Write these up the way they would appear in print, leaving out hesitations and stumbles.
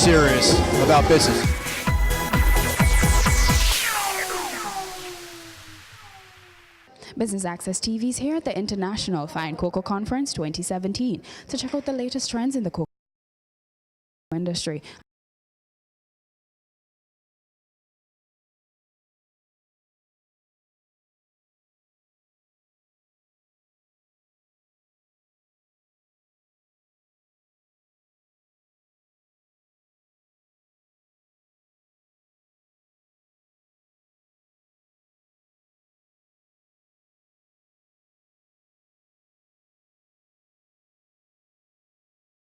serious about business. Business Access TV is here at the International Fine Cocoa Conference 2017 to check out the latest trends in the cocoa industry.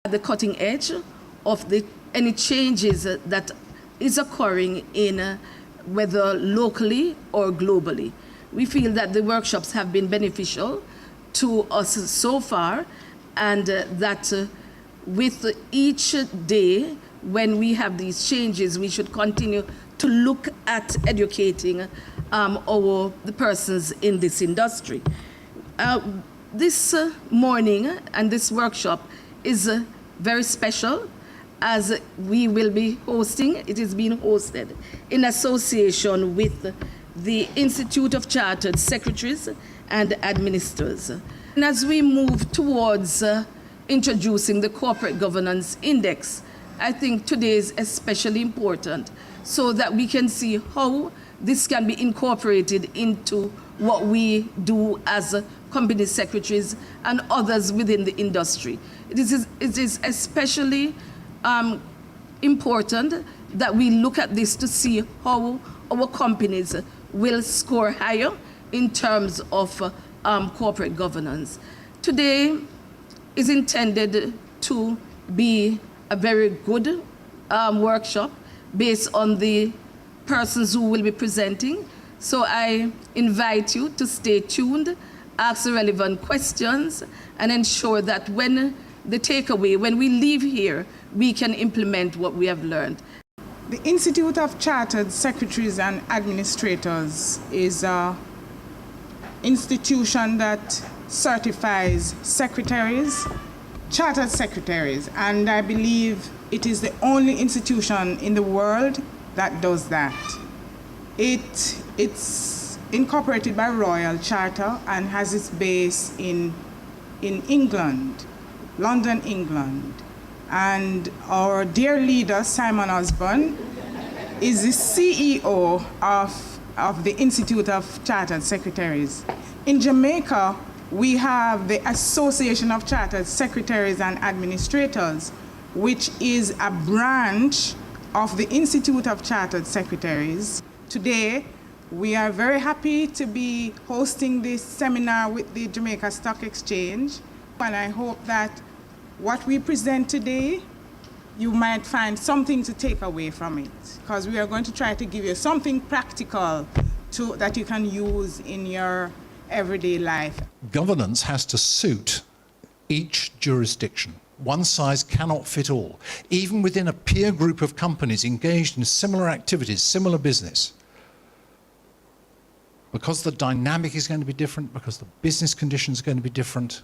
The cutting edge of any changes that is occurring in whether locally or globally. We feel that the workshops have been beneficial to us so far, and that with each day when we have these changes, we should continue to look at educating the persons in this industry. This morning and this workshop is very special, as we will be hosting, it is being hosted in association with the Institute of Chartered Secretaries and Administrators. And as we move towards introducing the Corporate Governance Index, I think today is especially important so that we can see how this can be incorporated into what we do as company secretaries and others within the industry. It is especially important that we look at this to see how our companies will score higher in terms of corporate governance. Today is intended to be a very good workshop based on the persons who will be presenting. So I invite you to stay tuned, ask the relevant questions, and ensure that when we leave here, we can implement what we have learned. The Institute of Chartered Secretaries and Administrators is an institution that certifies secretaries, chartered secretaries, and I believe it is the only institution in the world that does that. It's incorporated by Royal Charter and has its base in England, London, England. And our dear leader, Simon Osborne, is the CEO of the Institute of Chartered Secretaries. In Jamaica, we have the Association of Chartered Secretaries and Administrators, which is a branch of the Institute of Chartered Secretaries. Today, we are very happy to be hosting this seminar with the Jamaica Stock Exchange, and I hope that what we present today, you might find something to take away from it, because we are going to try to give you something practical that you can use in your everyday life. Governance has to suit each jurisdiction. One size cannot fit all. Even within a peer group of companies engaged in similar activities, similar business, because the dynamic is going to be different, because the business conditions are going to be different,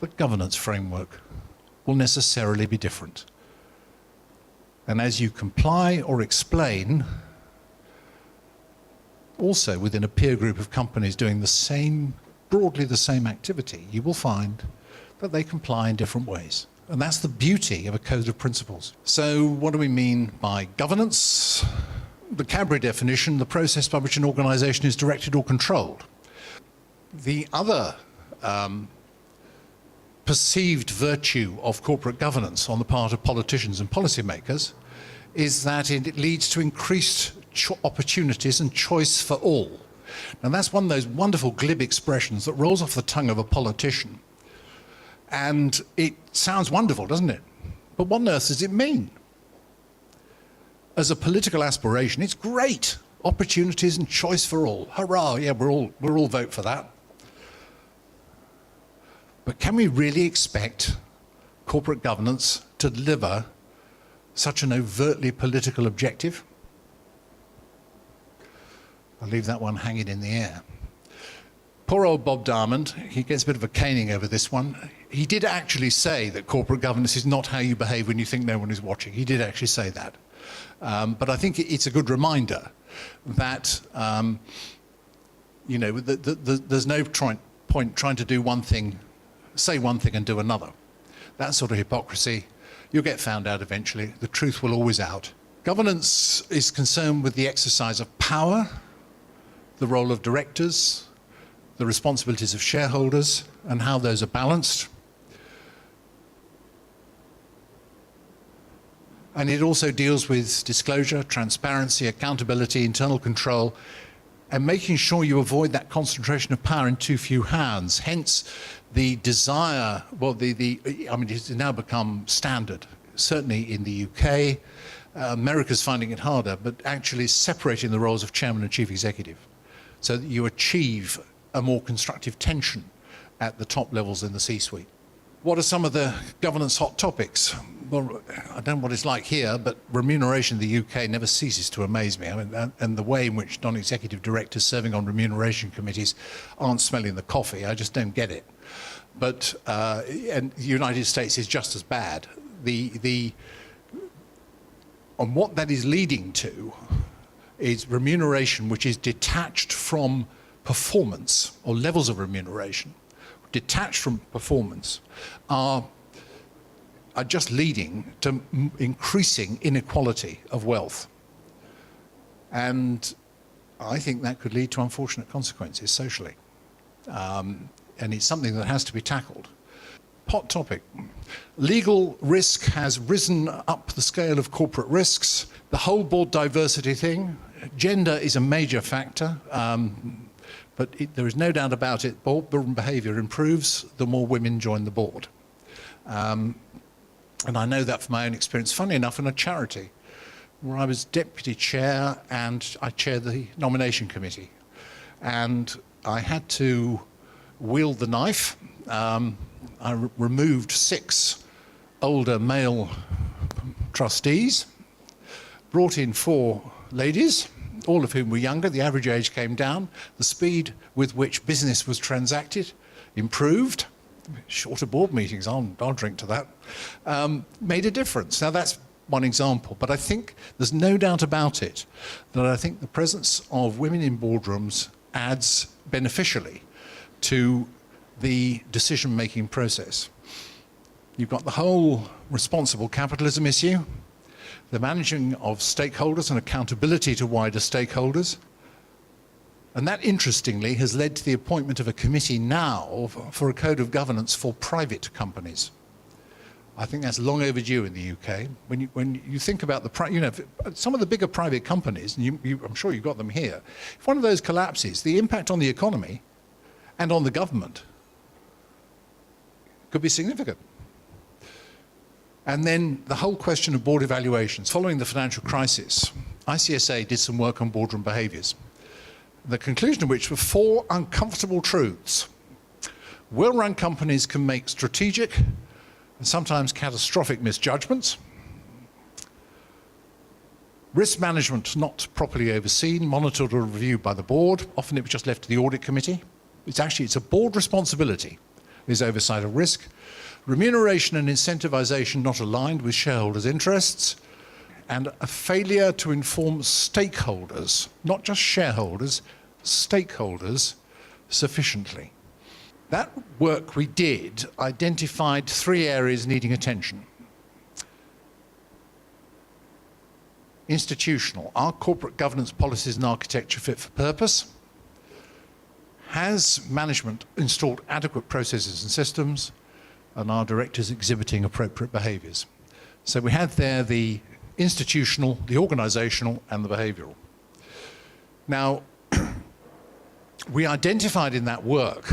the governance framework will necessarily be different. And as you comply or explain, also within a peer group of companies doing the same, broadly the same activity, you will find that they comply in different ways. And that's the beauty of a code of principles. So what do we mean by governance? The Cadbury definition, the process by which an organization is directed or controlled. The other perceived virtue of corporate governance on the part of politicians and policymakers is that it leads to increased opportunities and choice for all. Now that's one of those wonderful glib expressions that rolls off the tongue of a politician. And it sounds wonderful, doesn't it? But what on earth does it mean? As a political aspiration, it's great. Opportunities and choice for all. Hurrah, yeah, we'll all vote for that. But can we really expect corporate governance to deliver such an overtly political objective? I'll leave that one hanging in the air. Poor old Bob Diamond, he gets a bit of a caning over this one. he did actually say that corporate governance is not how you behave when you think no one is watching. He did actually say that. But I think it's a good reminder that, you know, there's no point trying to do one thing, say one thing and do another. That sort of hypocrisy, you'll get found out eventually. The truth will always out. Governance is concerned with the exercise of power, the role of directors, the responsibilities of shareholders, and how those are balanced. And it also deals with disclosure, transparency, accountability, internal control, and making sure you avoid that concentration of power in too few hands. Hence the desire, well, I mean, it's now become standard, certainly in the UK. America's finding it harder, but actually separating the roles of chairman and chief executive so that you achieve a more constructive tension at the top levels in the C-suite. What are some of the governance hot topics? Well, I don't know what it's like here, but remuneration in the UK never ceases to amaze me. I mean, and the way in which non-executive directors serving on remuneration committees aren't smelling the coffee, I just don't get it. But and the United States is just as bad. And what that is leading to is remuneration which is detached from performance, or levels of remuneration detached from performance, are just leading to increasing inequality of wealth. And I think that could lead to unfortunate consequences socially. And it's something that has to be tackled. Hot topic. Legal risk has risen up the scale of corporate risks. The whole board diversity thing, gender is a major factor. But there is no doubt about it, board behaviour improves the more women join the board. And I know that from my own experience, funny enough, in a charity where I was deputy chair and I chaired the nomination committee. And I had to wield the knife. I removed 6 older male trustees, brought in 4 ladies, all of whom were younger. The average age came down. The speed with which business was transacted improved. Shorter board meetings, I'll drink to that. Made a difference. Now that's one example, but I think there's no doubt about it that I think the presence of women in boardrooms adds beneficially to the decision-making process. You've got the whole responsible capitalism issue, the managing of stakeholders and accountability to wider stakeholders. And that, interestingly, has led to the appointment of a committee now for a code of governance for private companies. I think that's long overdue in the UK. When you think about some of the bigger private companies, and I'm sure you've got them here, if one of those collapses, the impact on the economy and on the government could be significant. And then the whole question of board evaluations. Following the financial crisis, ICSA did some work on boardroom behaviours, the conclusion of which were 4 uncomfortable truths. Well-run companies can make strategic and sometimes catastrophic misjudgments. Risk management not properly overseen, monitored or reviewed by the board. Often it was just left to the audit committee. It's a board responsibility, is oversight of risk. Remuneration and incentivization not aligned with shareholders' interests, and a failure to inform stakeholders, not just shareholders, stakeholders, sufficiently. That work we did identified 3 areas needing attention. Institutional. Are corporate governance policies and architecture fit for purpose? Has management installed adequate processes and systems? And are directors exhibiting appropriate behaviours? So we had there the institutional, the organisational, and the behavioural. Now, we identified in that work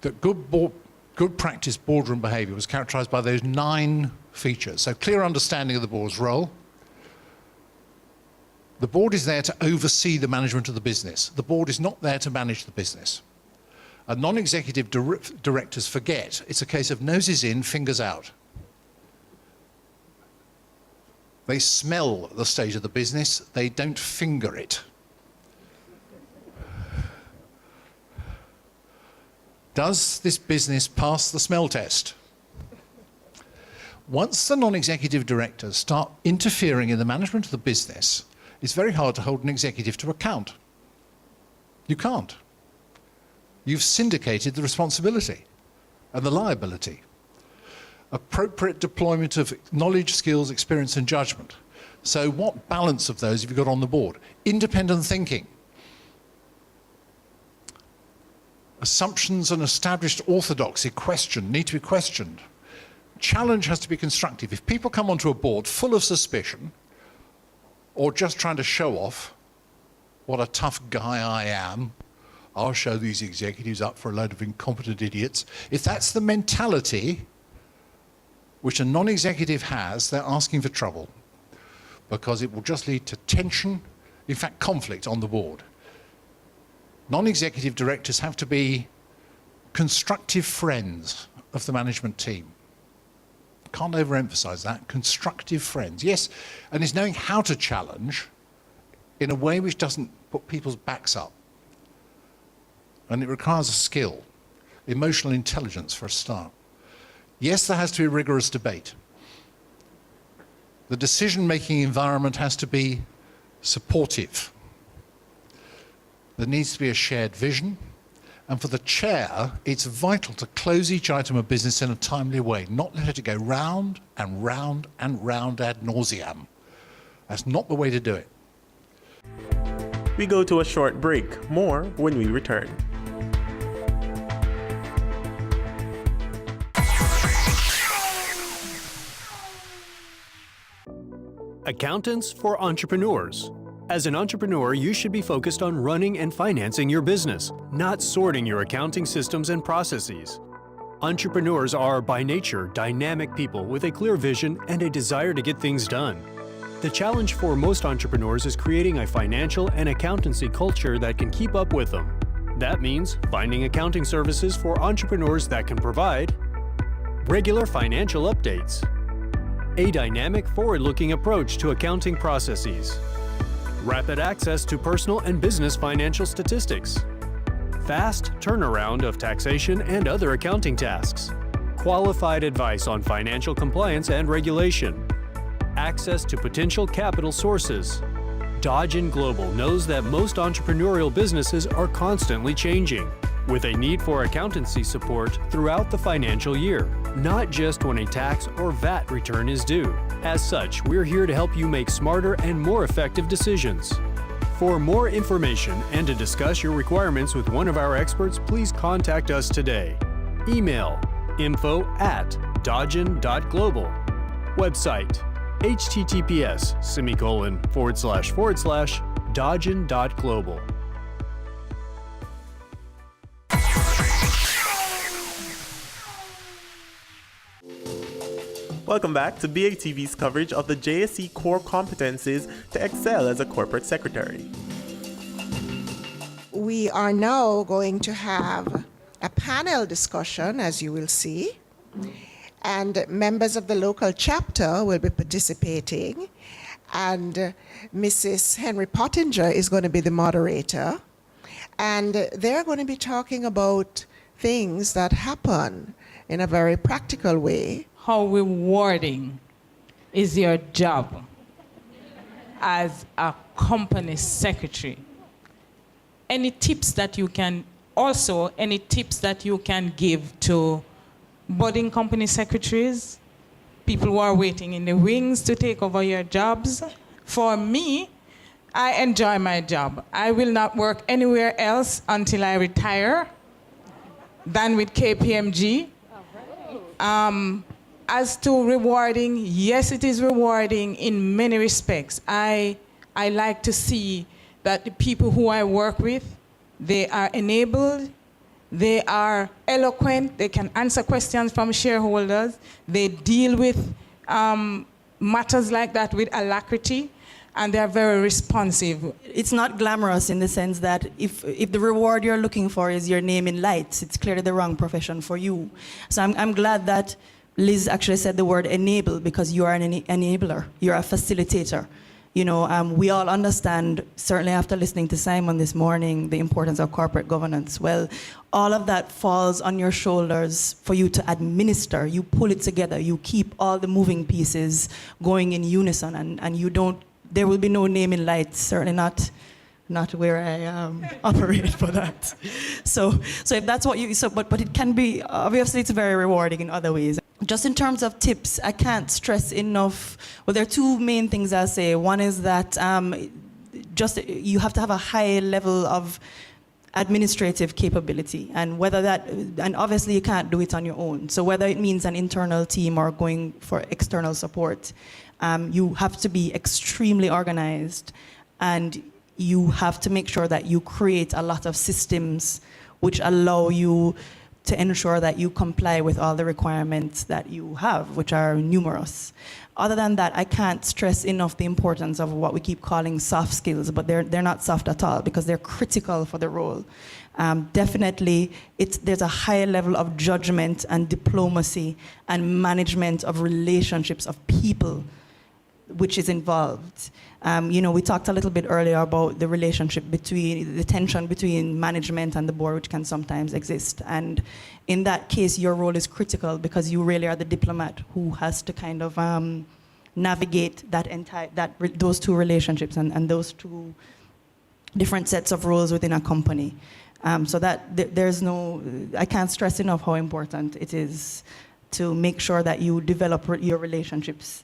that good practice boardroom behaviour was characterised by those 9 features. So clear understanding of the board's role. The board is there to oversee the management of the business. The board is not there to manage the business. And non-executive directors forget it's a case of noses in, fingers out. They smell the state of the business, they don't finger it. does this business pass the smell test? Once the non-executive directors start interfering in the management of the business, it's very hard to hold an executive to account. You can't. You've syndicated the responsibility and the liability. Appropriate deployment of knowledge, skills, experience and judgment. So what balance of those have you got on the board? Independent thinking. Assumptions and established orthodoxy need to be questioned. Challenge has to be constructive. If people come onto a board full of suspicion or just trying to show off what a tough guy I am, I'll show these executives up for a load of incompetent idiots. If that's the mentality which a non-executive has, they're asking for trouble because it will just lead to tension, in fact, conflict on the board. Non-executive directors have to be constructive friends of the management team. Can't overemphasize that. Constructive friends. Yes, and it's knowing how to challenge in a way which doesn't put people's backs up. And it requires a skill, emotional intelligence for a start. Yes, there has to be rigorous debate. The decision-making environment has to be supportive. There needs to be a shared vision. And for the chair, it's vital to close each item of business in a timely way, not let it go round and round and round ad nauseam. That's not the way to do it. We go to a short break. More when we return. Accountants for entrepreneurs. As an entrepreneur, you should be focused on running and financing your business, not sorting your accounting systems and processes. Entrepreneurs are, by nature, dynamic people with a clear vision and a desire to get things done. The challenge for most entrepreneurs is creating a financial and accountancy culture that can keep up with them. That means finding accounting services for entrepreneurs that can provide regular financial updates, a dynamic, forward-looking approach to accounting processes, rapid access to personal and business financial statistics, fast turnaround of taxation and other accounting tasks, qualified advice on financial compliance and regulation, access to potential capital sources. Dodge & Global knows that most entrepreneurial businesses are constantly changing, with a need for accountancy support throughout the financial year, not just when a tax or VAT return is due. As such, we're here to help you make smarter and more effective decisions. For more information and to discuss your requirements with one of our experts, please contact us today. Email info@dodgen.global. Website https://dodgen.global. Welcome back to BATV's coverage of the JSE core competencies to excel as a corporate secretary. We are now going to have a panel discussion, as you will see, and members of the local chapter will be participating, and Mrs. Henry Pottinger is going to be the moderator, and they're going to be talking about things that happen in a very practical way. How rewarding is your job as a company secretary? Any tips that you can give to budding company secretaries, people who are waiting in the wings to take over your jobs? For me, I enjoy my job. I will not work anywhere else until I retire than with KPMG. As to rewarding, yes, it is rewarding in many respects. I like to see that the people who I work with, they are enabled, they are eloquent, they can answer questions from shareholders, they deal with matters like that with alacrity, and they are very responsive. It's not glamorous in the sense that if the reward you're looking for is your name in lights, it's clearly the wrong profession for you. So I'm glad that Liz actually said the word enable, because you are an enabler, you're a facilitator. We all understand, certainly after listening to Simon this morning, the importance of corporate governance. Well, all of that falls on your shoulders for you to administer. You pull it together. You keep all the moving pieces going in unison, and you don't. There will be no naming lights. Certainly not where I operate for that. So if that's what you. But it can be, obviously, it's very rewarding in other ways. Just in terms of tips, I can't stress enough. Well, there are two main things I'll say. One is that you have to have a high level of administrative capability, and and obviously you can't do it on your own. So whether it means an internal team or going for external support, you have to be extremely organized, and you have to make sure that you create a lot of systems which allow you to ensure that you comply with all the requirements that you have, which are numerous. Other than that, I can't stress enough the importance of what we keep calling soft skills, but they're not soft at all because they're critical for the role. Definitely, there's a high level of judgment and diplomacy and management of relationships of people which is involved. We talked a little bit earlier about the relationship the tension between management and the board, which can sometimes exist. And in that case, your role is critical because you really are the diplomat who has to kind of navigate those two relationships and those two different sets of roles within a company. So that I can't stress enough how important it is to make sure that you develop your relationships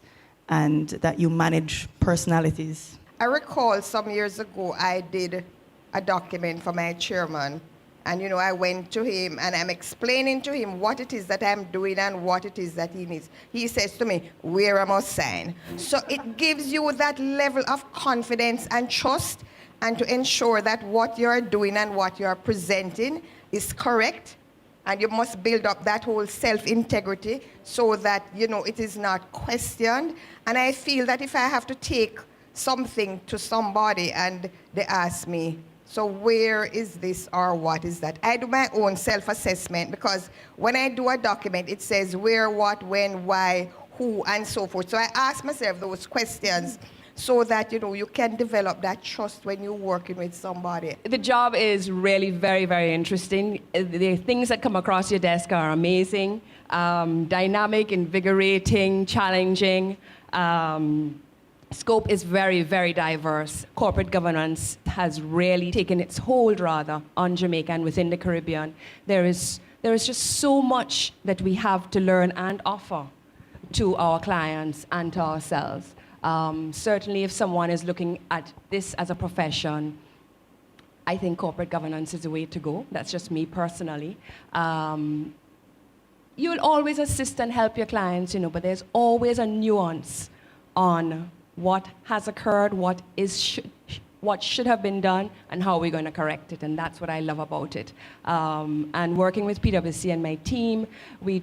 and that you manage personalities. I recall some years ago I did a document for my chairman, and I went to him and I'm explaining to him what it is that I'm doing and what it is that he needs. He says to me, where I must sign. So it gives you that level of confidence and trust, and to ensure that what you're doing and what you're presenting is correct. And you must build up that whole self-integrity so that, it is not questioned. And I feel that if I have to take something to somebody and they ask me, so where is this or what is that? I do my own self-assessment, because when I do a document, it says where, what, when, why, who, and so forth. So I ask myself those questions so that, you can develop that trust when you're working with somebody. The job is really very, very interesting. The things that come across your desk are amazing, dynamic, invigorating, challenging. Scope is very, very diverse. Corporate governance has really taken its hold, rather, on Jamaica and within the Caribbean. There is just so much that we have to learn and offer to our clients and to ourselves. Certainly, if someone is looking at this as a profession, I think corporate governance is the way to go. That's just me personally. You'll always assist and help your clients, but there's always a nuance on what has occurred, what should have been done, and how we're going to correct it. And that's what I love about it. And working with PwC and my team, we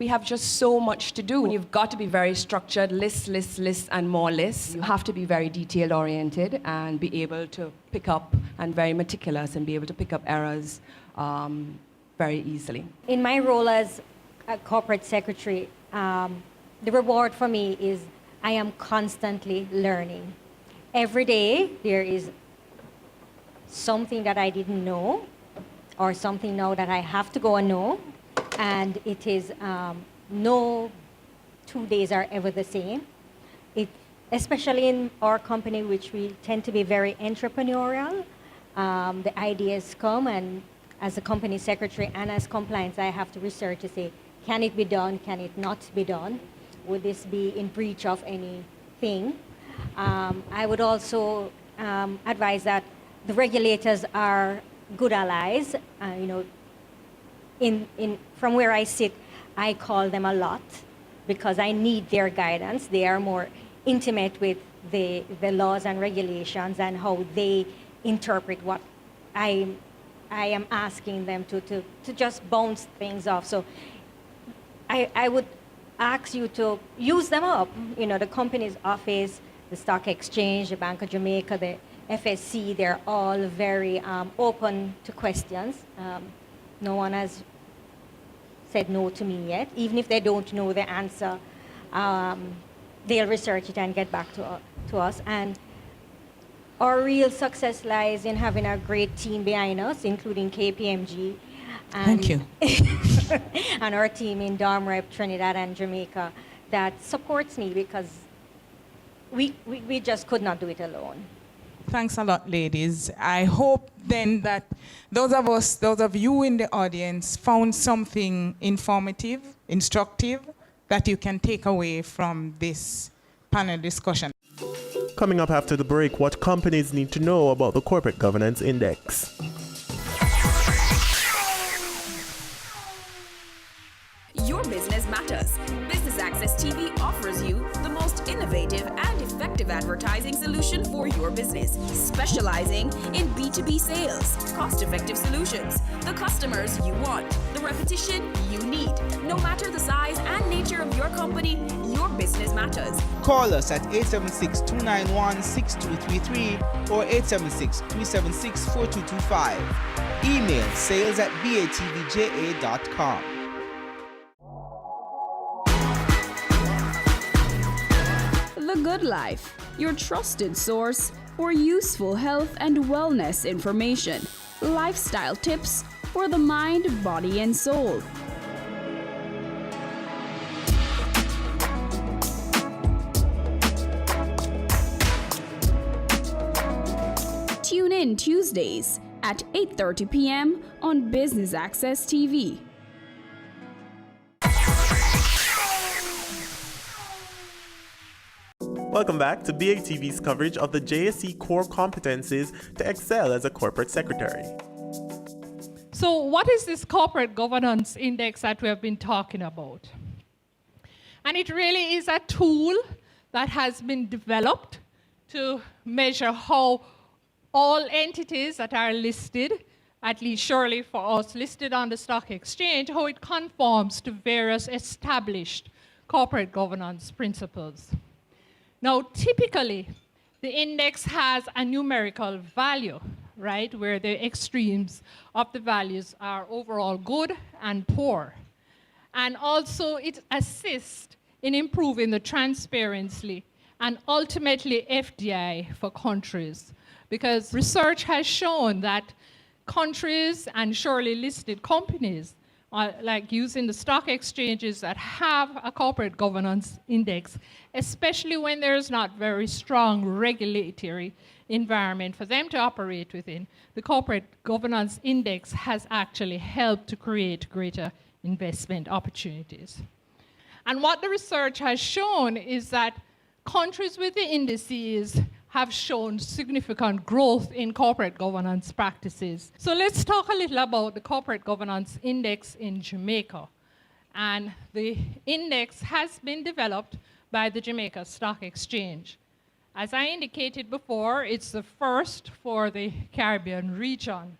have just so much to do. You've got to be very structured, lists, and more lists. You have to be very detail-oriented and be able to pick up, and very meticulous, and be able to pick up errors very easily. In my role as a corporate secretary, the reward for me is I am constantly learning. Every day there is something that I didn't know, or something now that I have to go and know. And it is no 2 days are ever the same. Especially in our company, which we tend to be very entrepreneurial, the ideas come, and as a company secretary and as compliance, I have to research to say, can it be done? Can it not be done? Would this be in breach of anything? I would also advise that the regulators are good allies. From where I sit, I call them a lot because I need their guidance. They are more intimate with the laws and regulations and how they interpret what I am asking them to just bounce things off. So I would ask you to use them up. The company's office, the stock exchange, the Bank of Jamaica, the FSC, they're all very open to questions. No one has said no to me yet, even if they don't know the answer. they'll research it and get back to us. And our real success lies in having a great team behind us, including KPMG. And Thank you. and our team in Rep, Trinidad and Jamaica that supports me, because we just could not do it alone. Thanks a lot, ladies. I hope then that those of you in the audience found something informative, instructive, that you can take away from this panel discussion. Coming up after the break, what companies need to know about the Corporate Governance Index. Your business matters. Business Access TV offers you the most innovative and effective advertising solution for your business, specializing in B2B sales, cost-effective solutions, the customers you want, the repetition you need. No matter the size and nature of your company, your business matters. Call us at 876-291-6233 or 876-376-4225. Email sales@batvja.com. The Good Life, your trusted source for useful health and wellness information, lifestyle tips for the mind, body, and soul. Tune in Tuesdays at 8:30 p.m. on Business Access TV. Welcome back to BATV's coverage of the JSE core competencies to excel as a corporate secretary. So what is this corporate governance index that we have been talking about? And it really is a tool that has been developed to measure how all entities that are listed, at least surely for us listed on the stock exchange, how it conforms to various established corporate governance principles. Now, typically, the index has a numerical value, right, where the extremes of the values are overall good and poor. And also, it assists in improving the transparency and ultimately FDI for countries, because research has shown that countries and surely listed companies, like using the stock exchanges that have a corporate governance index, especially when there's not very strong regulatory environment for them to operate within, the corporate governance index has actually helped to create greater investment opportunities. And what the research has shown is that countries with the indices have shown significant growth in corporate governance practices. So let's talk a little about the Corporate Governance Index in Jamaica. And the index has been developed by the Jamaica Stock Exchange. As I indicated before, it's the first for the Caribbean region.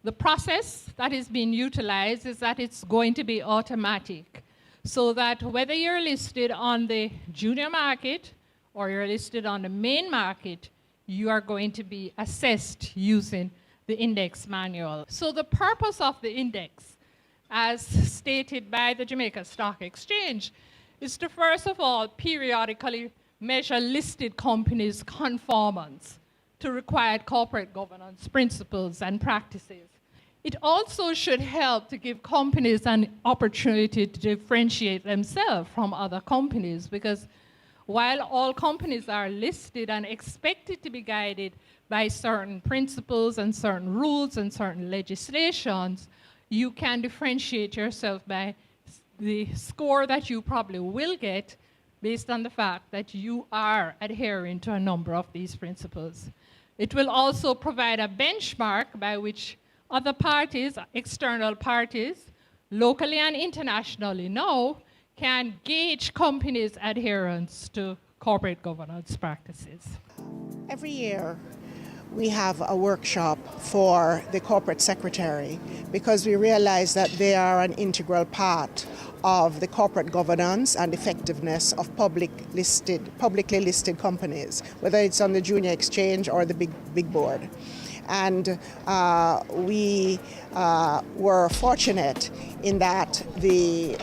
The process that is being utilized is that it's going to be automatic, so that whether you're listed on the junior market or you're listed on the main market, you are going to be assessed using the index manual. So the purpose of the index, as stated by the Jamaica Stock Exchange, is to first of all periodically measure listed companies' conformance to required corporate governance principles and practices. It also should help to give companies an opportunity to differentiate themselves from other companies, because while all companies are listed and expected to be guided by certain principles and certain rules and certain legislations, you can differentiate yourself by the score that you probably will get based on the fact that you are adhering to a number of these principles. It will also provide a benchmark by which other parties, external parties, locally and internationally now, can gauge companies' adherence to corporate governance practices. Every year, we have a workshop for the corporate secretary, because we realize that they are an integral part of the corporate governance and effectiveness of publicly listed companies, whether it's on the junior exchange or the big board. And we were fortunate in that the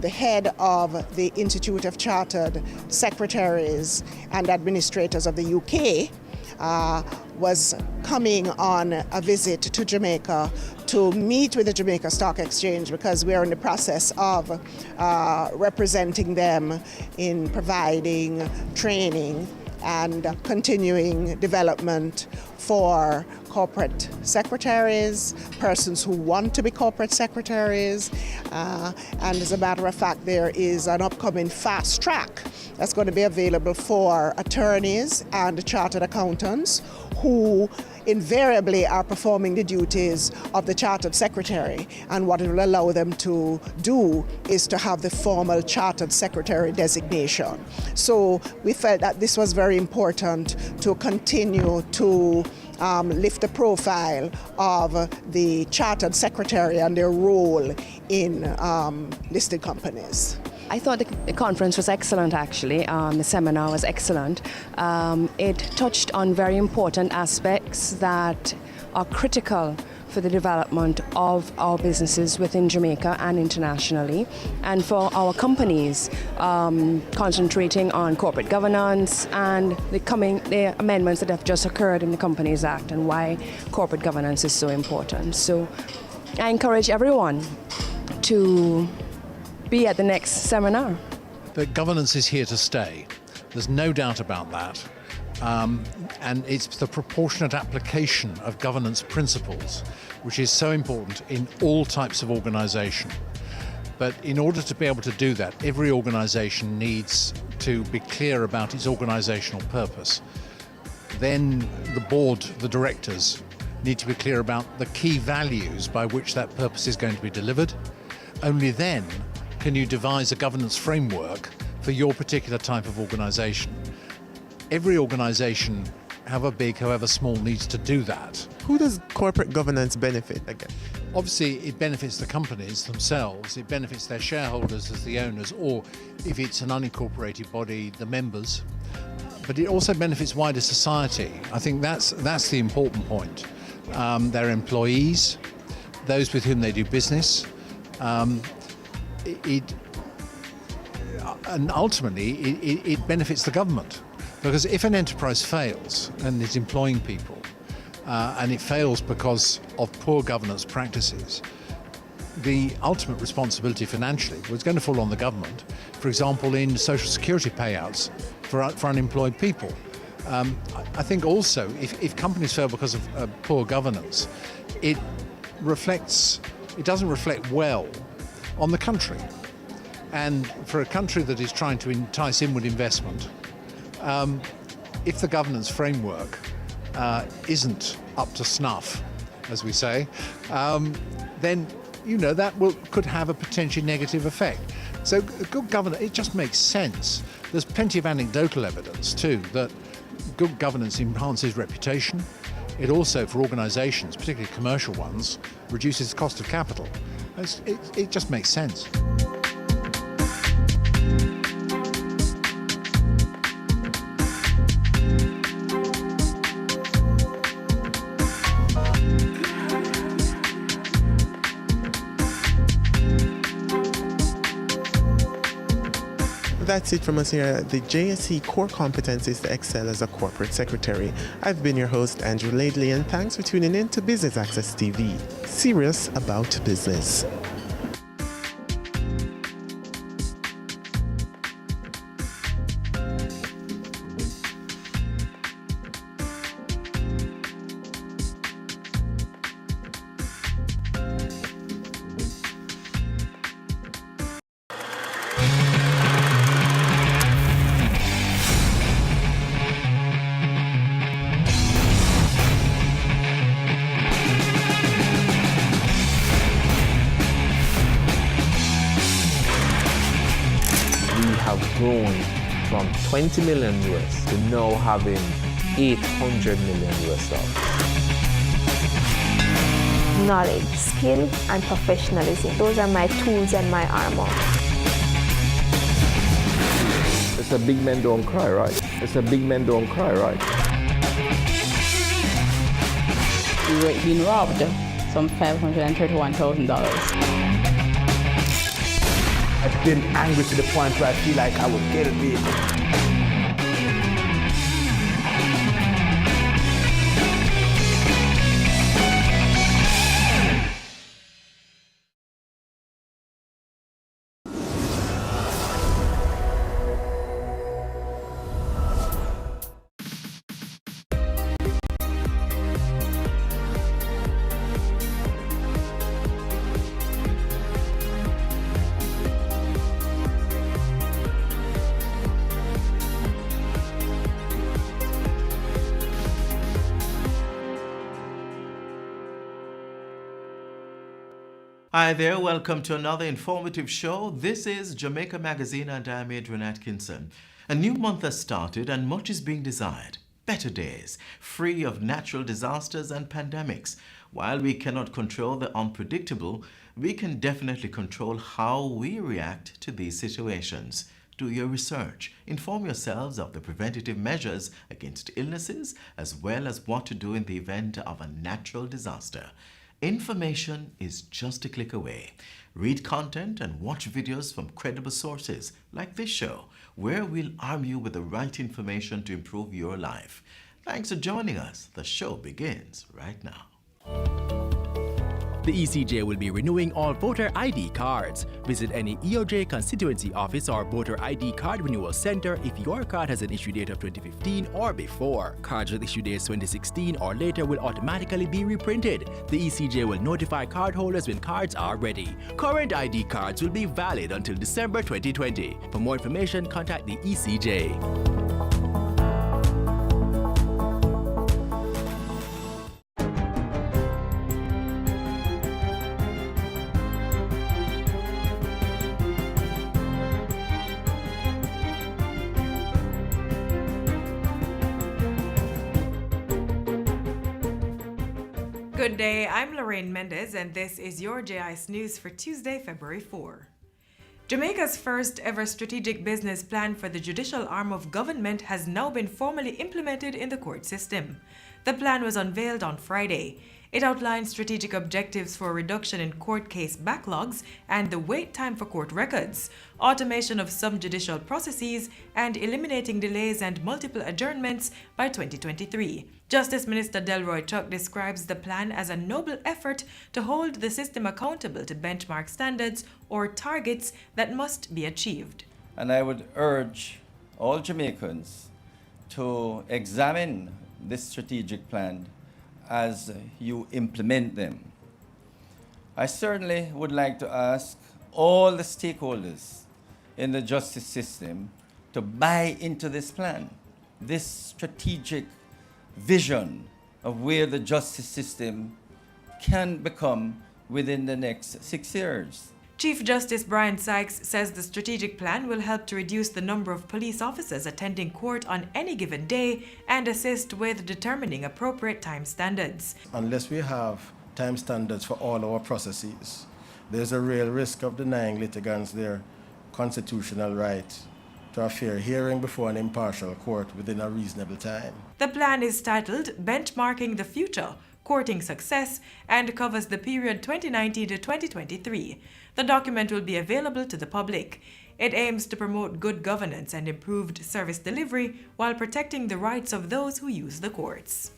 head of the Institute of Chartered Secretaries and Administrators of the UK was coming on a visit to Jamaica to meet with the Jamaica Stock Exchange, because we are in the process of representing them in providing training and continuing development for corporate secretaries, persons who want to be corporate secretaries. And as a matter of fact, there is an upcoming fast track that's going to be available for attorneys and chartered accountants who invariably are performing the duties of the chartered secretary, and what it will allow them to do is to have the formal chartered secretary designation. So we felt that this was very important to continue to lift the profile of the chartered secretary and their role in listed companies. I thought the conference was excellent, actually. The seminar was excellent. It touched on very important aspects that are critical for the development of our businesses within Jamaica and internationally, and for our companies, concentrating on corporate governance and the amendments that have just occurred in the Companies Act and why corporate governance is so important. So I encourage everyone to be at the next seminar. The governance is here to stay. There's no doubt about that. And it's the proportionate application of governance principles which is so important in all types of organisation. But in order to be able to do that, every organisation needs to be clear about its organisational purpose. Then the board, the directors, need to be clear about the key values by which that purpose is going to be delivered. Only then can you devise a governance framework for your particular type of organisation. Every organisation, however big, however small, needs to do that. Who does corporate governance benefit again? Obviously, it benefits the companies themselves, it benefits their shareholders as the owners, or if it's an unincorporated body, the members. But it also benefits wider society. I think that's the important point. Their employees, those with whom they do business, and ultimately it benefits the government. Because if an enterprise fails and is employing people, and it fails because of poor governance practices, the ultimate responsibility financially was going to fall on the government. For example, in social security payouts for unemployed people. I think also if companies fail because of poor governance, it doesn't reflect well on the country. And for a country that is trying to entice inward investment, if the governance framework isn't up to snuff, as we say, then that could have a potentially negative effect. So good governance, it just makes sense. There's plenty of anecdotal evidence too that good governance enhances reputation. It also, for organisations, particularly commercial ones, reduces the cost of capital. It just makes sense. That's it from us here at the JSE Core Competencies to Excel as a Corporate Secretary. I've been your host, Andrew Laidley, and thanks for tuning in to Business Access TV. Serious about business. Grown from 20 million US to now having 800 million US dollars. Knowledge, skill, and professionalism. Those are my tools and my armor. It's a big men don't cry, right? It's a big men don't cry, right? we were being robbed some $531,000. I've been angry to the point where I feel like I was guilty. Hi there, welcome to another informative show. This is Jamaica Magazine and I'm Adrian Atkinson. A new month has started and much is being desired. Better days, free of natural disasters and pandemics. While we cannot control the unpredictable, we can definitely control how we react to these situations. Do your research. Inform yourselves of the preventative measures against illnesses as well as what to do in the event of a natural disaster. Information is just a click away. Read content and watch videos from credible sources like this show, where we'll arm you with the right information to improve your life. Thanks for joining us. The show begins right now. The ECJ will be renewing all voter ID cards. Visit any EOJ constituency office or voter ID card renewal center if your card has an issue date of 2015 or before. Cards with issue dates 2016 or later will automatically be reprinted. The ECJ will notify cardholders when cards are ready. Current ID cards will be valid until December 2020. For more information, contact the ECJ. Good day, I'm Lorraine Mendez and this is your JIS News for Tuesday, February 4. Jamaica's first ever strategic business plan for the judicial arm of government has now been formally implemented in the court system. The plan was unveiled on Friday. It outlines strategic objectives for a reduction in court case backlogs and the wait time for court records, automation of some judicial processes, and eliminating delays and multiple adjournments by 2023. Justice Minister Delroy Chuck describes the plan as a noble effort to hold the system accountable to benchmark standards or targets that must be achieved. And I would urge all Jamaicans to examine this strategic plan as you implement them. I certainly would like to ask all the stakeholders in the justice system to buy into this plan, this strategic vision of where the justice system can become within the next 6 years. Chief Justice Brian Sykes says the strategic plan will help to reduce the number of police officers attending court on any given day and assist with determining appropriate time standards. Unless we have time standards for all our processes, there's a real risk of denying litigants their constitutional right to a fair hearing before an impartial court within a reasonable time. The plan is titled Benchmarking the Future, Courting Success, and covers the period 2019 to 2023. The document will be available to the public. It aims to promote good governance and improved service delivery while protecting the rights of those who use the courts.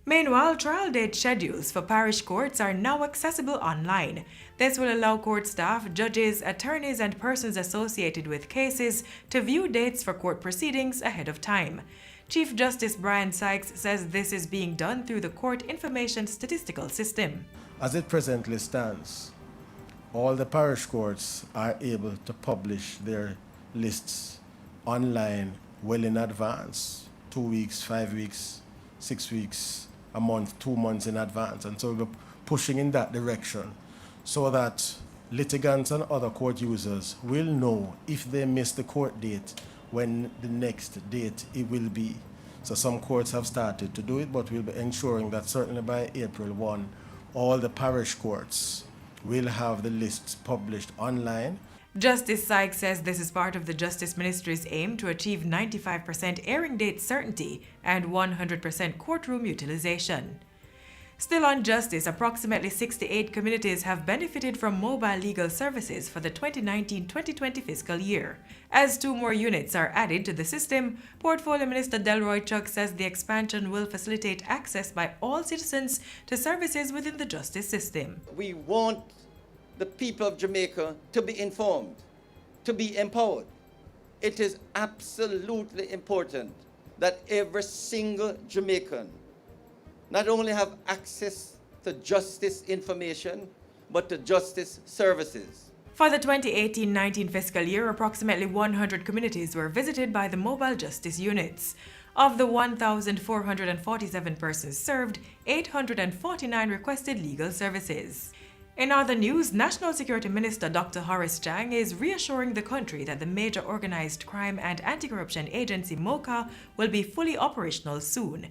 Meanwhile, trial date schedules for parish courts are now accessible online. This will allow court staff, judges, attorneys, and persons associated with cases to view dates for court proceedings ahead of time. Chief Justice Brian Sykes says this is being done through the Court Information Statistical System. As it presently stands, all the parish courts are able to publish their lists online well in advance, 2 weeks, 5 weeks, 6 weeks, a month, 2 months in advance. And so we're pushing in that direction so that litigants and other court users will know if they miss the court date when the next date it will be. So some courts have started to do it, but we'll be ensuring that certainly by April 1, all the parish courts will have the lists published online. Justice Sykes says this is part of the Justice Ministry's aim to achieve 95% airing date certainty and 100% courtroom utilization. Still on justice, approximately 68 communities have benefited from mobile legal services for the 2019-2020 fiscal year. As 2 more units are added to the system, Portfolio Minister Delroy Chuck says the expansion will facilitate access by all citizens to services within the justice system. We want the people of Jamaica to be informed, to be empowered. It is absolutely important that every single Jamaican not only have access to justice information, but to justice services. For the 2018-19 fiscal year, approximately 100 communities were visited by the mobile justice units. Of the 1,447 persons served, 849 requested legal services. In other news, National Security Minister Dr. Horace Chang is reassuring the country that the major organized crime and anti-corruption agency MOCA will be fully operational soon.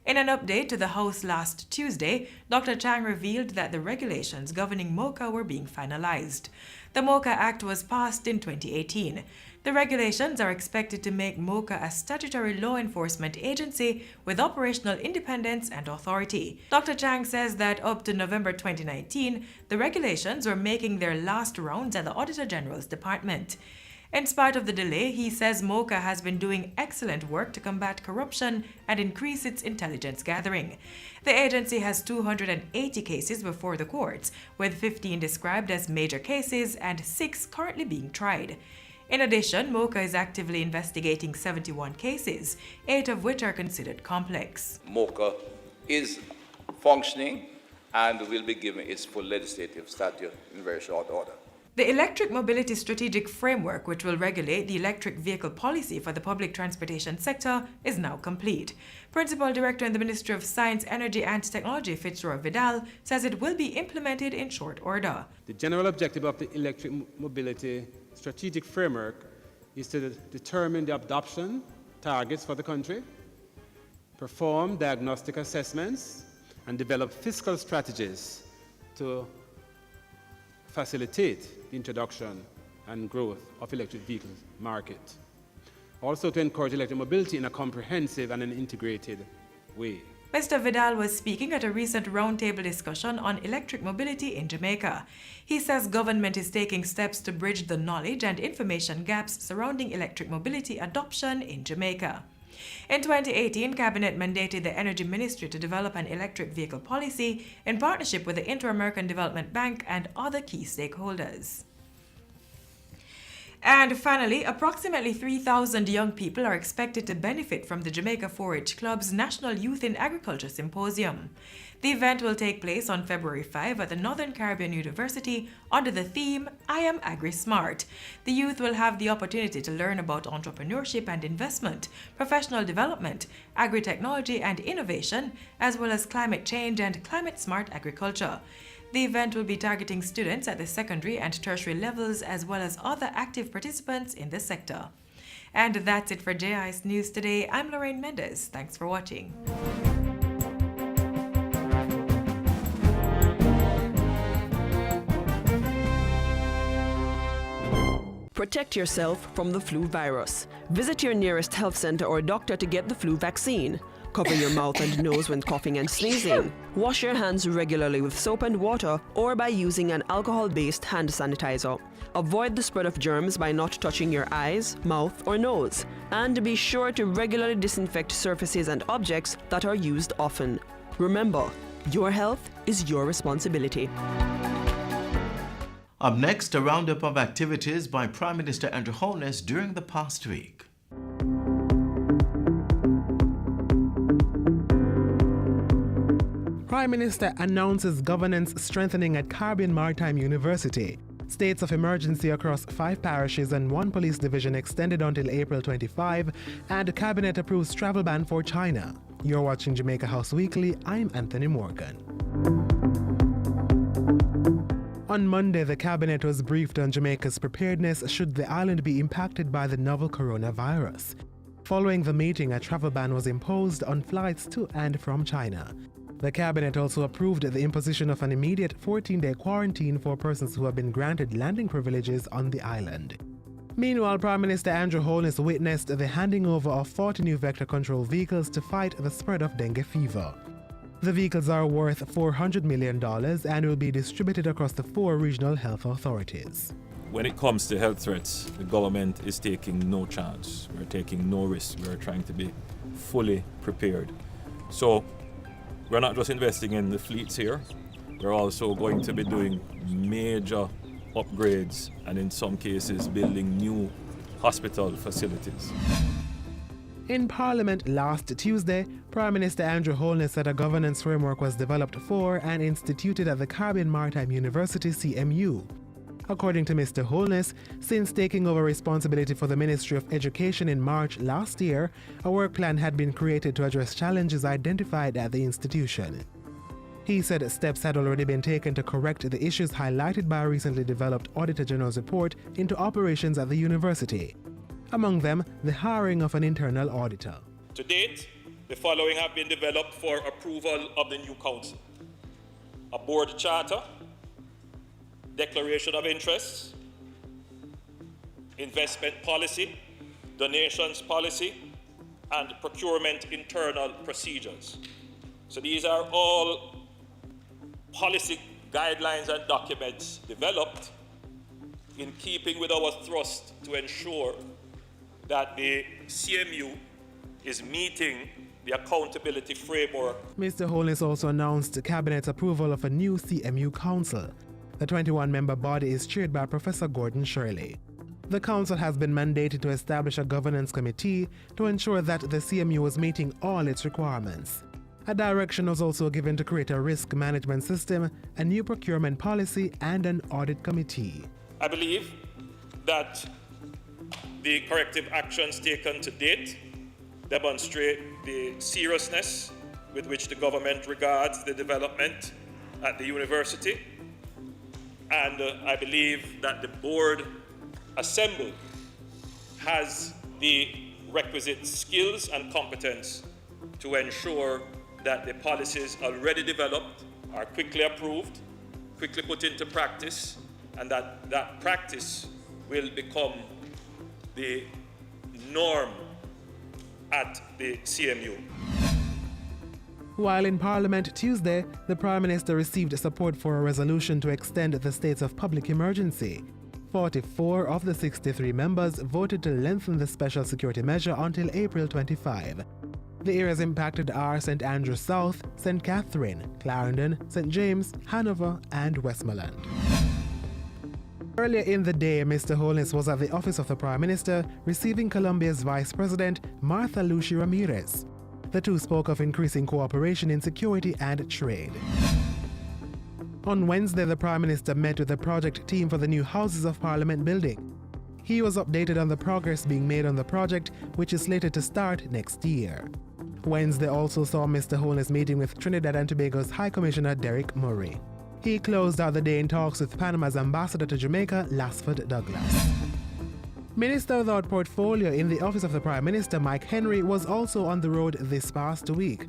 In an update to the House last Tuesday, Dr. Chang revealed that the regulations governing MOCA were being finalized. The MOCA Act was passed in 2018. The regulations are expected to make MOCA a statutory law enforcement agency with operational independence and authority. Dr. Chang says that up to November 2019, the regulations were making their last rounds at the Auditor General's Department. In spite of the delay, he says MOCA has been doing excellent work to combat corruption and increase its intelligence gathering. The agency has 280 cases before the courts, with 15 described as major cases and 6 currently being tried. In addition, MOCA is actively investigating 71 cases, 8 of which are considered complex. MOCA is functioning and will be given its full legislative stature in very short order. The Electric Mobility Strategic Framework, which will regulate the electric vehicle policy for the public transportation sector, is now complete. Principal Director in the Ministry of Science, Energy and Technology, Fitzroy Vidal, says it will be implemented in short order. The general objective of the Electric Mobility Strategic Framework is to determine the adoption targets for the country, perform diagnostic assessments, and develop fiscal strategies to facilitate the introduction and growth of electric vehicle market. Also to encourage electric mobility in a comprehensive and an integrated way. Mr. Vidal was speaking at a recent roundtable discussion on electric mobility in Jamaica. He says government is taking steps to bridge the knowledge and information gaps surrounding electric mobility adoption in Jamaica. In 2018, Cabinet mandated the Energy Ministry to develop an electric vehicle policy in partnership with the Inter-American Development Bank and other key stakeholders. And finally, approximately 3,000 young people are expected to benefit from the Jamaica 4-H Club's National Youth in Agriculture Symposium. The event will take place on February 5 at the Northern Caribbean University under the theme, I Am Agri-Smart. The youth will have the opportunity to learn about entrepreneurship and investment, professional development, agri-technology and innovation, as well as climate change and climate-smart agriculture. The event will be targeting students at the secondary and tertiary levels as well as other active participants in the sector. And that's it for JIS News today. I'm Lorraine Mendez. Thanks for watching. Protect yourself from the flu virus. Visit your nearest health center or doctor to get the flu vaccine. Cover your mouth and nose when coughing and sneezing. Wash your hands regularly with soap and water or by using an alcohol-based hand sanitizer. Avoid the spread of germs by not touching your eyes, mouth, or nose. And be sure to regularly disinfect surfaces and objects that are used often. Remember, your health is your responsibility. Up next, a roundup of activities by Prime Minister Andrew Holness during the past week. Prime Minister announces governance strengthening at Caribbean Maritime University. States of emergency across 5 parishes and 1 police division extended until April 25, and Cabinet approves travel ban for China. You're watching Jamaica House Weekly. I'm Anthony Morgan. On Monday, the Cabinet was briefed on Jamaica's preparedness should the island be impacted by the novel coronavirus. Following the meeting, a travel ban was imposed on flights to and from China. The Cabinet also approved the imposition of an immediate 14-day quarantine for persons who have been granted landing privileges on the island. Meanwhile, Prime Minister Andrew Holness witnessed the handing over of 40 new vector control vehicles to fight the spread of dengue fever. The vehicles are worth $400 million and will be distributed across the 4 regional health authorities. When it comes to health threats, the government is taking no chance. We're taking no risk. We're trying to be fully prepared. So we're not just investing in the fleets here. We're also going to be doing major upgrades and in some cases building new hospital facilities. In Parliament last Tuesday, Prime Minister Andrew Holness said a governance framework was developed for and instituted at the Caribbean Maritime University CMU. According to Mr. Holness, since taking over responsibility for the Ministry of Education in March last year, a work plan had been created to address challenges identified at the institution. He said steps had already been taken to correct the issues highlighted by a recently developed Auditor General's report into operations at the university. Among them, the hiring of an internal auditor. To date, the following have been developed for approval of the new council: a board charter, declaration of interests, investment policy, donations policy, and procurement internal procedures. So these are all policy guidelines and documents developed in keeping with our thrust to ensure that the CMU is meeting the accountability framework. Mr. Holness also announced Cabinet's approval of a new CMU council. The 21-member body is chaired by Professor Gordon Shirley. The council has been mandated to establish a governance committee to ensure that the CMU is meeting all its requirements. A direction was also given to create a risk management system, a new procurement policy, and an audit committee. I believe that the corrective actions taken to date demonstrate the seriousness with which the government regards the development at the university. And I believe that the board assembled has the requisite skills and competence to ensure that the policies already developed are quickly approved, quickly put into practice, and that practice will become the norm at the CMU. While in Parliament Tuesday, the Prime Minister received support for a resolution to extend the states of public emergency. 44 of the 63 members voted to lengthen the special security measure until April 25. The areas impacted are St. Andrews South, St. Catherine, Clarendon, St. James, Hanover, and Westmoreland. Earlier in the day, Mr. Holness was at the office of the Prime Minister receiving Colombia's Vice President, Martha Lucy Ramirez. The two spoke of increasing cooperation in security and trade. On Wednesday, the Prime Minister met with the project team for the new Houses of Parliament building. He was updated on the progress being made on the project, which is slated to start next year. Wednesday also saw Mr. Holness meeting with Trinidad and Tobago's High Commissioner Derek Murray. He closed out the day in talks with Panama's ambassador to Jamaica, Lasford Douglas. Minister without portfolio in the office of the Prime Minister, Mike Henry, was also on the road this past week.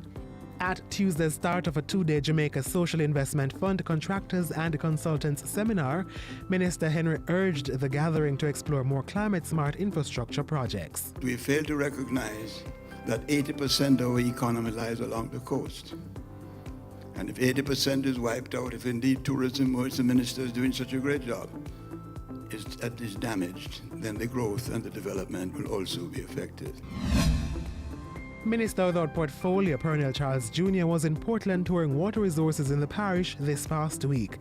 At Tuesday's start of a 2-day Jamaica Social Investment Fund Contractors and Consultants Seminar, Minister Henry urged the gathering to explore more climate-smart infrastructure projects. We fail to recognize that 80% of our economy lies along the coast. And if 80% is wiped out, if indeed tourism, which the minister is doing such a great job, is damaged, then the growth and the development will also be affected. Minister without portfolio Pernell Charles Jr. was in Portland touring water resources in the parish this past week.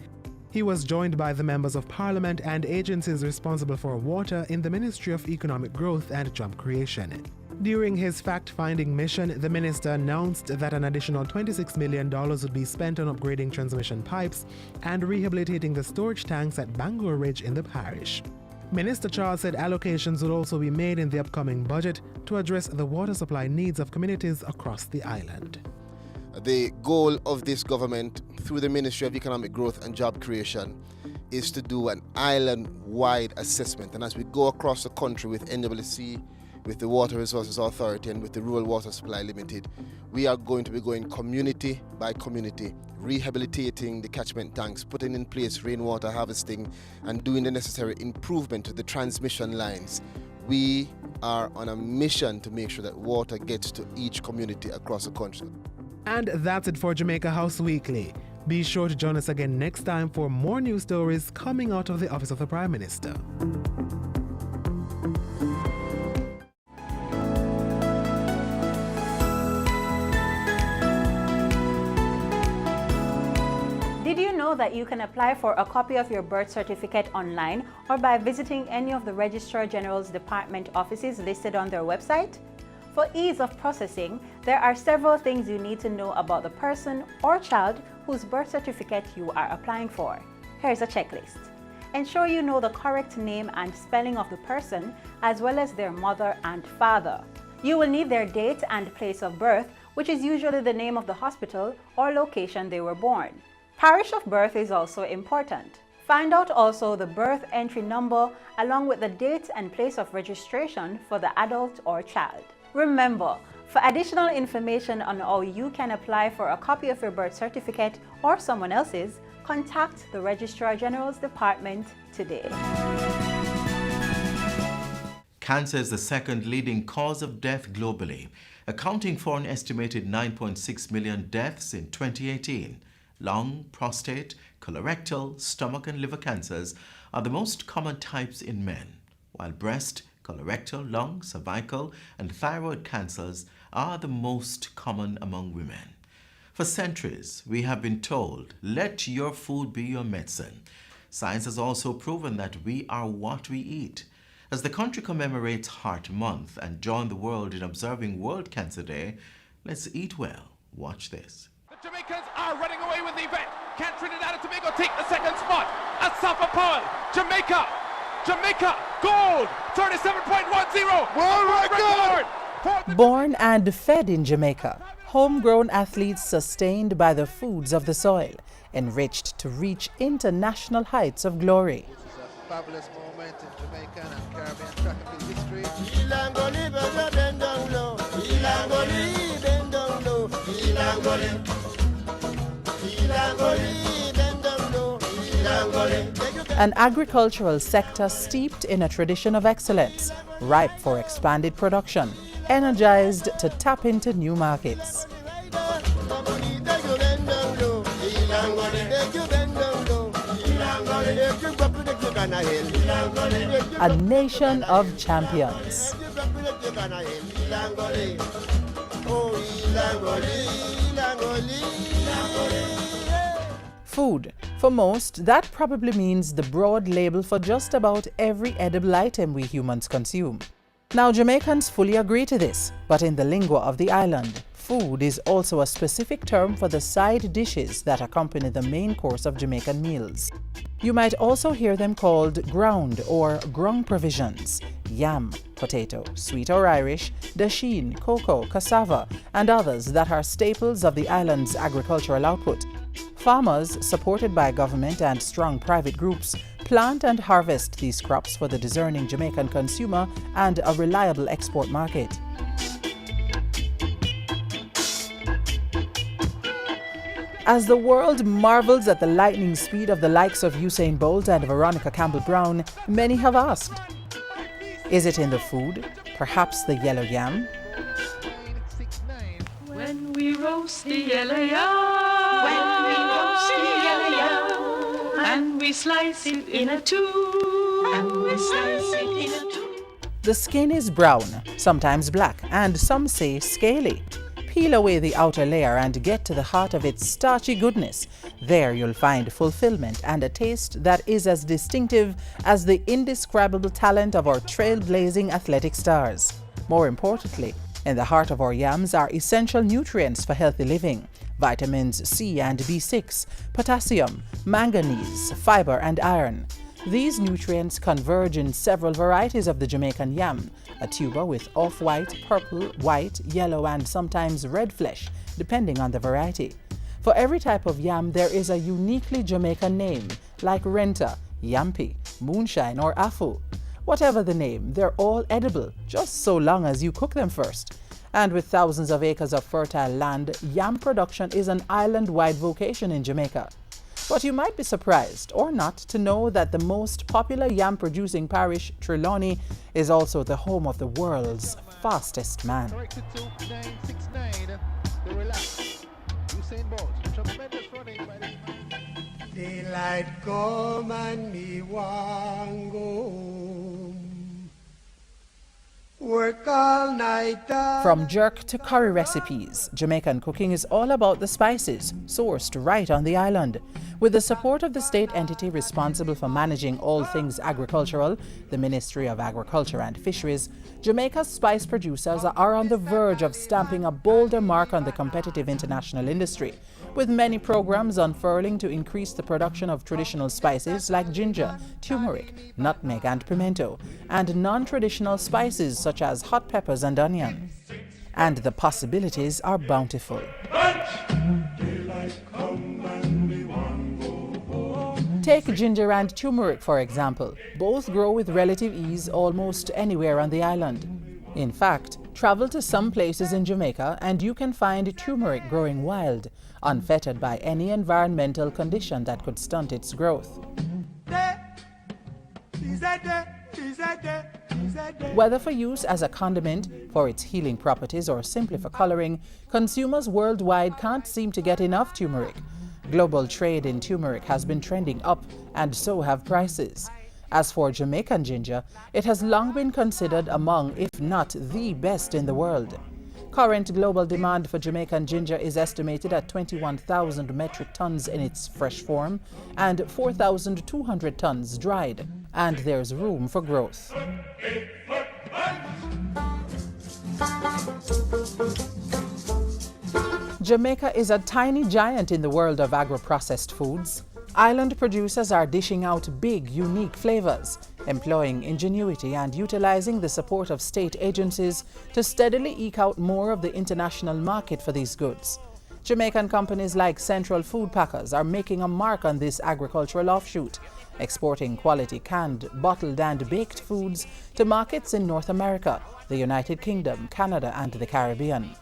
He was joined by the members of Parliament and agencies responsible for water in the Ministry of Economic Growth and Job Creation. During his fact-finding mission, the minister announced that an additional $26 million would be spent on upgrading transmission pipes and rehabilitating the storage tanks at Bangor Ridge in the parish. Minister Charles said allocations will also be made in the upcoming budget to address the water supply needs of communities across the island. The goal of this government, through the Ministry of Economic Growth and Job Creation, is to do an island-wide assessment. And as we go across the country with NWC, with the Water Resources Authority and with the Rural Water Supply Limited, we are going to be going community by community, rehabilitating the catchment tanks, putting in place rainwater harvesting, and doing the necessary improvement to the transmission lines. We are on a mission to make sure that water gets to each community across the country. And that's it for Jamaica House Weekly. Be sure to join us again next time for more news stories coming out of the Office of the Prime Minister. Did you know that you can apply for a copy of your birth certificate online or by visiting any of the Registrar General's Department offices listed on their website? For ease of processing, there are several things you need to know about the person or child whose birth certificate you are applying for. Here's a checklist. Ensure you know the correct name and spelling of the person, as well as their mother and father. You will need their date and place of birth, which is usually the name of the hospital or location they were born. Parish of birth is also important. Find out also the birth entry number along with the date and place of registration for the adult or child. Remember, for additional information on how you can apply for a copy of your birth certificate or someone else's, contact the Registrar General's Department today. Cancer is the second leading cause of death globally, accounting for an estimated 9.6 million deaths in 2018. Lung, prostate, colorectal, stomach and liver cancers are the most common types in men, while breast, colorectal, lung, cervical and thyroid cancers are the most common among women. For centuries, we have been told, let your food be your medicine. Science has also proven that we are what we eat. As the country commemorates Heart Month and join the world in observing World Cancer Day, let's eat well. Watch this. The Jamaicans are running away with the event. Can Trinidad and Tobago take the second spot? Asafa Paul, Jamaica, gold, 37.10, world record! Born and fed in Jamaica, homegrown athletes sustained by the foods of the soil, enriched to reach international heights of glory. This is a fabulous moment in Jamaican and Caribbean track and field history. An agricultural sector steeped in a tradition of excellence, ripe for expanded production, energized to tap into new markets. A nation of champions. Food. For most, that probably means the broad label for just about every edible item we humans consume. Now, Jamaicans fully agree to this, but in the lingua of the island, food is also a specific term for the side dishes that accompany the main course of Jamaican meals. You might also hear them called ground or grung provisions, yam, potato, sweet or Irish, dasheen, cocoa, cassava, and others that are staples of the island's agricultural output. Farmers, supported by government and strong private groups, plant and harvest these crops for the discerning Jamaican consumer and a reliable export market. As the world marvels at the lightning speed of the likes of Usain Bolt and Veronica Campbell-Brown, many have asked, is it in the food? Perhaps the yellow yam? When we roast the yellow yam, when we roast the yellow yam, and we slice it in a two, and we slice it in a two. The skin is brown, sometimes black, and some say scaly. Peel away the outer layer and get to the heart of its starchy goodness. There you'll find fulfillment and a taste that is as distinctive as the indescribable talent of our trailblazing athletic stars. More importantly, in the heart of our yams are essential nutrients for healthy living: vitamins C and B6, potassium, manganese, fiber, and iron. These nutrients converge in several varieties of the Jamaican yam, a tuber with off-white, purple, white, yellow, and sometimes red flesh, depending on the variety. For every type of yam, there is a uniquely Jamaican name, like renta, yampi, moonshine, or afu. Whatever the name, they're all edible, just so long as you cook them first. And with thousands of acres of fertile land, yam production is an island-wide vocation in Jamaica. But you might be surprised, or not, to know that the most popular yam-producing parish, Trelawney, is also the home of the world's fastest man. Usain Bolt. Tremendous running by this man. Daylight come and me want go home. Work all night. From jerk to curry recipes, Jamaican cooking is all about the spices, sourced right on the island. With the support of the state entity responsible for managing all things agricultural, the Ministry of Agriculture and Fisheries, Jamaica's spice producers are on the verge of stamping a bolder mark on the competitive international industry, with many programs unfurling to increase the production of traditional spices like ginger, turmeric, nutmeg and pimento, and non-traditional spices such as hot peppers and onion. And the possibilities are bountiful. Take ginger and turmeric, for example. Both grow with relative ease almost anywhere on the island. In fact, travel to some places in Jamaica and you can find turmeric growing wild, unfettered by any environmental condition that could stunt its growth. Whether for use as a condiment, for its healing properties, or simply for coloring, consumers worldwide can't seem to get enough turmeric. Global trade in turmeric has been trending up, and so have prices. As for Jamaican ginger, it has long been considered among, if not the best in the world. Current global demand for Jamaican ginger is estimated at 21,000 metric tons in its fresh form and 4,200 tons dried, and there's room for growth. Jamaica is a tiny giant in the world of agro-processed foods. Island producers are dishing out big, unique flavors, employing ingenuity and utilizing the support of state agencies to steadily eke out more of the international market for these goods. Jamaican companies like Central Food Packers are making a mark on this agricultural offshoot, exporting quality canned, bottled and baked foods to markets in North America, the United Kingdom, Canada and the Caribbean.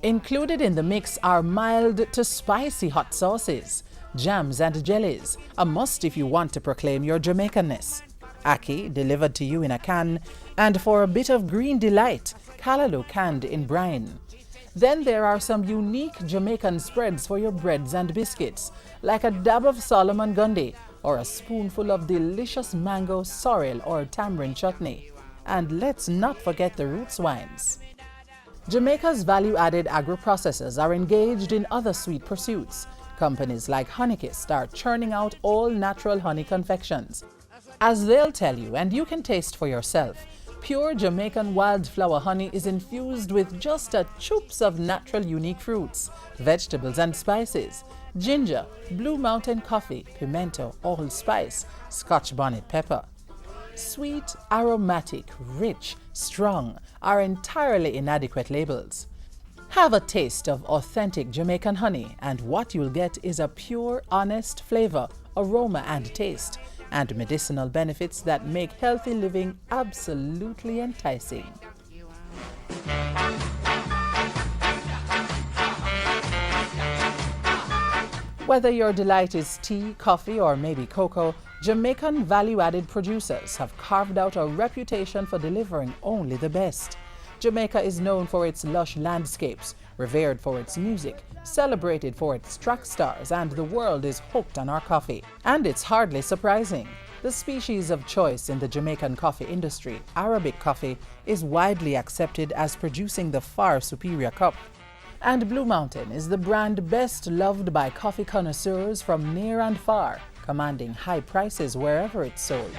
Included in the mix are mild to spicy hot sauces, jams and jellies, a must if you want to proclaim your Jamaicanness. Ackee, delivered to you in a can, and for a bit of green delight, callaloo canned in brine. Then there are some unique Jamaican spreads for your breads and biscuits, like a dab of Solomon Gundy or a spoonful of delicious mango, sorrel or tamarind chutney. And let's not forget the roots wines. Jamaica's value-added agro-processors are engaged in other sweet pursuits. Companies like Honeykiss are churning out all-natural honey confections. As they'll tell you, and you can taste for yourself, pure Jamaican wildflower honey is infused with just a choops of natural unique fruits, vegetables and spices, ginger, Blue Mountain coffee, pimento, allspice, Scotch bonnet pepper. Sweet, aromatic, rich, strong are entirely inadequate labels. Have a taste of authentic Jamaican honey and what you'll get is a pure, honest flavor, aroma and taste, and medicinal benefits that make healthy living absolutely enticing. Whether your delight is tea, coffee, or maybe cocoa, Jamaican value-added producers have carved out a reputation for delivering only the best. Jamaica is known for its lush landscapes, revered for its music, celebrated for its track stars, and the world is hooked on our coffee. And it's hardly surprising. The species of choice in the Jamaican coffee industry, Arabic coffee, is widely accepted as producing the far superior cup. And Blue Mountain is the brand best loved by coffee connoisseurs from near and far, commanding high prices wherever it's sold.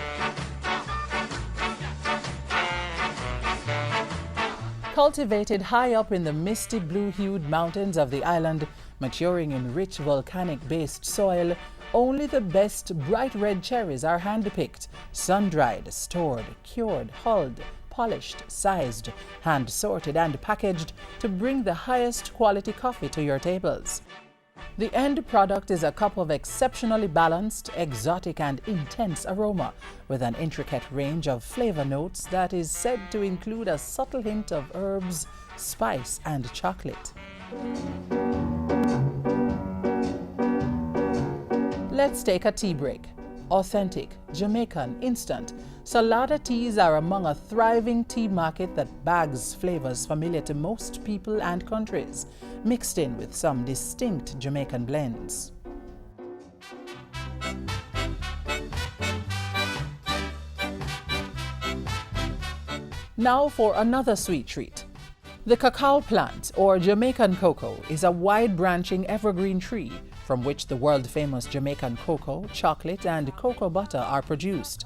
Cultivated high up in the misty blue-hued mountains of the island, maturing in rich volcanic-based soil, only the best bright red cherries are hand-picked, sun-dried, stored, cured, hulled, polished, sized, hand-sorted and packaged to bring the highest quality coffee to your tables. The end product is a cup of exceptionally balanced, exotic and intense aroma with an intricate range of flavor notes that is said to include a subtle hint of herbs, spice and chocolate. Let's take a tea break. Authentic, Jamaican, instant, Salada teas are among a thriving tea market that bags flavors familiar to most people and countries, mixed in with some distinct Jamaican blends. Now for another sweet treat. The cacao plant, or Jamaican cocoa, is a wide-branching evergreen tree from which the world-famous Jamaican cocoa, chocolate, and cocoa butter are produced.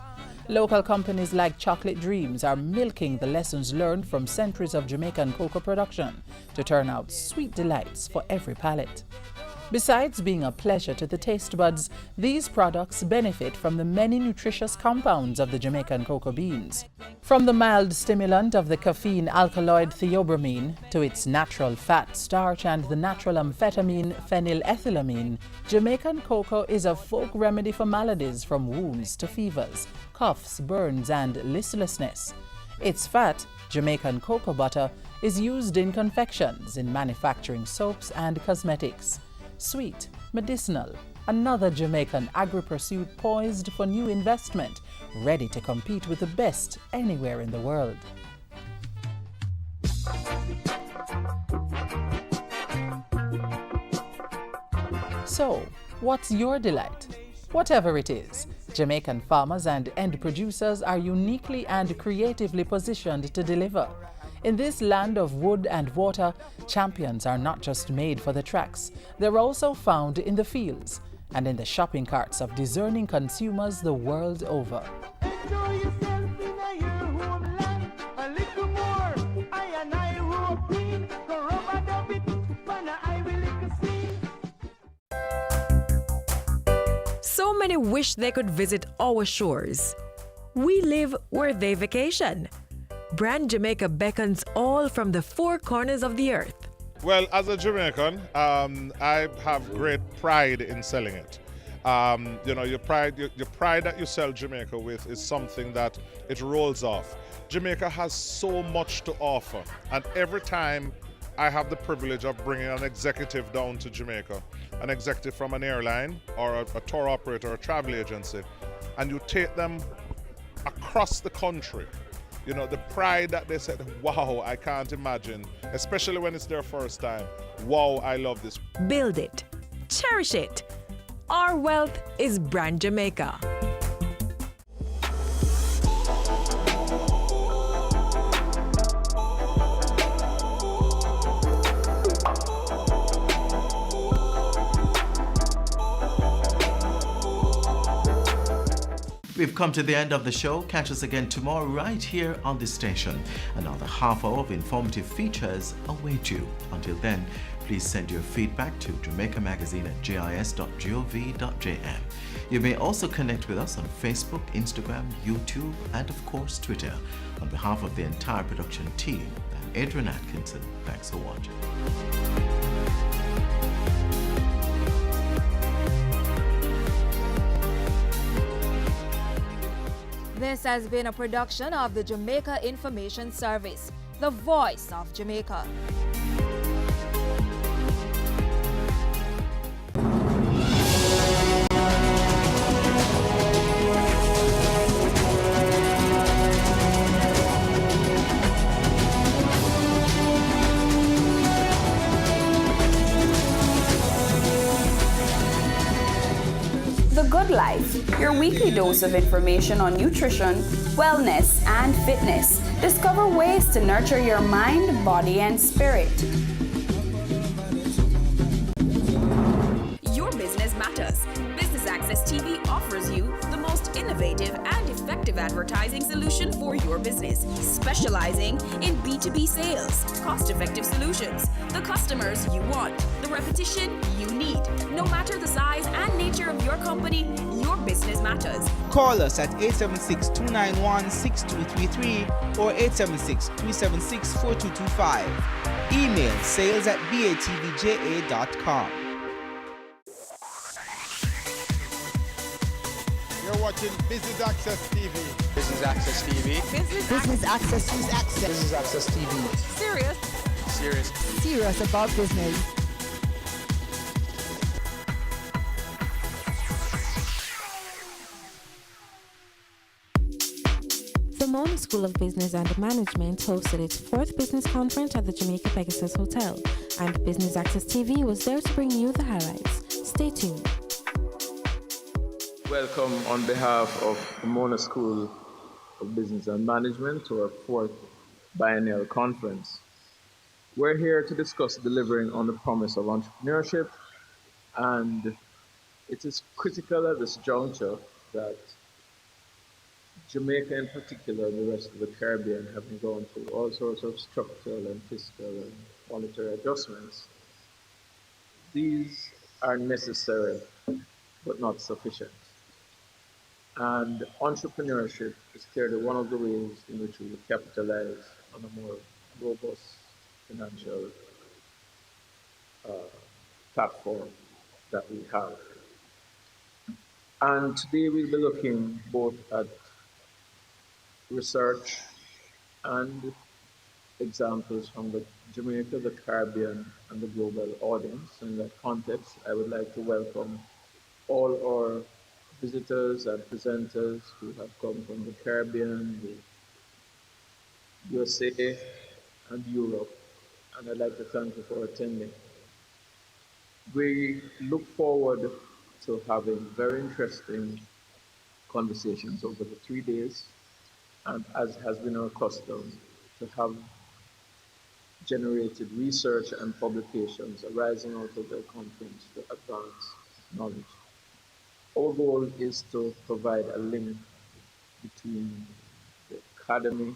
Local companies like Chocolate Dreams are milking the lessons learned from centuries of Jamaican cocoa production to turn out sweet delights for every palate. Besides being a pleasure to the taste buds, these products benefit from the many nutritious compounds of the Jamaican cocoa beans. From the mild stimulant of the caffeine alkaloid theobromine to its natural fat starch and the natural amphetamine phenylethylamine, Jamaican cocoa is a folk remedy for maladies from wounds to fevers, coughs, burns, and listlessness. Its fat, Jamaican cocoa butter, is used in confections, in manufacturing soaps and cosmetics. Sweet, medicinal, another Jamaican agri-pursuit poised for new investment, ready to compete with the best anywhere in the world. So, what's your delight? Whatever it is, Jamaican farmers and end producers are uniquely and creatively positioned to deliver. In this land of wood and water, champions are not just made for the tracks, they're also found in the fields and in the shopping carts of discerning consumers the world over. So many wish they could visit our shores. We live where they vacation. Brand Jamaica beckons all from the four corners of the earth. Well, as a Jamaican, I have great pride in selling it. You know, your pride that you sell Jamaica with is something that it rolls off. Jamaica has so much to offer, and every time I have the privilege of bringing an executive down to Jamaica, an executive from an airline or a tour operator or a travel agency, and you take them across the country, you know, the pride that they said, wow, I can't imagine, especially when it's their first time. Wow, I love this. Build it. Cherish it. Our wealth is Brand Jamaica. We've come to the end of the show. Catch us again tomorrow right here on this station. Another half hour of informative features await you. Until then, please send your feedback to jamaicamagazine@jis.gov.jm. You may also connect with us on Facebook, Instagram, YouTube, and of course Twitter. On behalf of the entire production team, I'm Adrian Atkinson. Thanks for watching. This has been a production of the Jamaica Information Service, the voice of Jamaica. The Good Life, your weekly dose of information on nutrition, wellness, and fitness. Discover ways to nurture your mind, body, and spirit. Your business matters. Business Access TV offers you the most innovative and effective advertising solution for your business, specializing in B2B sales, cost-effective solutions, the customers you want, the repetition you need. No matter the size and nature of your company, your business matters. Call us at 876-291-6233 or 876-376-4225. Email sales@batvja.com. You're watching Business Access TV. Business Access TV. Business Access. Business Access TV. Serious. Serious. Serious about business. Mona School of Business and Management hosted its 4th business conference at the Jamaica Pegasus Hotel, and Business Access TV was there to bring you the highlights. Stay tuned. Welcome on behalf of the Mona School of Business and Management to our 4th biennial conference. We're here to discuss delivering on the promise of entrepreneurship, and it is critical at this juncture that Jamaica in particular and the rest of the Caribbean, having gone through all sorts of structural and fiscal and monetary adjustments, these are necessary but not sufficient. And entrepreneurship is clearly one of the ways in which we will capitalize on a more robust financial platform that we have. And today we'll be looking both at research and examples from the Jamaica, the Caribbean, and the global audience. In that context, I would like to welcome all our visitors and presenters who have come from the Caribbean, the USA, and Europe, and I'd like to thank you for attending. We look forward to having very interesting conversations over the 3 days, and as has been our custom, to have generated research and publications arising out of the conference to advance knowledge. Our goal is to provide a link between the academy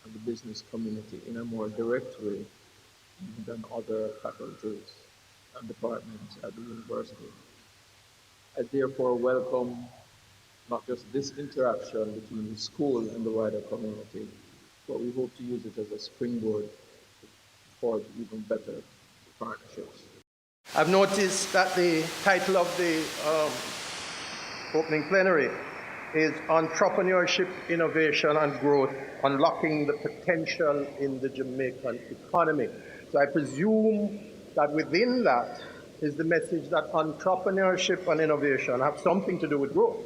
and the business community in a more direct way than other faculties and departments at the university. I therefore welcome not just this interaction between the school and the wider community, but we hope to use it as a springboard for even better partnerships. I've noticed that the title of the opening plenary is Entrepreneurship, Innovation and Growth, Unlocking the Potential in the Jamaican Economy. So I presume that within that is the message that entrepreneurship and innovation have something to do with growth.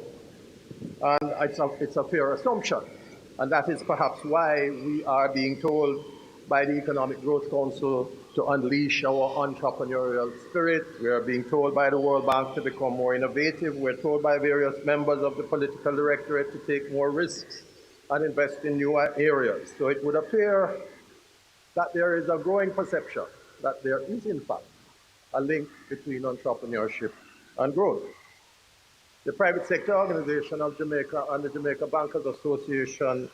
And it's a fair assumption. And that is perhaps why we are being told by the Economic Growth Council to unleash our entrepreneurial spirit. We are being told by the World Bank to become more innovative. We're told by various members of the political directorate to take more risks and invest in newer areas. So it would appear that there is a growing perception that there is, in fact, a link between entrepreneurship and growth. The private sector organization of Jamaica and the Jamaica Bankers Association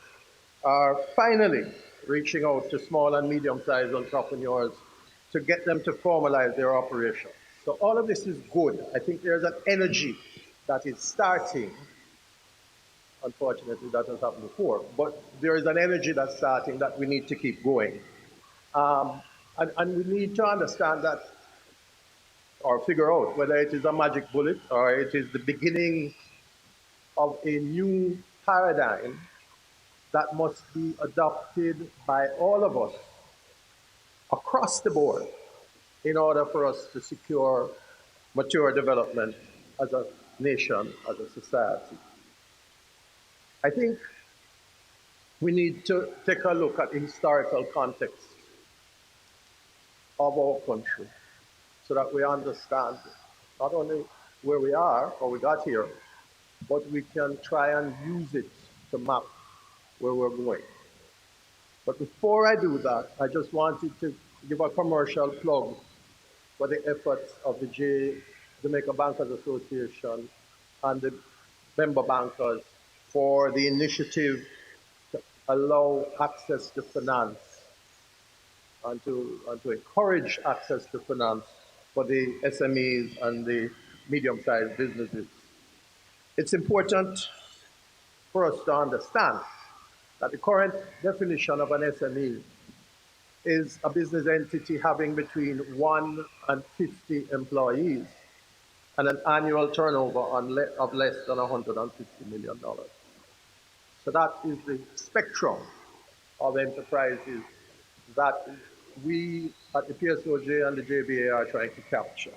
are finally reaching out to small and medium-sized entrepreneurs to get them to formalize their operations. So all of this is good. I think there's an energy that is starting. Unfortunately, that has happened before, but there is an energy that's starting that we need to keep going. And we need to understand that, or figure out whether it is a magic bullet or it is the beginning of a new paradigm that must be adopted by all of us across the board in order for us to secure mature development as a nation, as a society. I think we need to take a look at the historical context of our country so that we understand not only where we are or we got here, but we can try and use it to map where we're going. But before I do that, I just wanted to give a commercial plug for the efforts of the Jamaica Bankers Association and the member bankers for the initiative to allow access to finance and to encourage access to finance for the SMEs and the medium-sized businesses. It's important for us to understand that the current definition of an SME is a business entity having between 1 and 50 employees and an annual turnover of less than $150 million. So that is the spectrum of enterprises that we at the PSOJ and the JBA are trying to capture.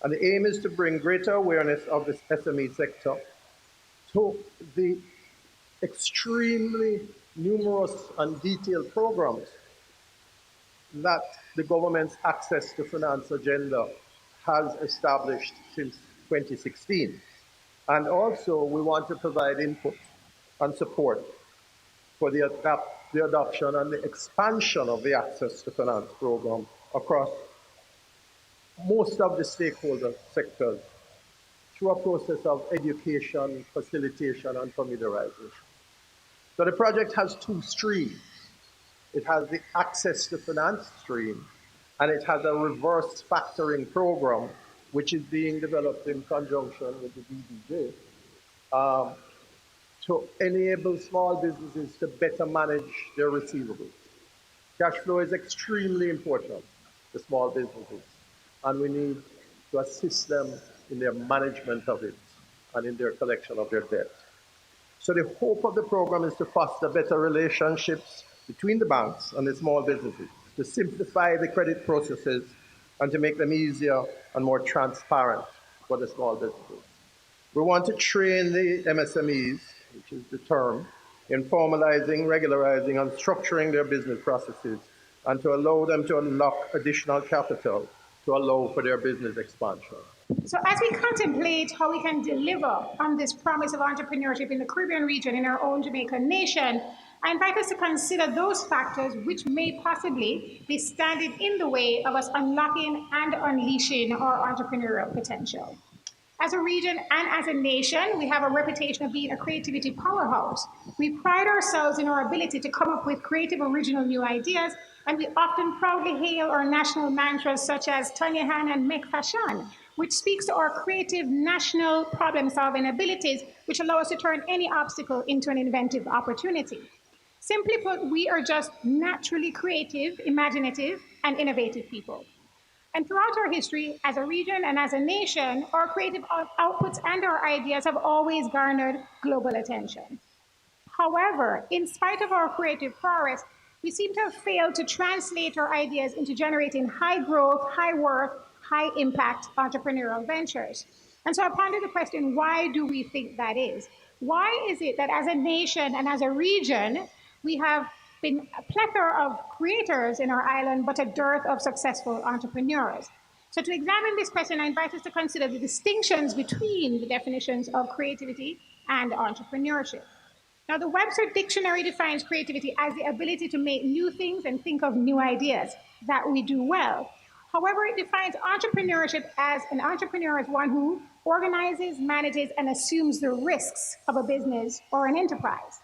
And the aim is to bring greater awareness of this SME sector to the extremely numerous and detailed programs that the government's Access to Finance agenda has established since 2016. And also, we want to provide input and support for the adoption and the expansion of the Access to Finance program across most of the stakeholder sectors through a process of education, facilitation, and familiarization. So the project has two streams. It has the Access to Finance stream, and it has a reverse factoring program, which is being developed in conjunction with the DBJ, to enable small businesses to better manage their receivables. Cash flow is extremely important to small businesses, and we need to assist them in their management of it and in their collection of their debt. So the hope of the program is to foster better relationships between the banks and the small businesses, to simplify the credit processes and to make them easier and more transparent for the small businesses. We want to train the MSMEs, which is the term, in formalizing, regularizing, and structuring their business processes, and to allow them to unlock additional capital to allow for their business expansion. So as we contemplate how we can deliver on this promise of entrepreneurship in the Caribbean region, in our own Jamaican nation, I invite us to consider those factors which may possibly be standing in the way of us unlocking and unleashing our entrepreneurial potential. As a region and as a nation, we have a reputation of being a creativity powerhouse. We pride ourselves in our ability to come up with creative, original new ideas, and we often proudly hail our national mantras such as Tanya Han and Make Fashion, which speaks to our creative national problem-solving abilities, which allow us to turn any obstacle into an inventive opportunity. Simply put, we are just naturally creative, imaginative, and innovative people. And throughout our history, as a region and as a nation, our creative outputs and our ideas have always garnered global attention. However, in spite of our creative prowess, we seem to have failed to translate our ideas into generating high growth, high worth, high impact entrepreneurial ventures. And so I ponder the question, why do we think that is? Why is it that as a nation and as a region, we have been a plethora of creators in our island, but a dearth of successful entrepreneurs? So to examine this question, I invite us to consider the distinctions between the definitions of creativity and entrepreneurship. Now, the Webster Dictionary defines creativity as the ability to make new things and think of new ideas. That we do well. However, it defines entrepreneurship as an entrepreneur as one who organizes, manages, and assumes the risks of a business or an enterprise.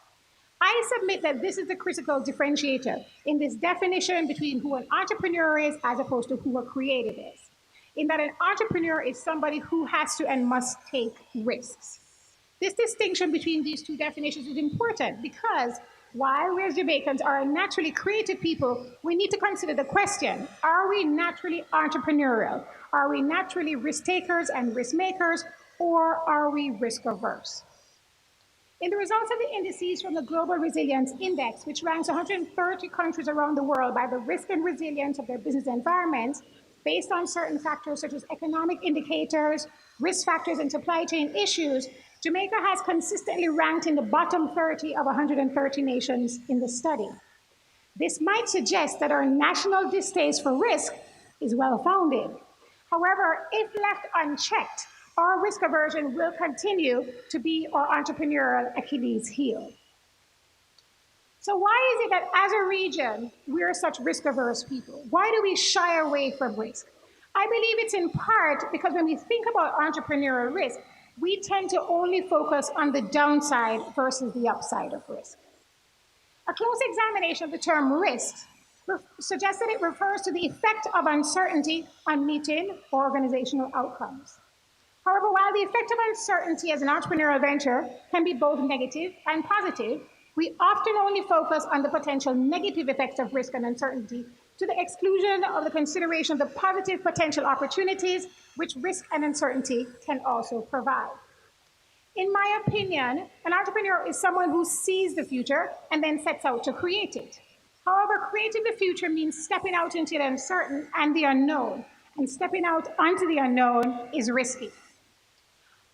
I submit that this is the critical differentiator in this definition between who an entrepreneur is as opposed to who a creative is. In that an entrepreneur is somebody who has to and must take risks. This distinction between these two definitions is important because while we as Jamaicans are a naturally creative people, we need to consider the question, are we naturally entrepreneurial? Are we naturally risk takers and risk makers, or are we risk averse? In the results of the indices from the Global Resilience Index, which ranks 130 countries around the world by the risk and resilience of their business environments, based on certain factors such as economic indicators, risk factors, and supply chain issues, Jamaica has consistently ranked in the bottom 30 of 130 nations in the study. This might suggest that our national distaste for risk is well-founded. However, if left unchecked, our risk aversion will continue to be our entrepreneurial Achilles heel. So why is it that as a region, we're such risk-averse people? Why do we shy away from risk? I believe it's in part because when we think about entrepreneurial risk, we tend to only focus on the downside versus the upside of risk. A close examination of the term risk suggests that it refers to the effect of uncertainty on meeting organizational outcomes. However, while the effect of uncertainty as an entrepreneurial venture can be both negative and positive, we often only focus on the potential negative effects of risk and uncertainty to the exclusion of the consideration of the positive potential opportunities which risk and uncertainty can also provide. In my opinion, an entrepreneur is someone who sees the future and then sets out to create it. However, creating the future means stepping out into the uncertain and the unknown, and stepping out onto the unknown is risky.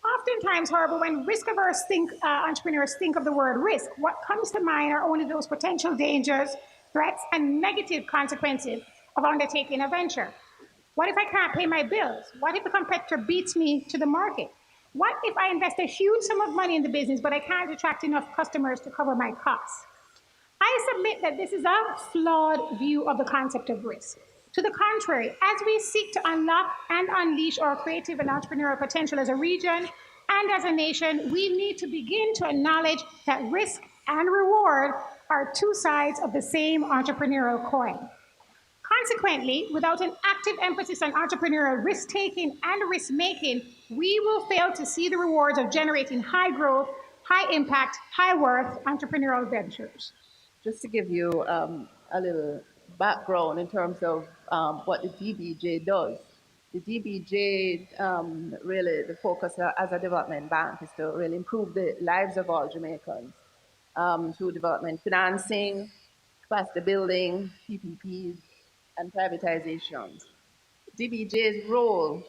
Often Oftentimes, however, when risk-averse entrepreneurs think of the word risk, what comes to mind are only those potential dangers, threats, and negative consequences of undertaking a venture. What if I can't pay my bills? What if a competitor beats me to the market? What if I invest a huge sum of money in the business, but I can't attract enough customers to cover my costs? I submit that this is a flawed view of the concept of risk. To the contrary, as we seek to unlock and unleash our creative and entrepreneurial potential as a region and as a nation, we need to begin to acknowledge that risk and reward are two sides of the same entrepreneurial coin. Consequently, without an active emphasis on entrepreneurial risk-taking and risk-making, we will fail to see the rewards of generating high growth, high impact, high worth entrepreneurial ventures. Just to give you a little background in terms of what the DBJ does. The DBJ, really, the focus as a development bank is to really improve the lives of all Jamaicans through development financing, capacity building, PPPs, and privatizations. DBJ's role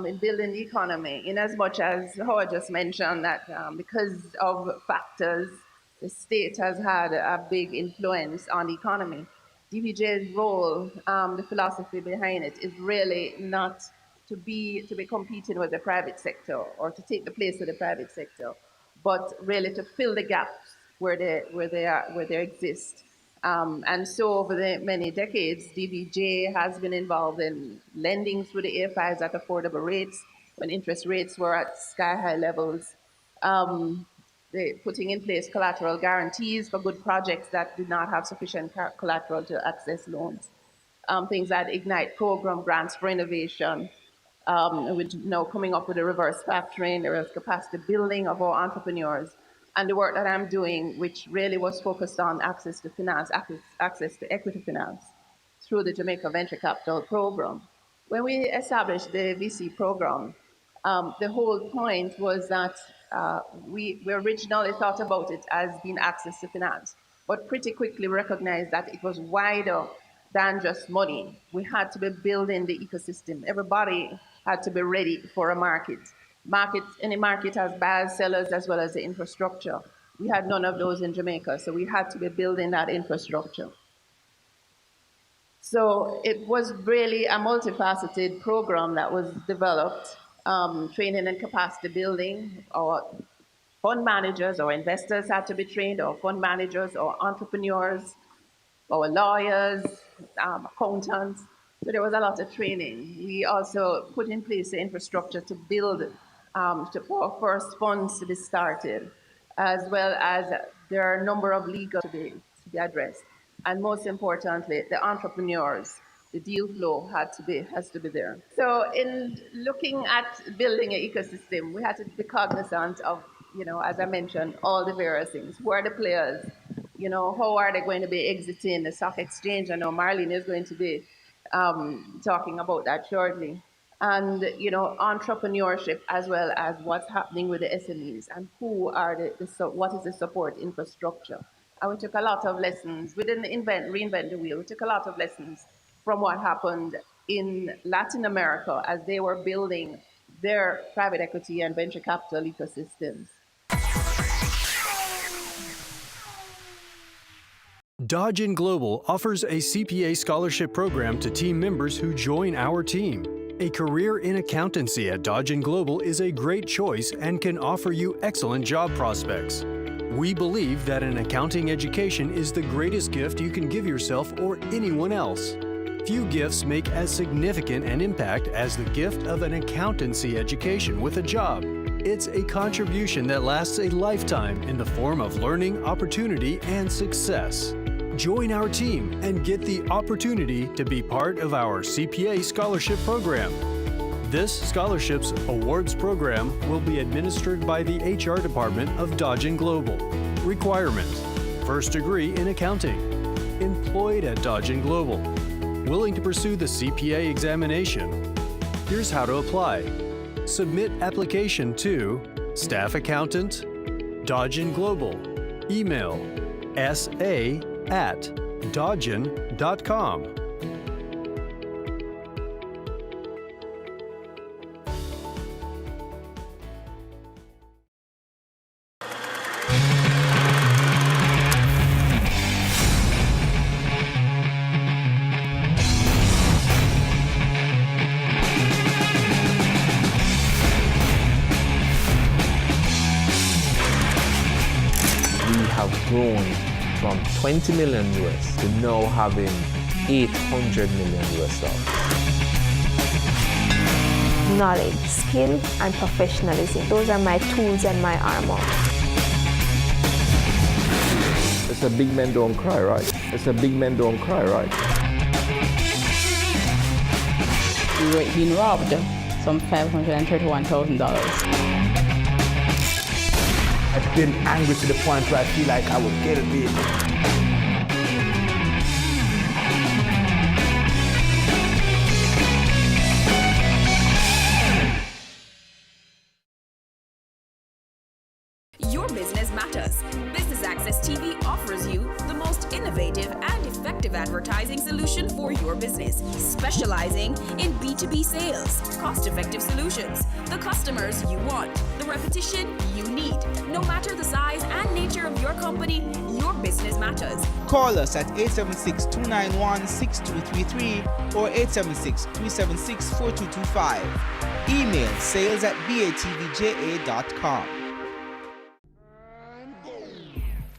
in building the economy, in as much as Howard just mentioned that because of factors, the state has had a big influence on the economy. DBJ's role, the philosophy behind it, is really not to be competing with the private sector or to take the place of the private sector, but really to fill the gaps where they exist. And so over the many decades, DBJ has been involved in lending through the AFIs at affordable rates when interest rates were at sky-high levels. Putting in place collateral guarantees for good projects that did not have sufficient collateral to access loans. Things like Ignite program, grants for innovation, which now coming up with a reverse factoring, there is capacity building of our entrepreneurs. And the work that I'm doing, which really was focused on access to finance, access to equity finance through the Jamaica Venture Capital Program. When we established the VC program, the whole point was that we originally thought about it as being access to finance, but pretty quickly recognized that it was wider than just money. We had to be building the ecosystem. Everybody had to be ready for a market. Any market has buyers, sellers, as well as the infrastructure. We had none of those in Jamaica, so we had to be building that infrastructure. So it was really a multifaceted program that was developed, training and capacity building. Our fund managers or investors had to be trained, or fund managers or entrepreneurs, our lawyers, accountants. So there was a lot of training. We also put in place the infrastructure to build, for our first funds to be started, as well as there are a number of legal to be addressed. And most importantly, the entrepreneurs, the deal flow has to be there. So in looking at building an ecosystem, we had to be cognizant of, as I mentioned, all the various things. Who are the players? How are they going to be exiting the stock exchange? I know Marlene is going to be talking about that shortly. And, entrepreneurship, as well as what's happening with the SMEs and what is the support infrastructure. And we took a lot of lessons. We didn't reinvent the wheel. We took a lot of lessons from what happened in Latin America as they were building their private equity and venture capital ecosystems. Dodgen Global offers a CPA scholarship program to team members who join our team. A career in accountancy at Dodgen Global is a great choice and can offer you excellent job prospects. We believe that an accounting education is the greatest gift you can give yourself or anyone else. Few gifts make as significant an impact as the gift of an accountancy education with a job. It's a contribution that lasts a lifetime in the form of learning, opportunity, and success. Join our team and get the opportunity to be part of our CPA scholarship program. This scholarships awards program will be administered by the HR department of Dodgen Global. Requirements: first degree in accounting, employed at Dodgen Global, willing to pursue the CPA examination. Here's how to apply. Submit application to Staff Accountant, Dodgen Global. Email sa@dodgen.com. grown from 20 million US to now having 800 million US dollars. Knowledge, skill, and professionalism. Those are my tools and my armor. It's a big men don't cry, right? It's a big men don't cry, right? We were being robbed some $531,000. I've been angry to the point where I feel like I would get a vehicle. Your business matters. Business Access TV offers you the most innovative and effective advertising solution for your business, specializing in B2B sales, cost-effective solutions, the customers you want, the repetition you need. No matter the size and nature of your company, your business matters. Call us at 876-291-6233 or 876-376-4225. Email sales@batvja.com.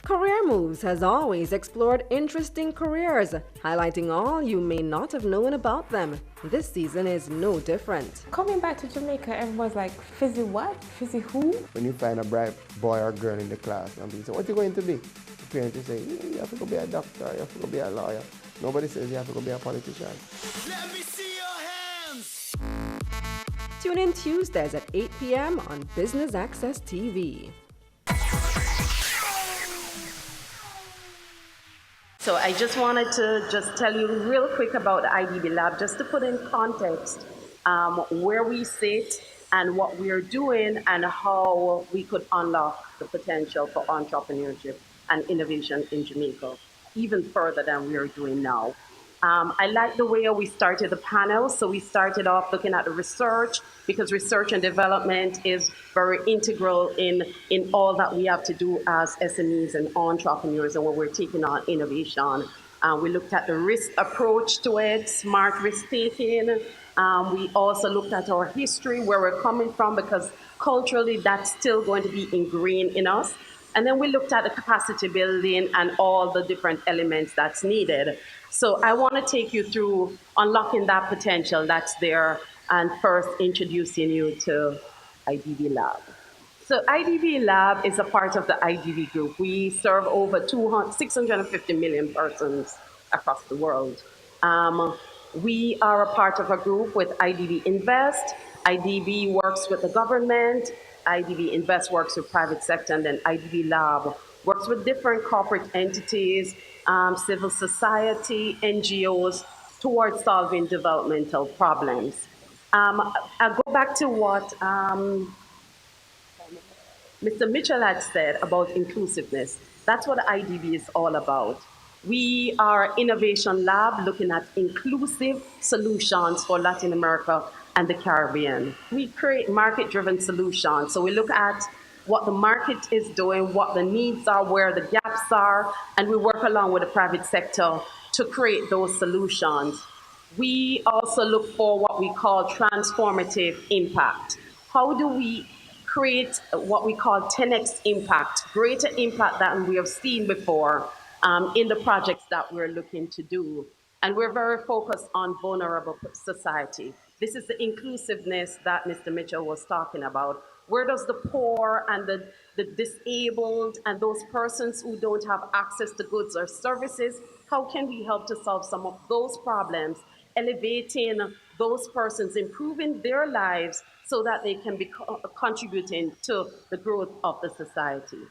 Career Moves has always explored interesting careers, highlighting all you may not have known about them. This season is no different. Coming back to Jamaica, everyone's like, fizzy what? Fizzy who? When you find a bright boy or girl in the class and people say, what are you going to be? The parents will say, you have to go be a doctor, you have to go be a lawyer. Nobody says you have to go be a politician. Let me see your hands! Tune in Tuesdays at 8 p.m. on Business Access TV. So I just wanted to just tell you real quick about the IDB Lab, just to put in context where we sit and what we are doing and how we could unlock the potential for entrepreneurship and innovation in Jamaica, even further than we are doing now. I like the way we started the panel. So we started off looking at the research, because research and development is very integral in all that we have to do as SMEs and entrepreneurs and when we're taking on innovation. We looked at the risk approach to it, smart risk taking. We also looked at our history, where we're coming from, because culturally that's still going to be ingrained in us. And then we looked at the capacity building and all the different elements that's needed. So I want to take you through unlocking that potential that's there and first introducing you to IDB Lab. So IDB Lab is a part of the IDB group. We serve over 650 million persons across the world. We are a part of a group with IDB Invest. IDB works with the government. IDB Invest works with private sector, and then IDB Lab works with different corporate entities, civil society, NGOs, towards solving developmental problems. I'll go back to what Mr. Mitchell had said about inclusiveness. That's what IDB is all about. We are innovation lab looking at inclusive solutions for Latin America and the Caribbean. We create market-driven solutions. So we look at what the market is doing, what the needs are, where the gaps are, and we work along with the private sector to create those solutions. We also look for what we call transformative impact. How do we create what we call 10x impact, greater impact than we have seen before in the projects that we're looking to do? And we're very focused on vulnerable society. This is the inclusiveness that Mr. Mitchell was talking about. Where does the poor and the disabled and those persons who don't have access to goods or services, how can we help to solve some of those problems, elevating those persons, improving their lives so that they can be contributing to the growth of the society?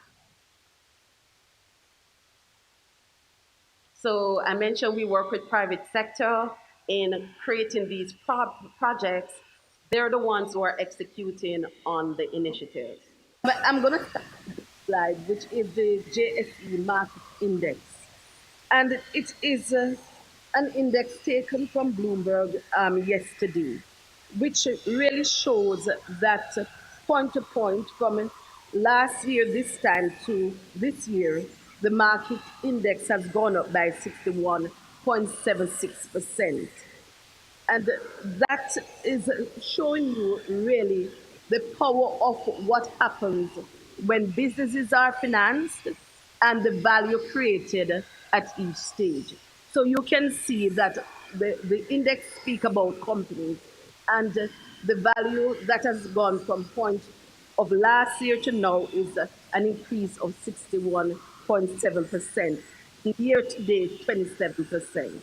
So I mentioned we work with private sector in creating these projects. They're the ones who are executing on the initiatives. But I'm going to start with the slide, which is the JSE Market Index. And it is an index taken from Bloomberg yesterday, which really shows that point to point from last year, this time to this year, the market index has gone up by 61.76%. And that is showing you really the power of what happens when businesses are financed, and the value created at each stage. So you can see that the index speak about companies and the value that has gone from point of last year to now is an increase of 61.7%. Year to date, 27%.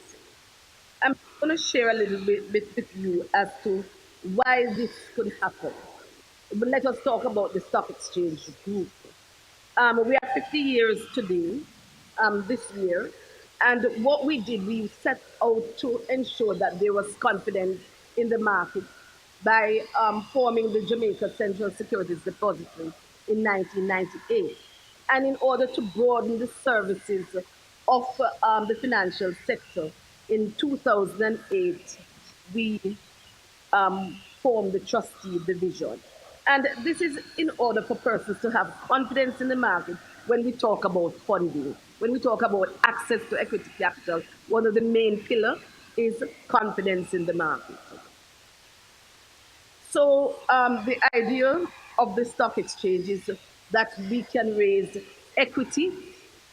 I'm going to share a little bit with you as to why this could happen. But let us talk about the stock exchange group. We are 50 years today, this year, and what we did, we set out to ensure that there was confidence in the market by forming the Jamaica Central Securities Depository in 1998. And in order to broaden the services of the financial sector, in 2008, we formed the trustee division. And this is in order for persons to have confidence in the market when we talk about funding. When we talk about access to equity capital, one of the main pillars is confidence in the market. So the idea of the stock exchange is that we can raise equity,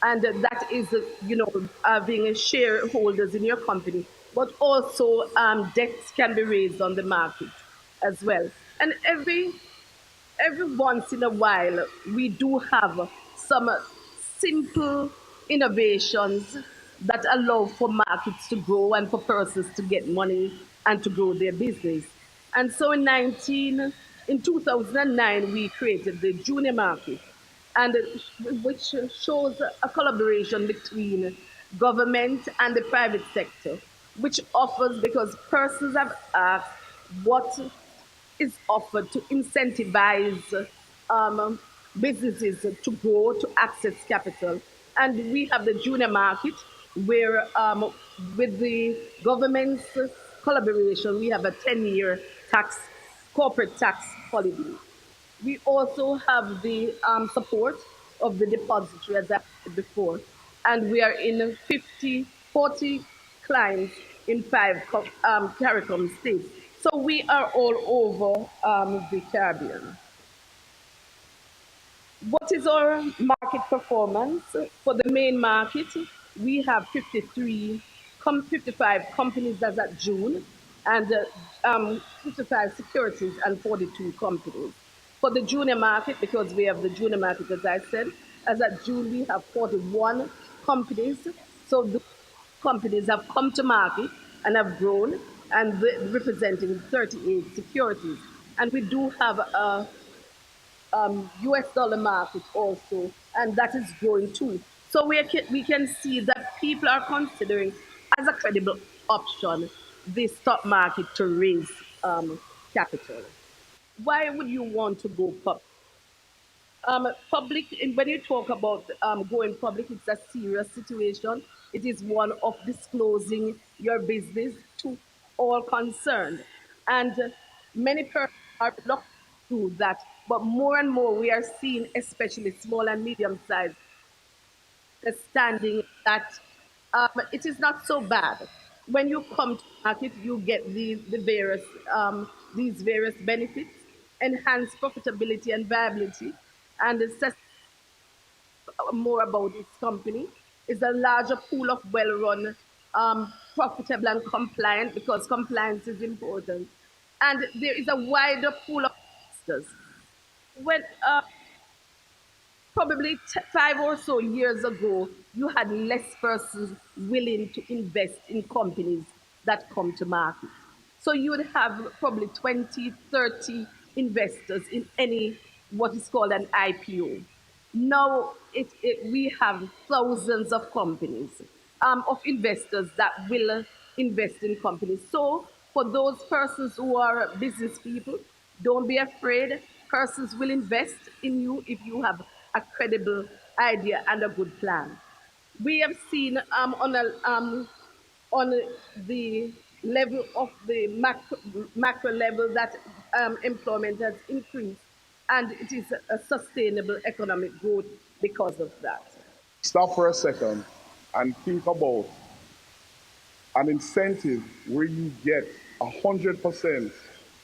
and that is, having shareholders in your company, but also debts can be raised on the market as well. And every once in a while, we do have some simple innovations that allow for markets to grow and for persons to get money and to grow their business. And so in 2009, we created the junior market, and which shows a collaboration between government and the private sector, which offers, because persons have asked what is offered to incentivize businesses to grow, to access capital. And we have the junior market where, with the government's collaboration, we have a 10-year corporate tax holiday. We also have the support of the depository, as I said before, and we are in 40 clients in 5 CARICOM states. So we are all over the Caribbean. What is our market performance? For the main market, we have 55 companies as at June, and 55 securities and 42 companies. For the junior market, because we have the junior market, as I said, as at June, we have 41 companies. So the companies have come to market and have grown, and representing 38 securities. And we do have a US dollar market also, and that is growing too. So we can see that people are considering as a credible option the stock market to raise capital. Why would you want to go public? Public, when you talk about going public, it's a serious situation. It is one of disclosing your business to all concerned. And many persons are reluctant to do that. But more and more, we are seeing, especially small and medium sized, understanding that it is not so bad. When you come to market, you get these various benefits, enhanced profitability and viability, and more about its company. Is a larger pool of well-run, profitable and compliant, because compliance is important. And there is a wider pool of investors. When probably 5 or so years ago, you had less persons willing to invest in companies that come to market. So you would have probably 20, 30 investors in any what is called an IPO. Now we have thousands of companies, of investors that will invest in companies. So for those persons who are business people, don't be afraid. Persons will invest in you if you have a credible idea and a good plan. We have seen on the level of the macro level that employment has increased, and it is a sustainable economic growth because of that. Stop for a second and think about an incentive where you get 100%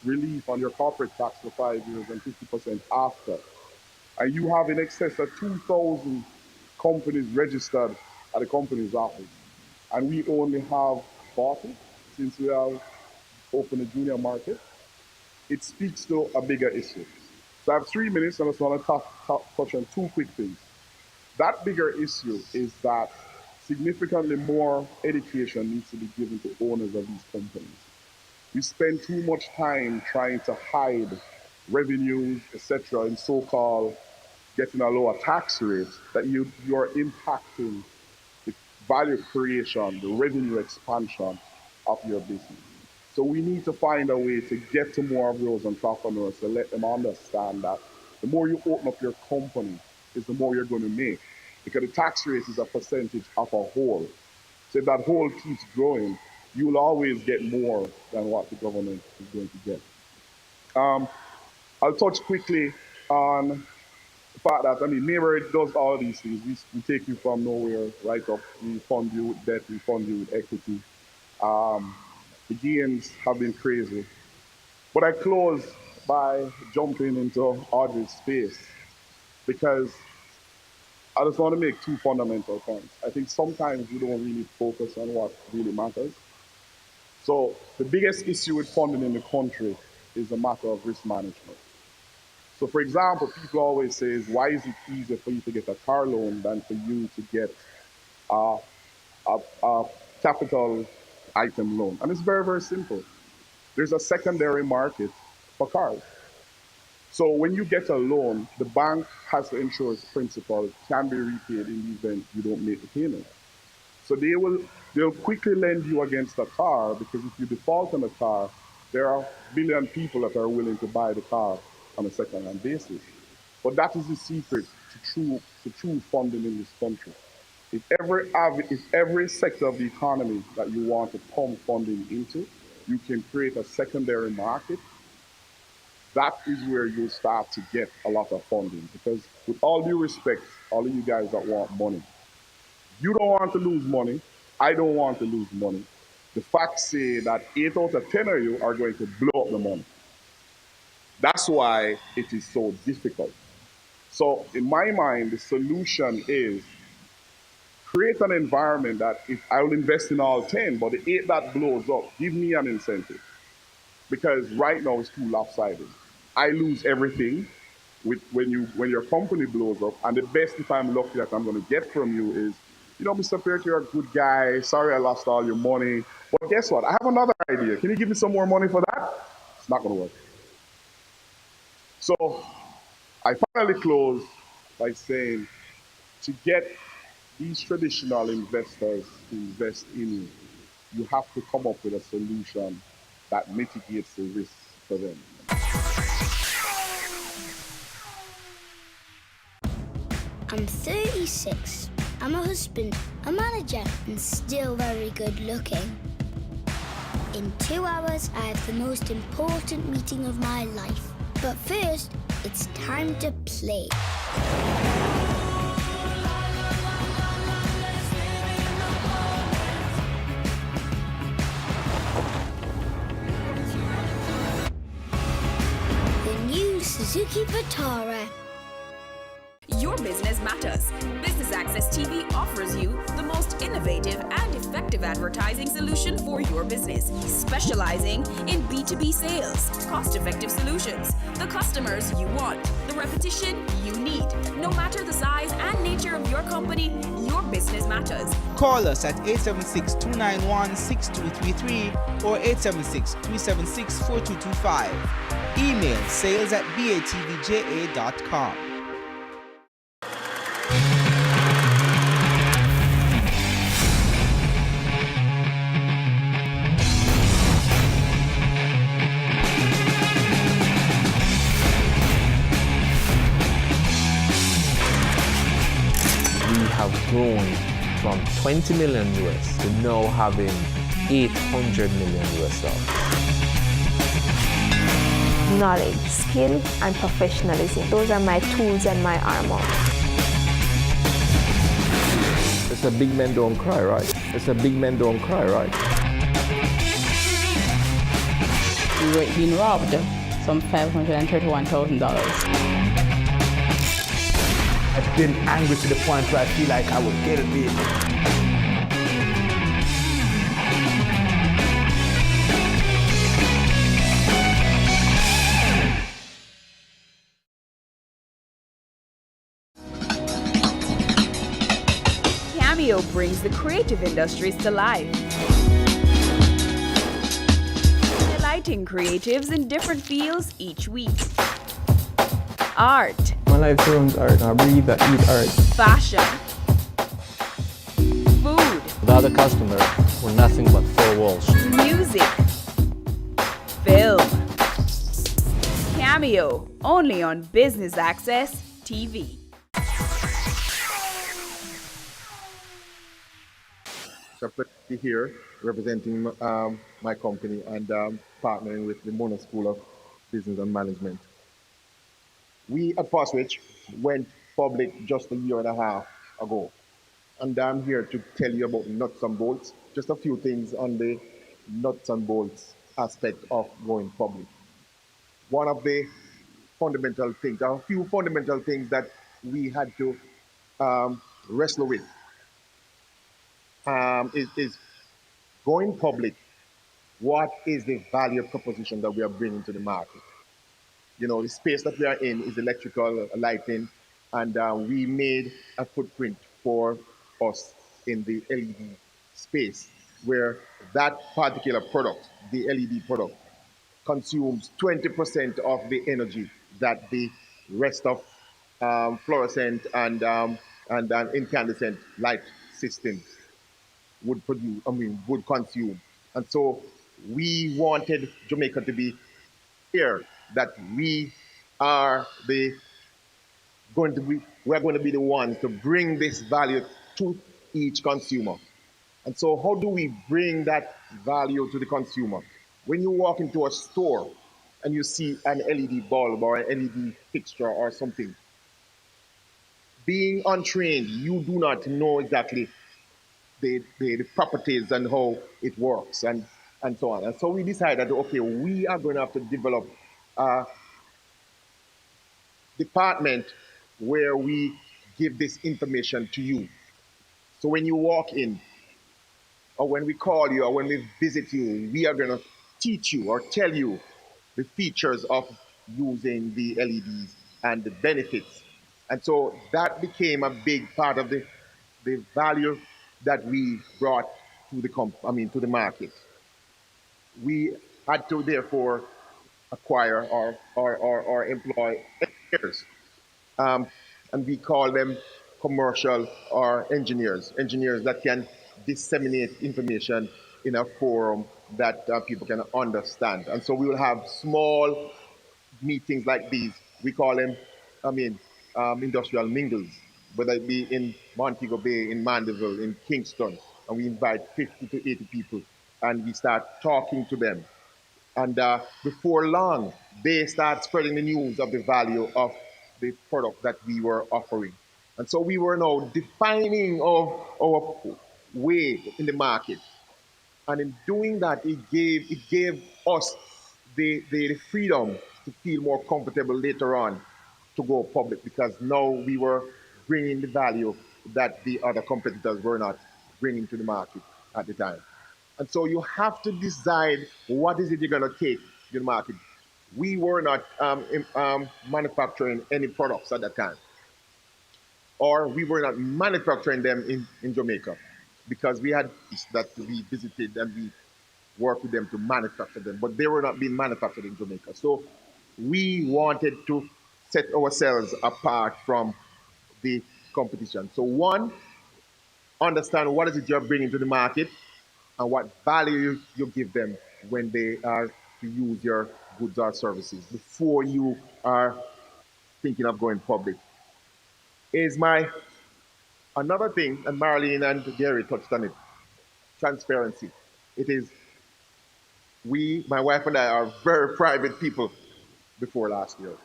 relief on your corporate tax for 5 years and 50% after. And you have in excess of 2,000 companies registered at the company's office. And we only have 40 since we have opened a junior market. It speaks to a bigger issue. So I have 3 minutes and I just want to touch on two quick things. That bigger issue is that significantly more education needs to be given to owners of these companies. We spend too much time trying to hide revenues, etc., in so-called getting a lower tax rate, that you're impacting the value creation, the revenue expansion of your business. So we need to find a way to get to more of those entrepreneurs, to let them understand that the more you open up your company is the more you're going to make. Because the tax rate is a percentage of a whole. So if that whole keeps growing, you will always get more than what the government is going to get. I'll touch quickly on the fact that, Neighbor does all these things. We take you from nowhere right up. We fund you with debt, we fund you with equity. The gains have been crazy. But I close by jumping into Audrey's space because I just want to make two fundamental points. I think sometimes we don't really focus on what really matters. So the biggest issue with funding in the country is a matter of risk management. So for example, people always say, why is it easier for you to get a car loan than for you to get a capital item loan? And it's very, very simple. There's a secondary market for cars. So when you get a loan, the bank has to ensure its principal can be repaid in the event you don't make the payment. So they'll quickly lend you against a car, because if you default on a car, there are a billion people that are willing to buy the car on a second-hand basis. But that is the secret to true funding in this country. If every sector of the economy that you want to pump funding into, you can create a secondary market, that is where you start to get a lot of funding. Because with all due respect, all of you guys that want money, you don't want to lose money. I don't want to lose money. The facts say that 8 out of 10 of you are going to blow up the money. That's why it is so difficult. So in my mind, the solution is create an environment that if I will invest in all 10, but the 8 that blows up, give me an incentive. Because right now it's too lopsided. I lose everything when your company blows up, and the best, if I'm lucky, that I'm going to get from you is, Mr. Peart, you're a good guy. Sorry I lost all your money. But guess what? I have another idea. Can you give me some more money for that? It's not going to work. So I finally close by saying, to get these traditional investors to invest in you, you have to come up with a solution that mitigates the risks for them. I'm 36. I'm a husband, a manager, and still very good looking. In 2 hours, I have the most important meeting of my life. But first, it's time to play. The new Suzuki Vitara. Your business matters. Business Access TV offers you the most innovative and effective advertising solution for your business, specializing in B2B sales, cost-effective solutions, the customers you want, the repetition you need. No matter the size and nature of your company, your business matters. Call us at 876-291-6233 or 876-376-4225. Email sales@batvja.com. Have grown from 20 million US to now having 800 million US dollars. Knowledge, skill, and professionalism. Those are my tools and my armor. It's a big men don't cry, right? It's a big men don't cry, right? We were being robbed some $531,000. I I've been angry to the point where I feel like I will get it, baby. Cameo brings the creative industries to life, highlighting creatives in different fields each week. Art. My life surrounds art. I breathe, I eat art. Fashion. Food. Without a customer, we're nothing but four walls. Music. Film. Cameo, only on Business Access TV. So I'm here representing my company and partnering with the Mona School of Business and Management. We at Fastwitch went public just a year and a half ago. And I'm here to tell you about nuts and bolts, just a few things on the nuts and bolts aspect of going public. One of the fundamental things, a few fundamental things that we had to wrestle with is going public. What is the value proposition that we are bringing to the market? You know, the space that we are in is electrical lighting, and we made a footprint for us in the LED space where that particular product, the LED product, consumes 20% of the energy that the rest of fluorescent and incandescent light systems would produce, would consume. And so we wanted Jamaica to be clear that we are we're going to be the ones to bring this value to each consumer. And so how do we bring that value to the consumer? When you walk into a store and you see an LED bulb or an LED fixture or something, being untrained, you do not know exactly the properties and how it works and so on. And so we decided, okay, we are going to have to develop a department where we give this information to you. So when you walk in, or when we call you, or when we visit you, we are going to teach you or tell you the features of using the LEDs and the benefits. And so that became a big part of the value that we brought to to the market. We had to therefore acquire or employ engineers, and we call them commercial or engineers that can disseminate information in a forum that people can understand. And so we will have small meetings like these. We call them, industrial mingles, whether it be in Montego Bay, in Mandeville, in Kingston, and we invite 50 to 80 people, and we start talking to them. And before long, they start spreading the news of the value of the product that we were offering. And so we were now defining our way in the market. And in doing that, it gave us the freedom to feel more comfortable later on to go public, because now we were bringing the value that the other competitors were not bringing to the market at the time. And so you have to decide what is it you're going to take to the market. We were not manufacturing any products at that time, or we were not manufacturing them in Jamaica, because we had that we visited and we worked with them to manufacture them, but they were not being manufactured in Jamaica. So we wanted to set ourselves apart from the competition. So one, understand what is it you're bringing to the market and what value you give them when they are to use your goods or services before you are thinking of going public. Is my another thing, and Marlene and Gary touched on it, transparency. It is my wife and I are very private people before last year.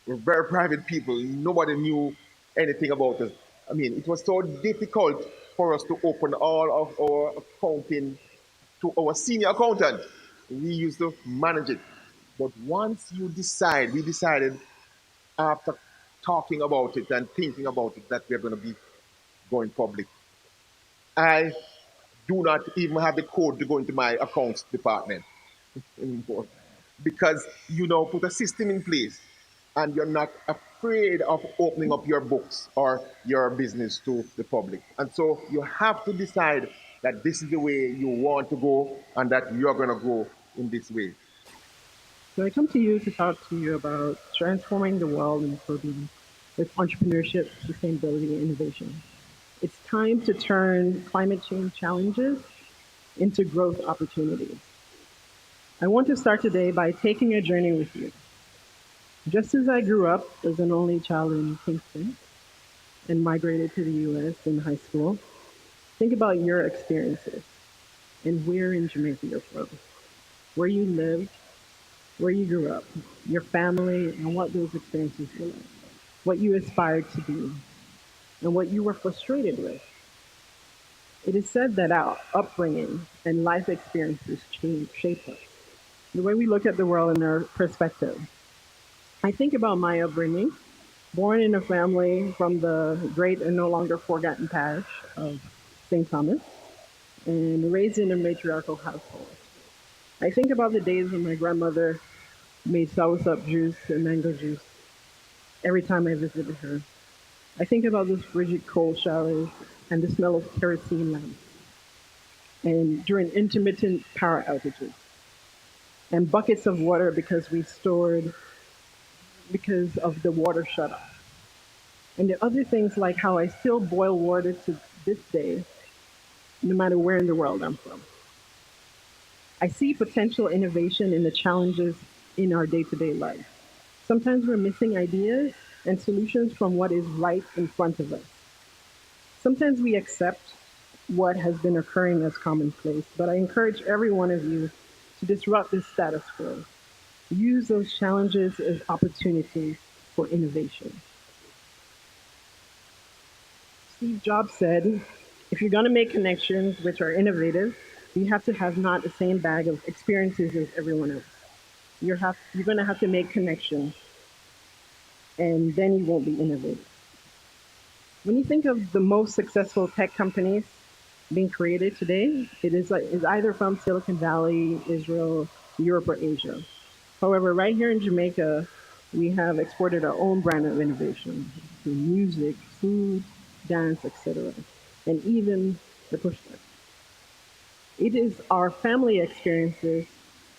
We're very private people. Nobody knew anything about us. I mean, it was so difficult for us to open all of our accounting to our senior accountant. We used to manage it. But once we decided after talking about it and thinking about it that we're going to be going public. I do not even have the code to go into my accounts department anymore because you now put a system in place and you're not afraid of opening up your books or your business to the public. And so you have to decide that this is the way you want to go and that you're going to go in this way. So I come to you to talk to you about transforming the world in Caribbean with entrepreneurship, sustainability, and innovation. It's time to turn climate change challenges into growth opportunities. I want to start today by taking a journey with you. Just as I grew up as an only child in Kingston and migrated to the US in high school, think about your experiences and where in Jamaica you're from, where you lived, where you grew up, your family, and what those experiences were like, what you aspired to be, and what you were frustrated with. It is said that our upbringing and life experiences shape us, the way we look at the world and our perspective. I think about my upbringing, born in a family from the great and no longer forgotten parish of St. Thomas, and raised in a matriarchal household. I think about the days when my grandmother made soursop juice and mango juice every time I visited her. I think about those frigid cold showers and the smell of kerosene lamps, and during intermittent power outages, and buckets of water because of the water shut off. And the other things like how I still boil water to this day, no matter where in the world I'm from. I see potential innovation in the challenges in our day to day life. Sometimes we're missing ideas and solutions from what is right in front of us. Sometimes we accept what has been occurring as commonplace, but I encourage every one of you to disrupt this status quo. Use those challenges as opportunities for innovation. Steve Jobs said, if you're going to make connections which are innovative, you have to have not the same bag of experiences as everyone else. You're going to have to make connections, and then you won't be innovative. When you think of the most successful tech companies being created today, is either from Silicon Valley, Israel, Europe, or Asia. However, right here in Jamaica, we have exported our own brand of innovation in music, food, dance, etc., and even the pushback. It is our family experiences,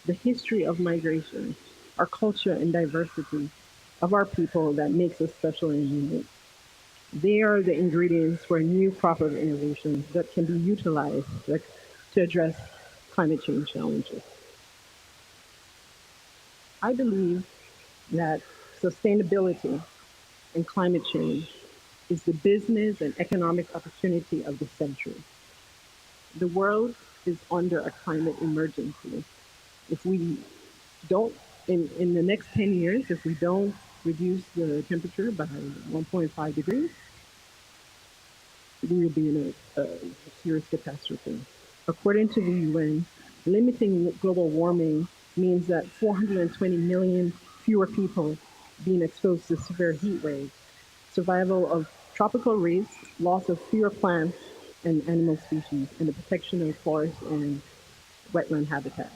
the history of migration, our culture and diversity of our people that makes us special and unique. They are the ingredients for a new crop of innovations that can be utilized to address climate change challenges. I believe that sustainability and climate change is the business and economic opportunity of the century. The world is under a climate emergency. If we don't, in the next 10 years, if we don't reduce the temperature by 1.5 degrees, we will be in a serious catastrophe. According to the UN, limiting global warming means that 420 million fewer people being exposed to severe heat waves, survival of tropical reefs, loss of fewer plants and animal species, and the protection of forests and wetland habitats.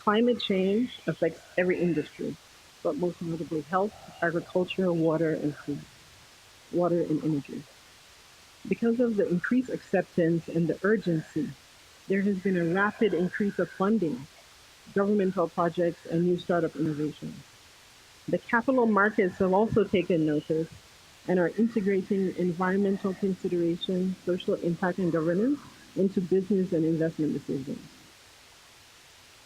Climate change affects every industry, but most notably health, agriculture, water, and food, water and energy. Because of the increased acceptance and the urgency, there has been a rapid increase of funding, governmental projects, and new startup innovations. The capital markets have also taken notice and are integrating environmental consideration, social impact, and governance into business and investment decisions.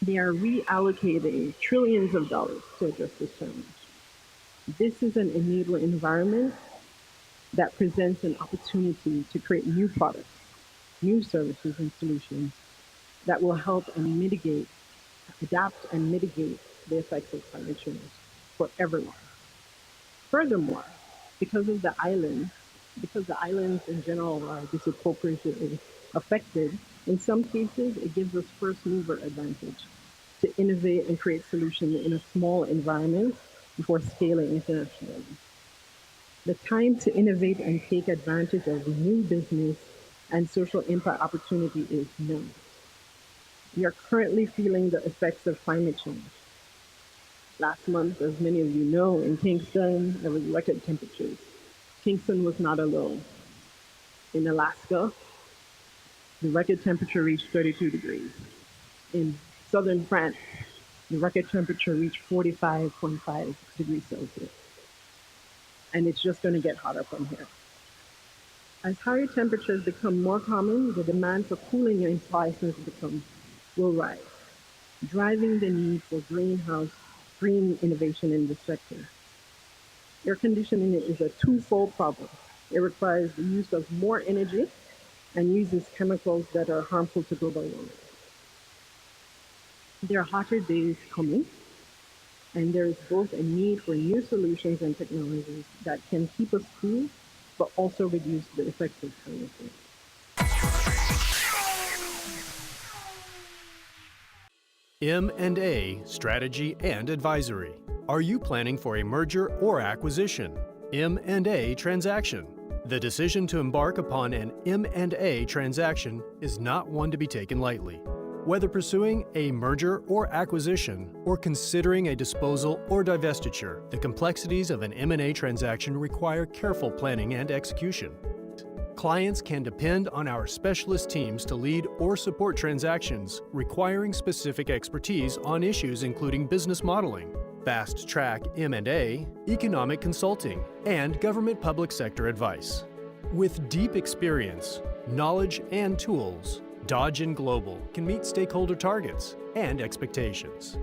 They are reallocating trillions of dollars to address this challenge. This is an enabling environment that presents an opportunity to create new products, new services, and solutions that will help and adapt and mitigate the effects of climate change for everyone. Furthermore, because of the islands, because the islands in general are disproportionately affected, in some cases it gives us first mover advantage to innovate and create solutions in a small environment before scaling internationally. The time to innovate and take advantage of new business and social impact opportunity is now. We are currently feeling the effects of climate change. Last month, as many of you know, in Kingston, there was record temperatures. Kingston was not alone. In Alaska, the record temperature reached 32 degrees. In southern France, the record temperature reached 45.5 degrees Celsius. And it's just going to get hotter from here. As higher temperatures become more common, the demand for cooling devices will rise, driving the need for green innovation in the sector. Air conditioning is a twofold problem. It requires the use of more energy and uses chemicals that are harmful to global warming. There are hotter days coming, and there is both a need for new solutions and technologies that can keep us cool, but also reduce the effects of climate change. M&A Strategy and Advisory. Are you planning for a merger or acquisition? M&A transaction. The decision to embark upon an M&A transaction is not one to be taken lightly. Whether pursuing a merger or acquisition, or considering a disposal or divestiture, the complexities of an M&A transaction require careful planning and execution. Clients can depend on our specialist teams to lead or support transactions requiring specific expertise on issues including business modeling, fast-track M&A, economic consulting, and government public sector advice. With deep experience, knowledge, and tools, Dodge & Global can meet stakeholder targets and expectations.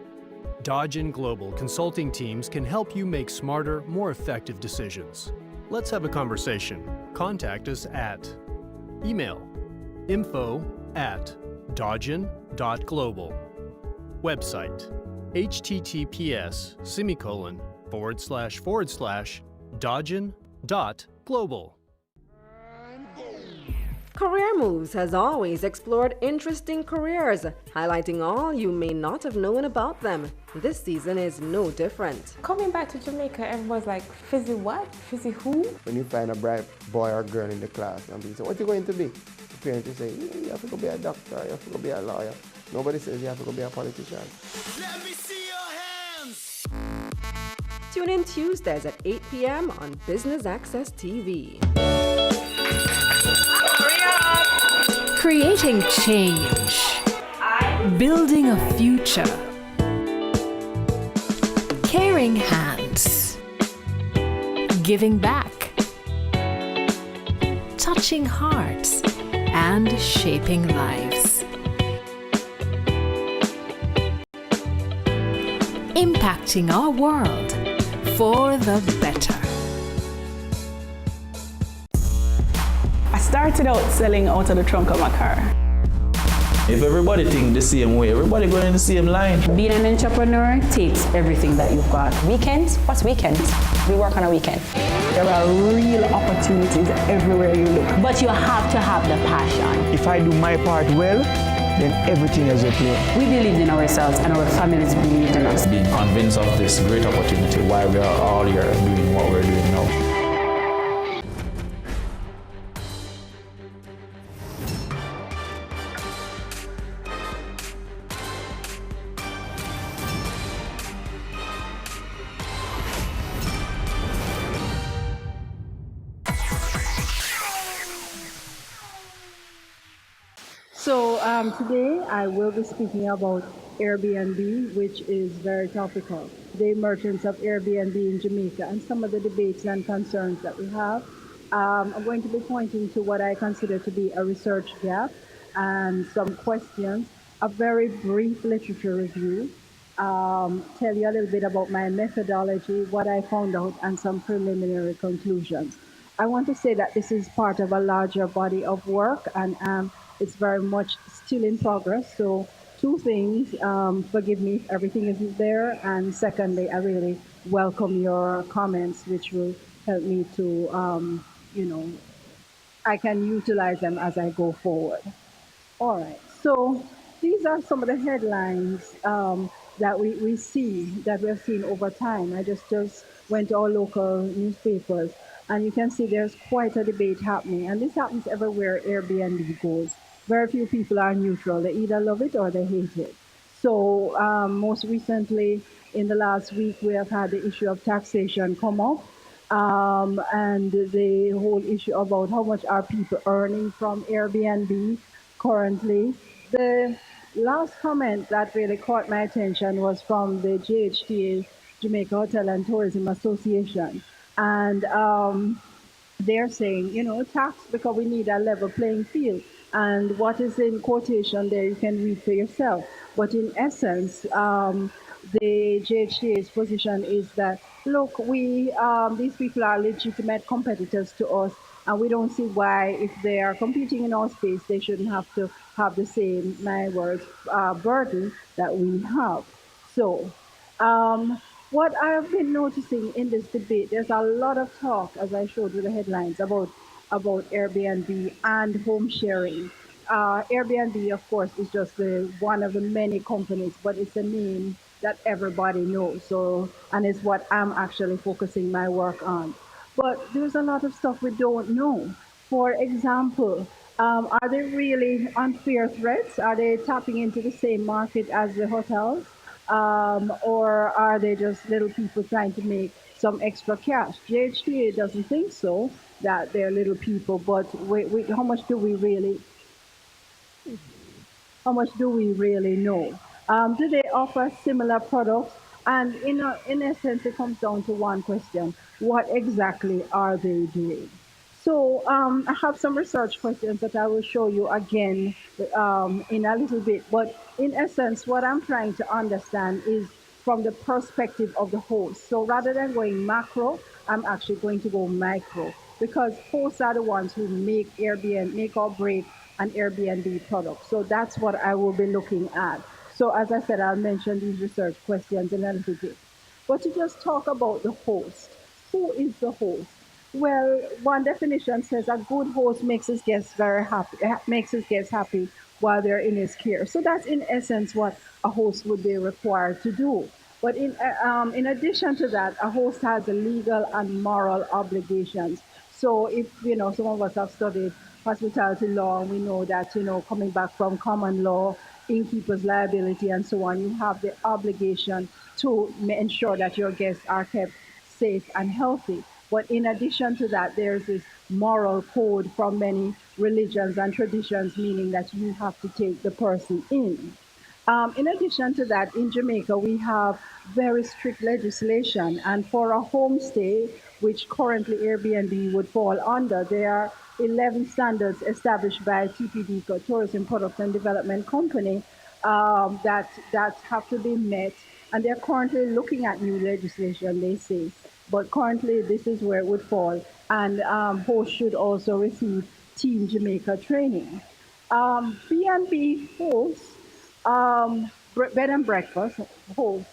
Dodge & Global consulting teams can help you make smarter, more effective decisions. Let's have a conversation. Contact us at email info@dodgen.global. Website https://dodgen.global. Career Moves has always explored interesting careers, highlighting all you may not have known about them. This season is no different. Coming back to Jamaica, everyone's like, fizzy what? Fizzy who? When you find a bright boy or girl in the class and they say, what are you going to be? The parents will say, you have to go be a doctor, you have to go be a lawyer. Nobody says you have to go be a politician. Let me see your hands! Tune in Tuesdays at 8 p.m. on Business Access TV. Creating change. Building a future. Caring hands. Giving back. Touching hearts and shaping lives. Impacting our world for the better. I started out selling out of the trunk of my car. If everybody think the same way, everybody going in the same line. Being an entrepreneur takes everything that you've got. Weekends? What's weekends? We work on a weekend. There are real opportunities everywhere you look. But you have to have the passion. If I do my part well, then everything is okay. We believed in ourselves and our families believed in us. Being convinced of this great opportunity, why we are all here doing what we're doing now. So today I will be speaking about Airbnb, which is very topical. The emergence of Airbnb in Jamaica and some of the debates and concerns that we have. I'm going to be pointing to what I consider to be a research gap and some questions, a very brief literature review, tell you a little bit about my methodology, what I found out, and some preliminary conclusions. I want to say that this is part of a larger body of work, and it's very much still in progress. So two things, forgive me if everything isn't there, and secondly, I really welcome your comments, which will help me to, I can utilize them as I go forward. All right, so these are some of the headlines that we see, that we have seen over time. I just went to our local newspapers. And you can see there's quite a debate happening. And this happens everywhere Airbnb goes. Very few people are neutral. They either love it or they hate it. So most recently, in the last week, we have had the issue of taxation come up. And the whole issue about how much are people earning from Airbnb currently. The last comment that really caught my attention was from the JHTA, Jamaica Hotel and Tourism Association. And they're saying, tax because we need a level playing field. And what is in quotation there, you can read for yourself. But in essence, the JHA's position is that, look, these people are legitimate competitors to us, and we don't see why, if they are competing in our space, they shouldn't have to have the same, my words, burden that we have. So, what I have been noticing in this debate, there's a lot of talk, as I showed you the headlines, about Airbnb and home sharing. Airbnb, of course, is just one of the many companies, but it's a name that everybody knows. So, and it's what I'm actually focusing my work on. But there's a lot of stuff we don't know. For example, are they really unfair threats? Are they tapping into the same market as the hotels? Or are they just little people trying to make some extra cash? JHTA doesn't think so, that they're little people, but how much do we really know? Do they offer similar products? And in essence, it comes down to one question: what exactly are they doing? So I have some research questions that I will show you again in a little bit. But in essence, what I'm trying to understand is from the perspective of the host. So rather than going macro, I'm actually going to go micro, because hosts are the ones who make Airbnb, make or break an Airbnb product. So that's what I will be looking at. So as I said, I'll mention these research questions in a little bit. But to just talk about the host, who is the host? Well, one definition says a good host makes his guests very happy, makes his guests happy while they're in his care. So that's in essence what a host would be required to do. But in addition to that, a host has a legal and moral obligations. So if some of us have studied hospitality law, and we know that coming back from common law, innkeeper's liability, and so on, you have the obligation to ensure that your guests are kept safe and healthy. But in addition to that, there's this moral code from many religions and traditions, meaning that you have to take the person in. In addition to that, in Jamaica, we have very strict legislation. And for a homestay, which currently Airbnb would fall under, there are 11 standards established by TPD, Tourism Product and Development Company, that have to be met. And they're currently looking at new legislation, they say. But currently, this is where it would fall. And hosts should also receive Team Jamaica training. B&B hosts, bed and breakfast hosts,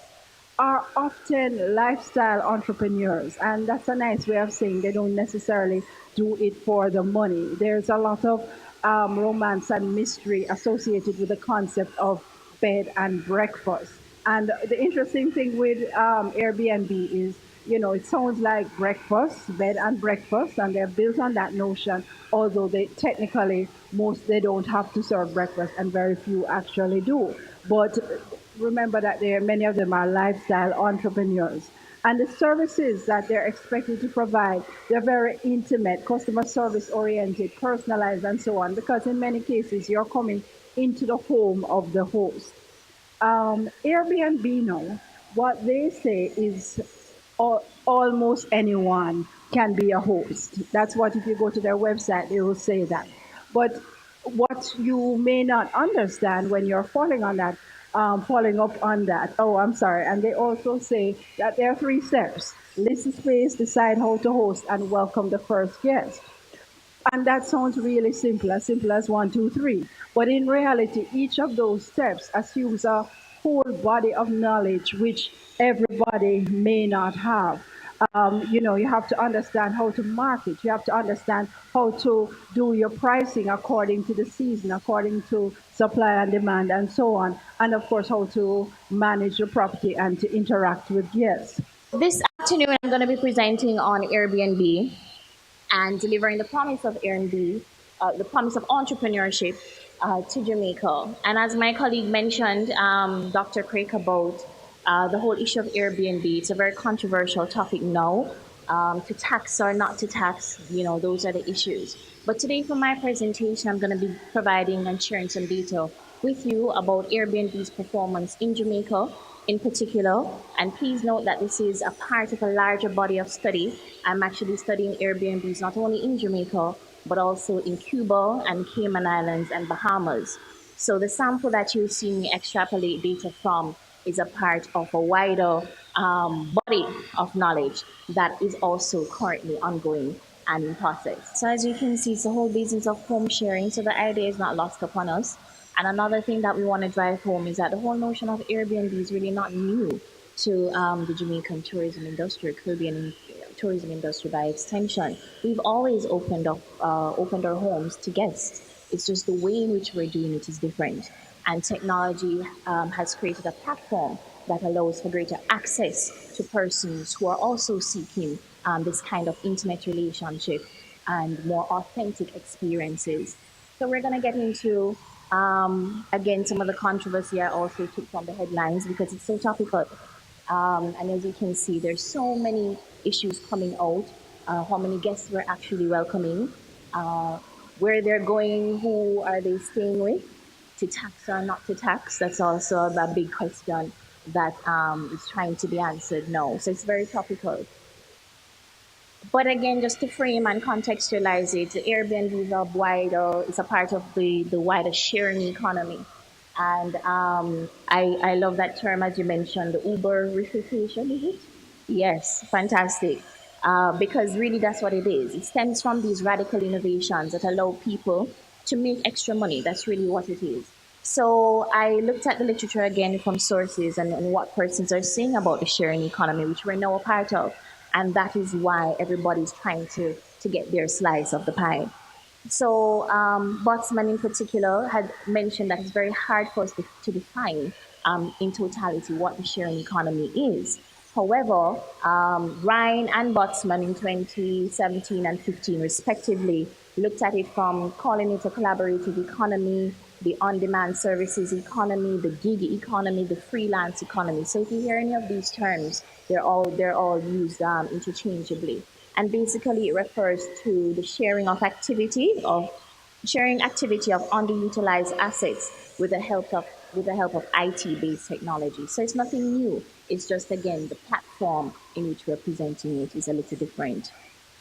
are often lifestyle entrepreneurs, and that's a nice way of saying they don't necessarily do it for the money. There's a lot of romance and mystery associated with the concept of bed and breakfast. And the interesting thing with Airbnb is, it sounds like breakfast, bed and breakfast, and they're built on that notion, although they technically, they don't have to serve breakfast, and very few actually do. But remember that many of them are lifestyle entrepreneurs. And the services that they're expected to provide, they're very intimate, customer service oriented, personalized, and so on, because in many cases, you're coming into the home of the host. Airbnb now, what they say is almost anyone can be a host. That's what, if you go to their website, they will say that. But what you may not understand when you're following up on that, and they also say that there are 3 steps: list the space, decide how to host, and welcome the first guest. And that sounds really simple as 1, 2, 3. But in reality, each of those steps assumes a whole body of knowledge which everybody may not have. You have to understand how to market. You have to understand how to do your pricing according to the season, according to supply and demand, and so on. And of course, how to manage your property and to interact with guests. This afternoon, I'm going to be presenting on Airbnb. and delivering the promise of Airbnb, the promise of entrepreneurship to Jamaica. And as my colleague mentioned, Dr. Craig, about the whole issue of Airbnb, it's a very controversial topic now. To tax or not to tax, those are the issues. But today for my presentation, I'm going to be providing and sharing some data with you about Airbnb's performance in Jamaica in particular. And please note that this is a part of a larger body of study. I'm actually studying Airbnbs not only in Jamaica, but also in Cuba and Cayman Islands and Bahamas. So the sample that you'll see me extrapolate data from is a part of a wider body of knowledge that is also currently ongoing and in process. So as you can see, it's the whole business of home sharing. So the idea is not lost upon us. And another thing that we want to drive home is that the whole notion of Airbnb is really not new to the Jamaican tourism industry, Caribbean tourism industry by extension. We've always opened our homes to guests. It's just the way in which we're doing it is different. And technology has created a platform that allows for greater access to persons who are also seeking this kind of intimate relationship and more authentic experiences. So we're going to get into, again, some of the controversy I also took from the headlines because it's so topical. And as you can see, there's so many issues coming out, how many guests we're actually welcoming, where they're going, who are they staying with, to tax or not to tax. That's also a big question that is trying to be answered now. So it's very topical. But again, just to frame and contextualize it, the Airbnb is a part of the wider sharing economy. And I love that term, as you mentioned, the Uberification, is it? Yes, fantastic. Because really that's what it is. It stems from these radical innovations that allow people to make extra money. That's really what it is. So I looked at the literature again from sources and what persons are saying about the sharing economy, which we're now a part of. And that is why everybody's trying to get their slice of the pie. So Botsman in particular had mentioned that it's very hard for us to define in totality what the sharing economy is. However, Ryan and Botsman in 2017 and 15 respectively looked at it from calling it a collaborative economy, the on-demand services economy, the gig economy, the freelance economy. So if you hear any of these terms, they're all used interchangeably. And basically it refers to the sharing activity of underutilized assets with the help of IT-based technology. So it's nothing new. It's just again the platform in which we're presenting it is a little different.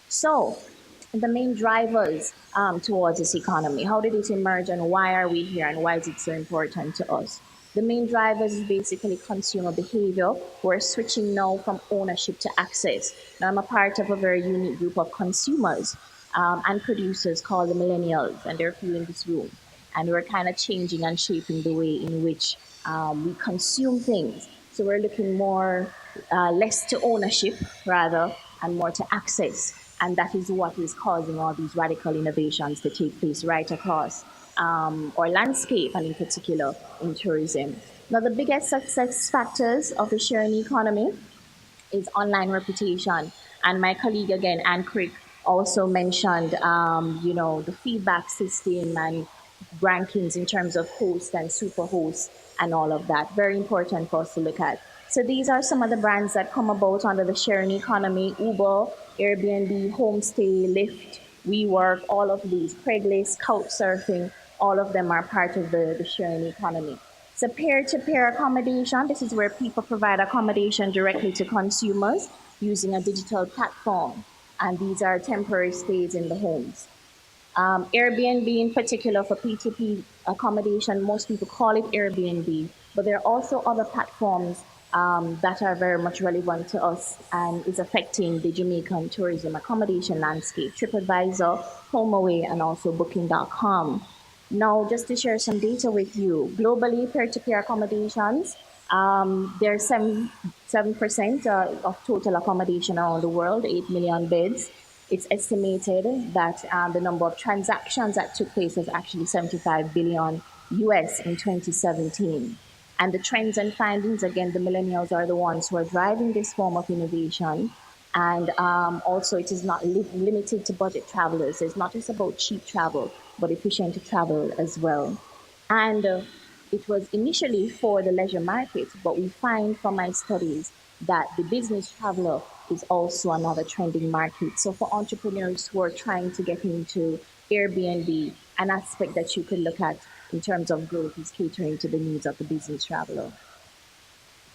So the main drivers towards this economy, how did it emerge and why are we here and why is it so important to us? The main drivers is basically consumer behavior. We're switching now from ownership to access. Now I'm a part of a very unique group of consumers and producers called the millennials, and there are a few in this room. And we're kind of changing and shaping the way in which we consume things. So we're looking less to ownership rather, and more to access. And that is what is causing all these radical innovations to take place right across our landscape, and in particular in tourism. Now, the biggest success factors of the sharing economy is online reputation. And my colleague again, Anne Crick, also mentioned, the feedback system and rankings in terms of host and super host and all of that. Very important for us to look at. So these are some of the brands that come about under the sharing economy: Uber, Airbnb, Homestay, Lyft, WeWork, all of these, Craigslist, Couchsurfing, all of them are part of the sharing economy. So peer-to-peer accommodation, this is where people provide accommodation directly to consumers using a digital platform. And these are temporary stays in the homes. Airbnb in particular for P2P accommodation, most people call it Airbnb, but there are also other platforms that are very much relevant to us and is affecting the Jamaican tourism accommodation landscape: TripAdvisor, HomeAway, and also Booking.com. Now, just to share some data with you, globally, peer-to-peer accommodations, there's 7% of total accommodation around the world, 8 million beds. It's estimated that the number of transactions that took place was actually 75 billion US in 2017. And the trends and findings, again, the millennials are the ones who are driving this form of innovation. And also, it is not limited to budget travelers. It's not just about cheap travel, but efficient travel as well. And it was initially for the leisure market, but we find from my studies that the business traveler is also another trending market. So for entrepreneurs who are trying to get into Airbnb, an aspect that you could look at in terms of growth is catering to the needs of the business traveler.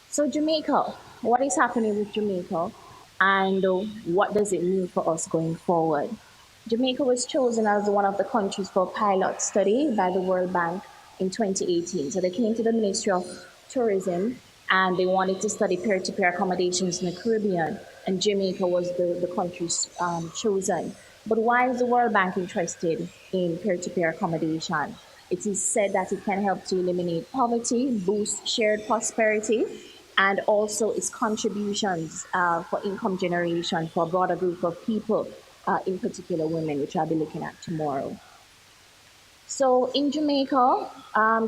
So Jamaica, what is happening with Jamaica, and what does it mean for us going forward? Jamaica was chosen as one of the countries for a pilot study by the World Bank in 2018. So they came to the Ministry of Tourism and they wanted to study peer-to-peer accommodations in the Caribbean, and Jamaica was the country chosen. But why is the World Bank interested in peer-to-peer accommodation? It is said that it can help to eliminate poverty, boost shared prosperity, and also its contributions for income generation for a broader group of people, in particular women, which I'll be looking at tomorrow. So in Jamaica,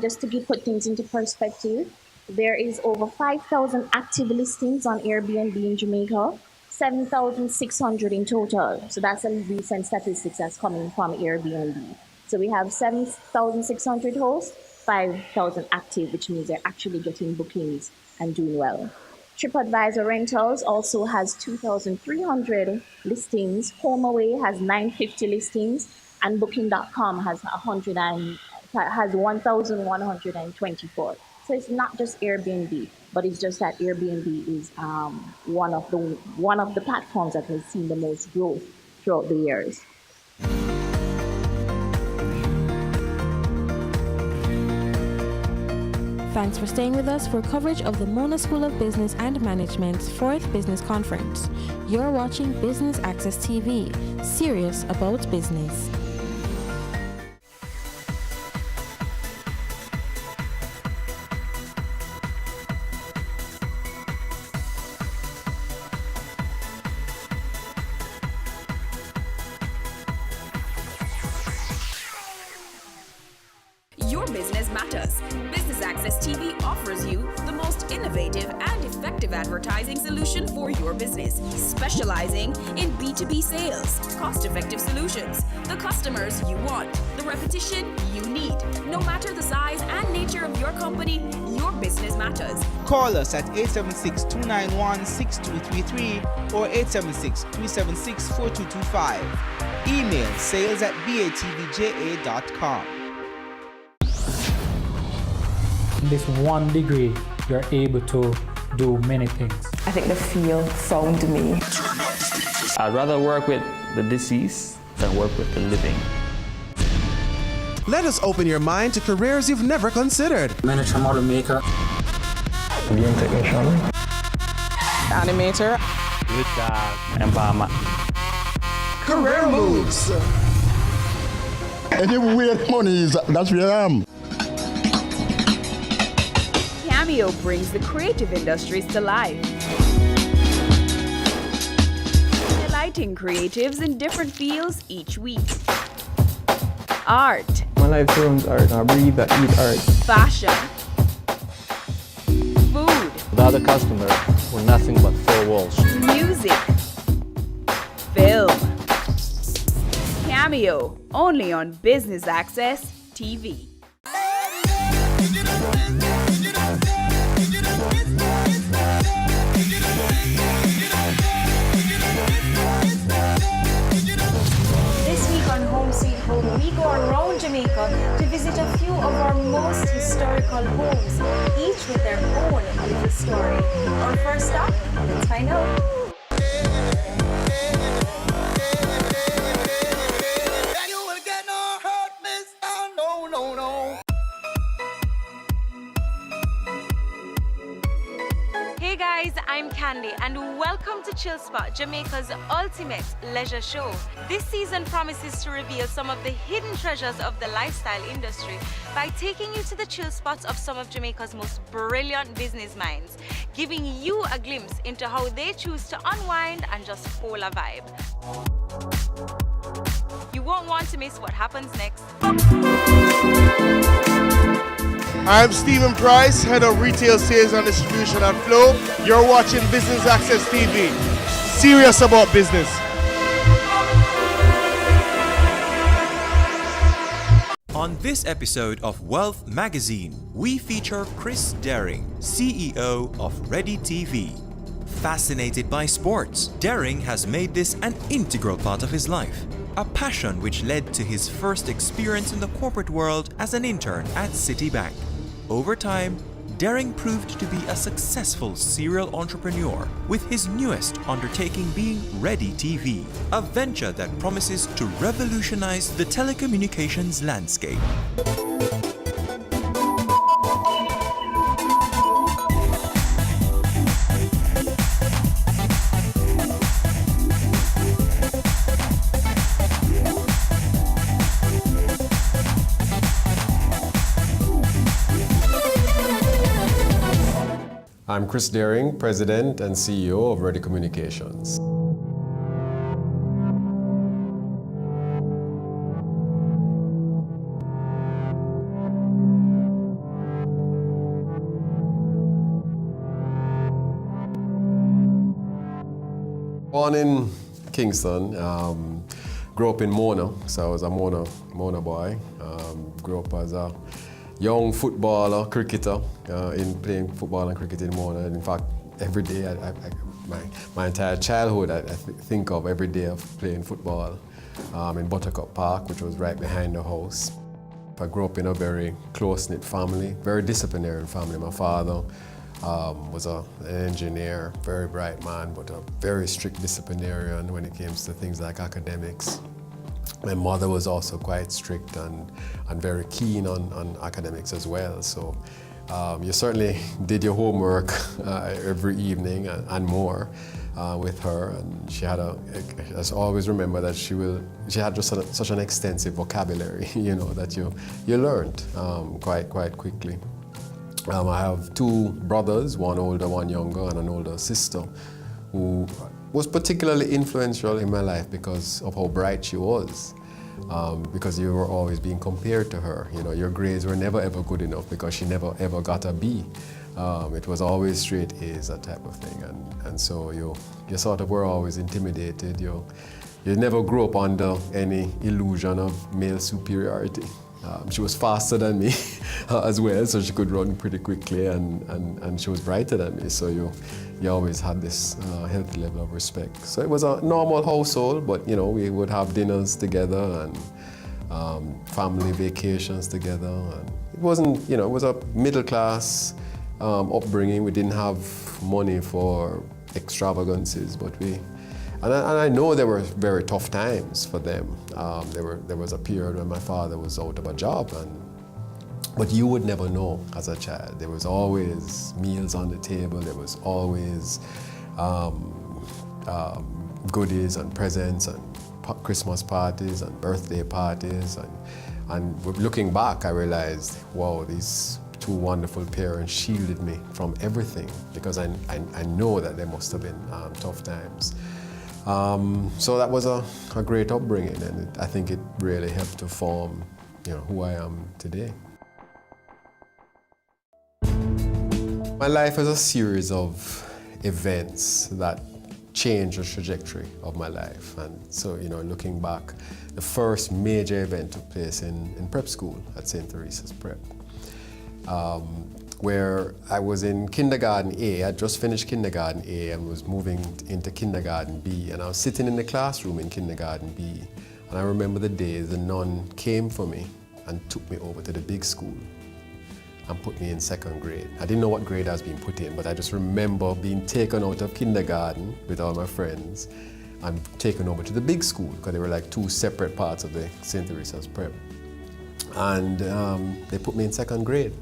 just to put things into perspective, there is over 5,000 active listings on Airbnb in Jamaica, 7,600 in total. So that's a recent statistics that's coming from Airbnb. So we have 7,600 hosts, 5,000 active, which means they're actually getting bookings and doing well. TripAdvisor Rentals also has 2,300 listings. HomeAway has 950 listings, and Booking.com has 1,124. So it's not just Airbnb, but it's just that Airbnb is one of the platforms that has seen the most growth throughout the years. Thanks for staying with us for coverage of the Mona School of Business and Management's 4th Business Conference. You're watching Business Access TV, serious about business. Your business matters. Business Access TV offers you the most innovative and effective advertising solution for your business, specializing in B2B sales, cost-effective solutions, the customers you want, the repetition you need. No matter the size and nature of your company, your business matters. Call us at 876-291-6233 or 876-376-4225. Email sales@batvja.com. In this 1 degree, you're able to do many things. I think the field found me. I'd rather work with the deceased than work with the living. Let us open your mind to careers you've never considered. Miniature model maker. Game technician. Animator. With empowerment. Career moves. Anywhere money is, that's where I am. Cameo brings the creative industries to life, highlighting creatives in different fields each week. Art. My life runs art. I breathe, I eat art. Fashion. Food. Without a customer, we're nothing but four walls. Music. Film. Cameo, only on Business Access TV. This week on Home Sweet Home, we go around Jamaica to visit a few of our most historical homes, each with their own little story. Our first stop, let's find out. Hey guys, I'm Candy and welcome to Chill Spot, Jamaica's ultimate leisure show. This season promises to reveal some of the hidden treasures of the lifestyle industry by taking you to the chill spots of some of Jamaica's most brilliant business minds, giving you a glimpse into how they choose to unwind and just hold a vibe. You won't want to miss what happens next. I'm Stephen Price, Head of Retail Sales and Distribution at Flow. You're watching Business Access TV. serious about business. On this episode of Wealth Magazine, we feature Chris Daring, CEO of Ready TV. Fascinated by sports, Daring has made this an integral part of his life, a passion which led to his first experience in the corporate world as an intern at Citibank. Over time, Daring proved to be a successful serial entrepreneur, with his newest undertaking being Ready TV, a venture that promises to revolutionize the telecommunications landscape. I'm Chris Daring, President and CEO of Ready Communications. Born in Kingston, grew up in Mona, so I was a Mona boy. Grew up as a young footballer, cricketer, in playing football and cricket in Mona. In fact, every day, my entire childhood, I think of every day of playing football in Buttercup Park, which was right behind the house. I grew up in a very close-knit family, very disciplinarian family. My father was an engineer, very bright man, but a very strict disciplinarian when it came to things like academics. My mother was also quite strict and very keen on academics as well. So you certainly did your homework every evening and more with her. And she had I always remember that she had just such an extensive vocabulary, you know, that you learned quite quickly. I have two brothers, one older, one younger, and an older sister, who was particularly influential in my life because of how bright she was. Because you were always being compared to her. You know, your grades were never ever good enough because she never ever got a B. It was always straight A's, that type of thing. And so you sort of were always intimidated. You never grew up under any illusion of male superiority. She was faster than me as well, so she could run pretty quickly, and she was brighter than me. So you always had this healthy level of respect. So it was a normal household, but you know, we would have dinners together and family vacations together. And it wasn't, you know, it was a middle class upbringing. We didn't have money for extravagances, but and I know there were very tough times for them. There was a period when my father was out of a job, but you would never know as a child. There was always meals on the table. There was always goodies and presents and Christmas parties and birthday parties. And looking back, I realized, wow, these two wonderful parents shielded me from everything, because I know that there must have been tough times. So that was a great upbringing, and I think it really helped to form, you know, who I am today. My life is a series of events that changed the trajectory of my life. And so, you know, looking back, the first major event took place in prep school at St. Teresa's Prep, where I was in kindergarten A. I just finished kindergarten A and was moving into kindergarten B. And I was sitting in the classroom in kindergarten B. And I remember the day the nun came for me and took me over to the big school and put me in second grade. I didn't know what grade I was being put in, but I just remember being taken out of kindergarten with all my friends and taken over to the big school, because they were like two separate parts of the St. Teresa's Prep. And they put me in second grade.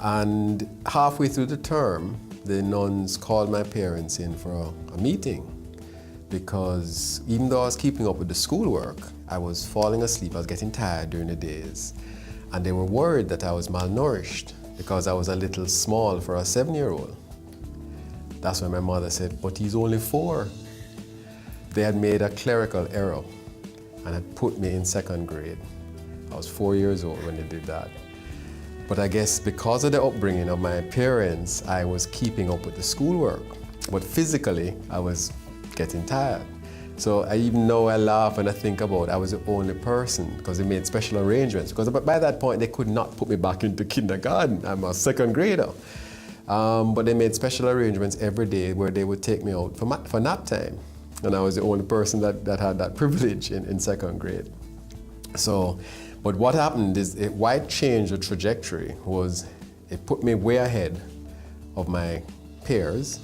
And halfway through the term, the nuns called my parents in for a meeting, because even though I was keeping up with the schoolwork, I was falling asleep, I was getting tired during the days. And they were worried that I was malnourished because I was a little small for a 7-year-old. That's when my mother said, but he's only 4. They had made a clerical error and had put me in second grade. I was 4 years old when they did that. But I guess because of the upbringing of my parents, I was keeping up with the schoolwork. But physically, I was getting tired. So I even know I laugh and I think about I was the only person because they made special arrangements. Because by that point, they could not put me back into kindergarten. I'm a second grader. But they made special arrangements every day where they would take me out for nap time. And I was the only person that had that privilege in second grade. So, but what happened is why it changed the trajectory was it put me way ahead of my peers.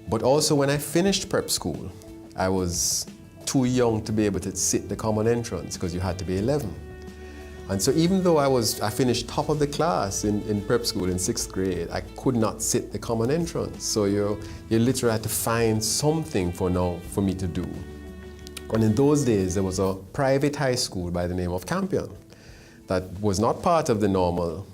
But also when I finished prep school, I was too young to be able to sit the common entrance because you had to be 11. And so even though I finished top of the class in prep school in 6th grade, I could not sit the common entrance. So you literally had to find something for me to do. And in those days, there was a private high school by the name of Campion that was not part of the normal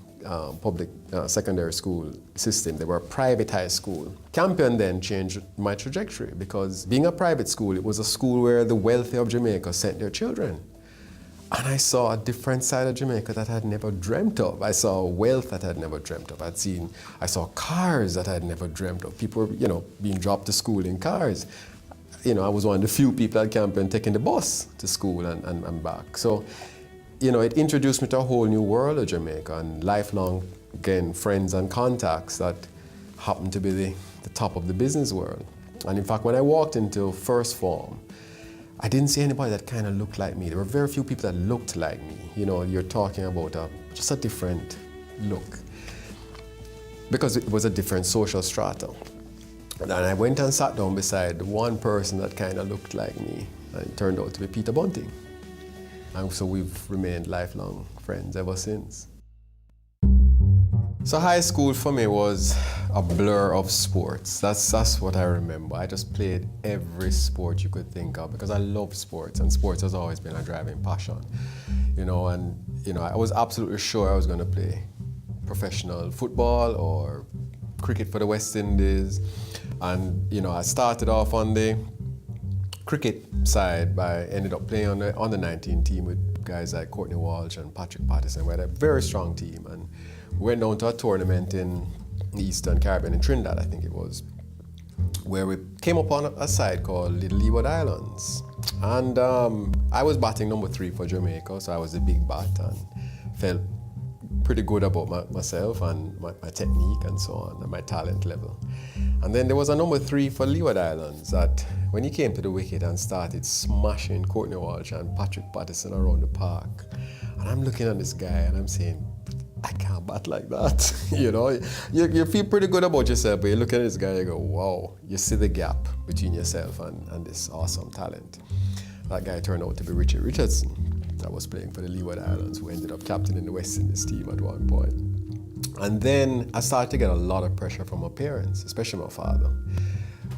public secondary school system. They were a private high school. Campion then changed my trajectory because being a private school, it was a school where the wealthy of Jamaica sent their children. And I saw a different side of Jamaica that I had never dreamt of. I saw wealth that I had never dreamt of. I saw cars that I had never dreamt of. People were, being dropped to school in cars. I was one of the few people at Campion taking the bus to school and back. So, it introduced me to a whole new world of Jamaica and lifelong, again, friends and contacts that happened to be the top of the business world. And in fact, when I walked into first form, I didn't see anybody that kind of looked like me. There were very few people that looked like me. You're talking about just a different look because it was a different social strata. And I went and sat down beside one person that kind of looked like me, and it turned out to be Peter Bunting. And so we've remained lifelong friends ever since. So high school for me was a blur of sports. That's what I remember. I just played every sport you could think of because I love sports, and sports has always been a driving passion. I was absolutely sure I was going to play professional football or cricket for the West Indies. And I started off on the cricket side ended up playing on the 19 team with guys like Courtney Walsh and Patrick Patterson. We had a very strong team, and we went down to a tournament in the Eastern Caribbean, in Trinidad, I think it was, where we came upon a side called Little Leeward Islands. And I was batting number 3 for Jamaica, so I was a big bat and felt pretty good about myself and my technique and so on, and my talent level. And then there was a number 3 for Leeward Islands that when he came to the wicket and started smashing Courtney Walsh and Patrick Patterson around the park, and I'm looking at this guy and I'm saying, I can't bat like that. You feel pretty good about yourself, but you look at this guy and you go, wow, you see the gap between yourself and this awesome talent. That guy turned out to be Richard Richardson, that was playing for the Leeward Islands, who ended up captaining the West Indies team at one point. And then I started to get a lot of pressure from my parents, especially my father,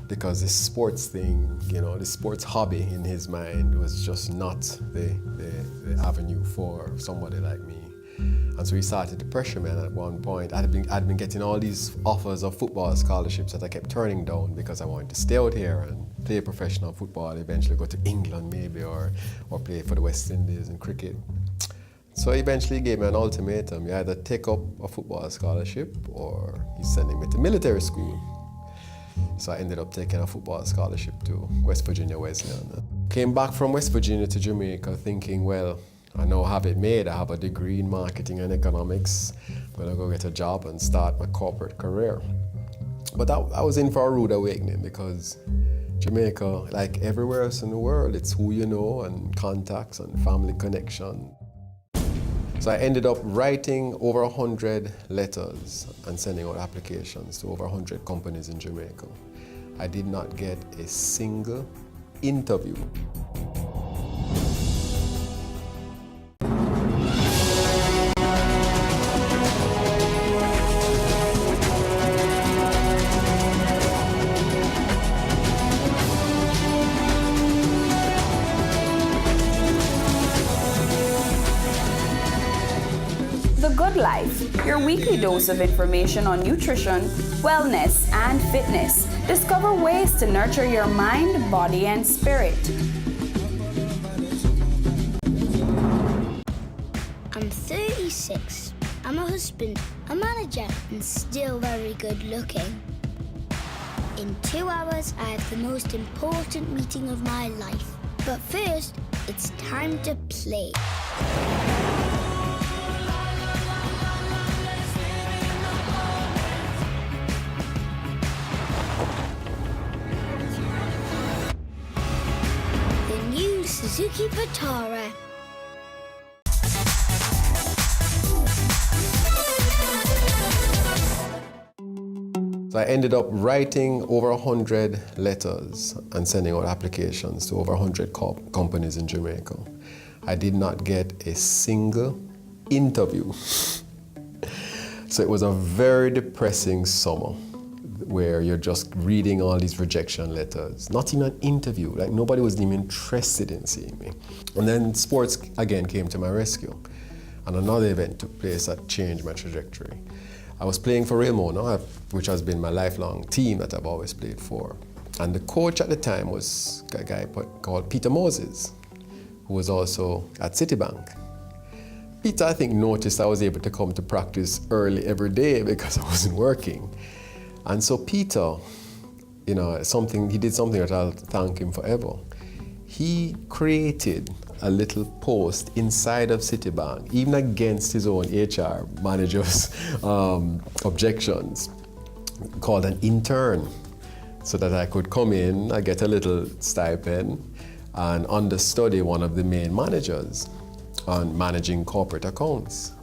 because this sports thing, this sports hobby in his mind was just not the avenue for somebody like me. And so he started to pressure me, and at one point I'd been getting all these offers of football scholarships that I kept turning down because I wanted to stay out here and play professional football, eventually go to England maybe, or play for the West Indies in cricket. So he eventually gave me an ultimatum. You either take up a football scholarship or he's sending me to military school. So I ended up taking a football scholarship to West Virginia Wesleyan. Came back from West Virginia to Jamaica thinking, well, I now have it made. I have a degree in marketing and economics. I'm gonna go get a job and start my corporate career. But I was in for a rude awakening because Jamaica, like everywhere else in the world, it's who you know and contacts and family connection. So I ended up writing over 100 letters and sending out applications to over 100 companies in Jamaica. I did not get a single interview. Life, your weekly dose of information on nutrition, wellness, and fitness. Discover ways to nurture your mind, body, and spirit. I'm 36. I'm a husband, a manager, and still very good looking. In 2 hours, I have the most important meeting of my life. But first, it's time to play. The new Suzuki Vitara. So I ended up writing over 100 letters and sending out applications to over 100 companies in Jamaica. I did not get a single interview. So it was a very depressing summer where you're just reading all these rejection letters. Not even an interview, like nobody was even interested in seeing me. And then sports again came to my rescue. And another event took place that changed my trajectory. I was playing for Real Mona, which has been my lifelong team that I've always played for. And the coach at the time was a guy called Peter Moses, who was also at Citibank. Peter, I think, noticed I was able to come to practice early every day because I wasn't working. And so Peter, he did something that I'll thank him forever. He created a little post inside of Citibank, even against his own HR manager's objections, called an intern, so that I could come in, I get a little stipend, and understudy one of the main managers on managing corporate accounts.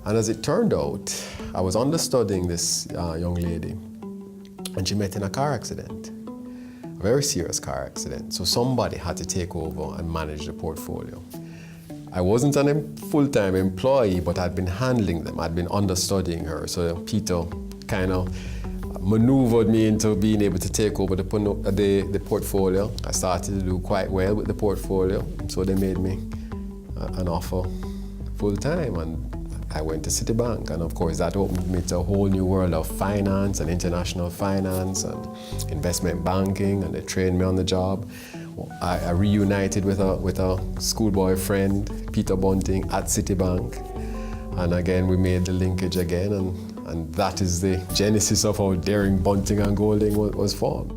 And as it turned out, I was understudying this young lady, and she met in a car accident. A very serious car accident. So somebody had to take over and manage the portfolio. I wasn't a full-time employee, but I'd been handling them. I'd been understudying her. So Peter kind of maneuvered me into being able to take over the portfolio. I started to do quite well with the portfolio. So they made me an offer full-time, and I went to Citibank, and of course that opened me to a whole new world of finance and international finance and investment banking, and they trained me on the job. I reunited with a schoolboy friend, Peter Bunting, at Citibank, and again we made the linkage again, and that is the genesis of how Daring, Bunting and Golding was formed.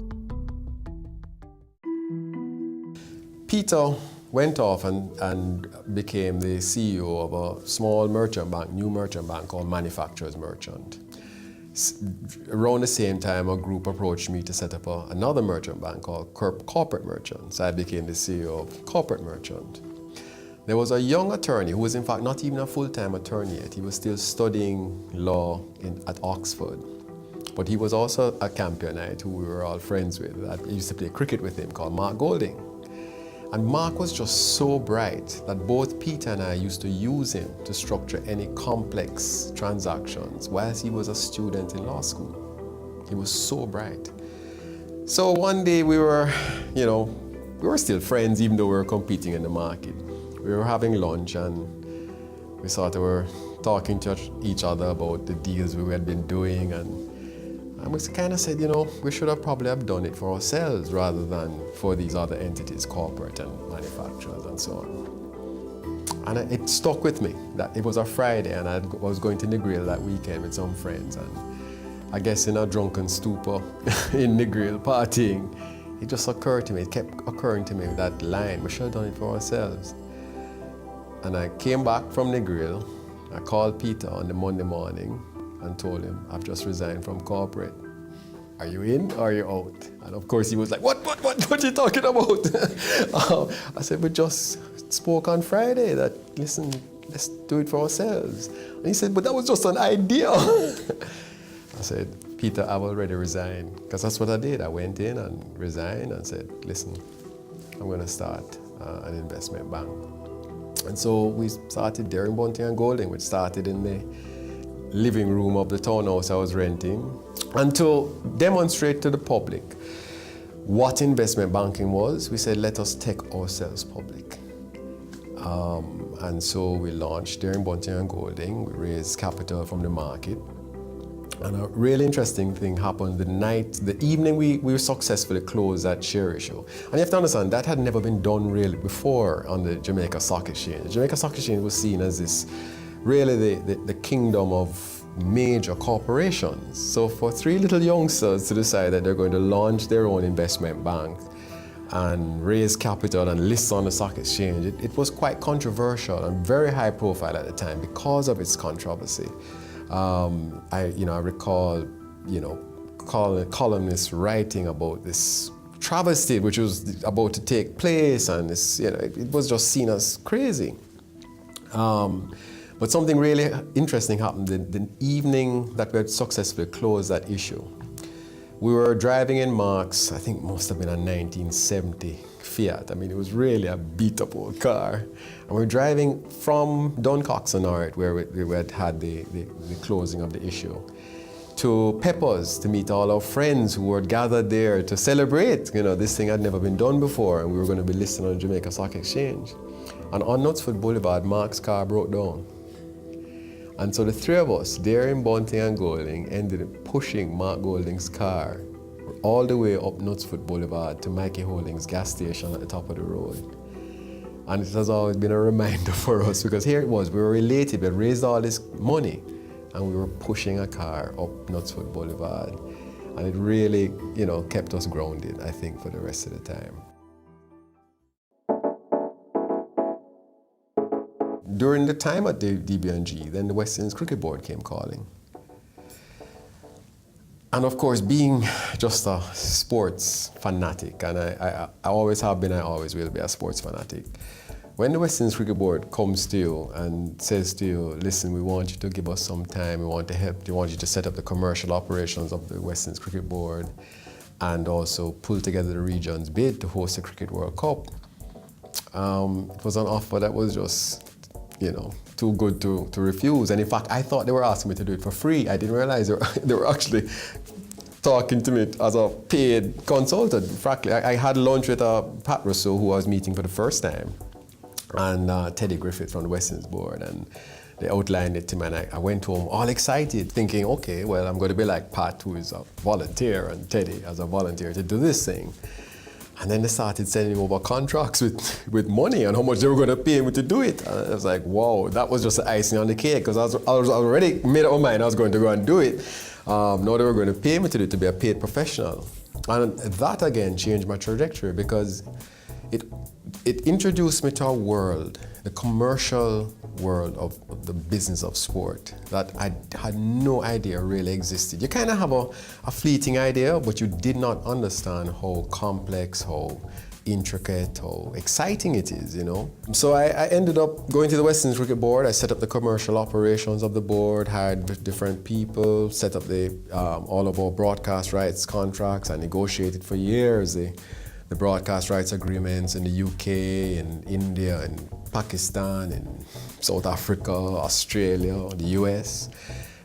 Peter went off and became the CEO of a small merchant bank, new merchant bank called Manufacturers Merchant. Around the same time, a group approached me to set up another merchant bank called Corporate Merchant. So I became the CEO of Corporate Merchant. There was a young attorney who was in fact not even a full-time attorney yet. He was still studying law at Oxford. But he was also a Campionite who we were all friends with. I used to play cricket with him, called Mark Golding. And Mark was just so bright that both Peter and I used to use him to structure any complex transactions whilst he was a student in law school. He was so bright. So one day we were still friends even though we were competing in the market. We were having lunch and we sort of were talking to each other about the deals we had been doing, and we kind of said, we should have probably have done it for ourselves rather than for these other entities, corporate and manufacturers and so on. And it stuck with me that it was a Friday and I was going to Negril that weekend with some friends, and I guess in a drunken stupor in Negril partying, it just occurred to me, it kept occurring to me that line, we should have done it for ourselves. And I came back from Negril, I called Peter on the Monday morning and told him, I've just resigned from corporate. Are you in or are you out? And of course he was like, what are you talking about? I said, we just spoke on Friday that, listen, let's do it for ourselves. And he said, but that was just an idea. I said, Peter, I've already resigned. Because that's what I did. I went in and resigned and said, listen, I'm going to start an investment bank. And so we started Daring, Bunting and Golding, which started in the living room of the townhouse I was renting, and to demonstrate to the public what investment banking was, we said, let us take ourselves public. And so we launched Daring, Bunting and Golding. We raised capital from the market. And a really interesting thing happened the evening we successfully closed that share issue. And you have to understand, that had never been done really before on the Jamaica Stock Exchange. The Jamaica Stock Exchange was seen as this, really the kingdom of major corporations. So for three little youngsters to decide that they're going to launch their own investment bank and raise capital and list on the stock exchange, it was quite controversial and very high profile at the time because of its controversy. I recall, columnists writing about this travesty which was about to take place, and it was just seen as crazy. But something really interesting happened the evening that we had successfully closed that issue. We were driving in Mark's, I think must have been a 1970 Fiat. I mean, it was really a beat-up old car. And we were driving from Duncox on Art, where we had the closing of the issue, to Pepper's to meet all our friends who were gathered there to celebrate. This thing had never been done before, and we were going to be listed on the Jamaica Stock Exchange. And on Knutsford Boulevard, Mark's car broke down. And so the three of us, Darren, Bunting, and Golding, ended up pushing Mark Golding's car all the way up Knutsford Boulevard to Mikey Holding's gas station at the top of the road. And it has always been a reminder for us, because here it was, we were related, we had raised all this money, and we were pushing a car up Knutsford Boulevard. And it really, kept us grounded, I think, for the rest of the time. During the time at the DBNG, then the West Indies Cricket Board came calling. And of course, being just a sports fanatic, and I always have been, I always will be a sports fanatic. When the West Indies Cricket Board comes to you and says to you, listen, we want you to give us some time, we want to help, we want you to set up the commercial operations of the West Indies Cricket Board and also pull together the region's bid to host the Cricket World Cup. It was an offer that was just, too good to refuse. And in fact, I thought they were asking me to do it for free. I didn't realize they were actually talking to me as a paid consultant. Frankly, I had lunch with Pat Russo, who I was meeting for the first time, and Teddy Griffith from the West Indies Board. And they outlined it to me, and I went home all excited, thinking, okay, well, I'm going to be like Pat, who is a volunteer, and Teddy as a volunteer to do this thing. And then they started sending me over contracts with money and how much they were going to pay me to do it. And I was like, wow, that was just the icing on the cake, because I was already made up my mind I was going to go and do it. Now they were going to pay me to do it, to be a paid professional. And that again changed my trajectory, because it introduced me to a world, the commercial world of the business of sport, that I had no idea really existed. You kind of have a fleeting idea, but you did not understand how complex, how intricate, how exciting it is, So I ended up going to the West Indies Cricket Board. I set up the commercial operations of the board, hired different people, set up all of our broadcast rights contracts. I negotiated for years the broadcast rights agreements in the UK, in India, in Pakistan, in South Africa, Australia, the US.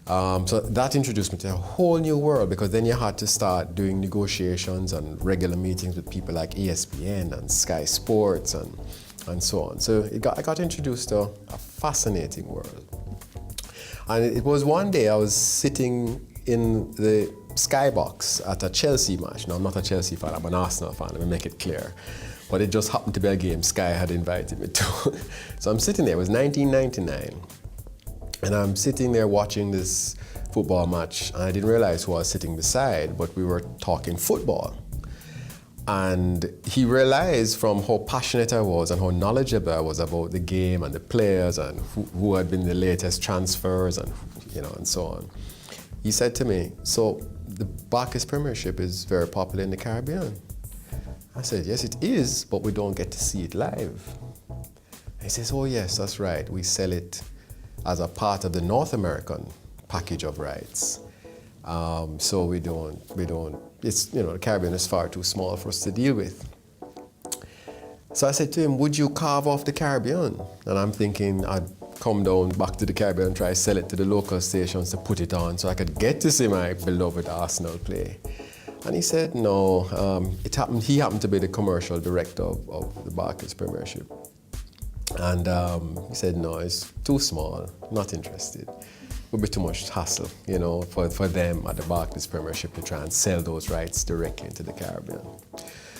So that introduced me to a whole new world, because then you had to start doing negotiations and regular meetings with people like ESPN and Sky Sports and so on. So I got introduced to a fascinating world. And it was one day I was sitting in the skybox at a Chelsea match. Now, I'm not a Chelsea fan, I'm an Arsenal fan, let me make it clear. But it just happened to be a game Sky had invited me to. So I'm sitting there, it was 1999. And I'm sitting there watching this football match, and I didn't realize who I was sitting beside, but we were talking football. And he realized from how passionate I was and how knowledgeable I was about the game and the players and who had been the latest transfers and and so on. He said to me, so the Barclays Premiership is very popular in the Caribbean. I said, yes, it is, but we don't get to see it live. He says, oh yes, that's right. We sell it as a part of the North American package of rights. So we don't, it's, the Caribbean is far too small for us to deal with. So I said to him, would you carve off the Caribbean? And I'm thinking I'd come down back to the Caribbean and try to sell it to the local stations to put it on so I could get to see my beloved Arsenal play. And he said, no, he happened to be the commercial director of the Barclays Premiership. And he said, no, it's too small, not interested. It would be too much hassle, for them at the Barclays Premiership to try and sell those rights directly into the Caribbean.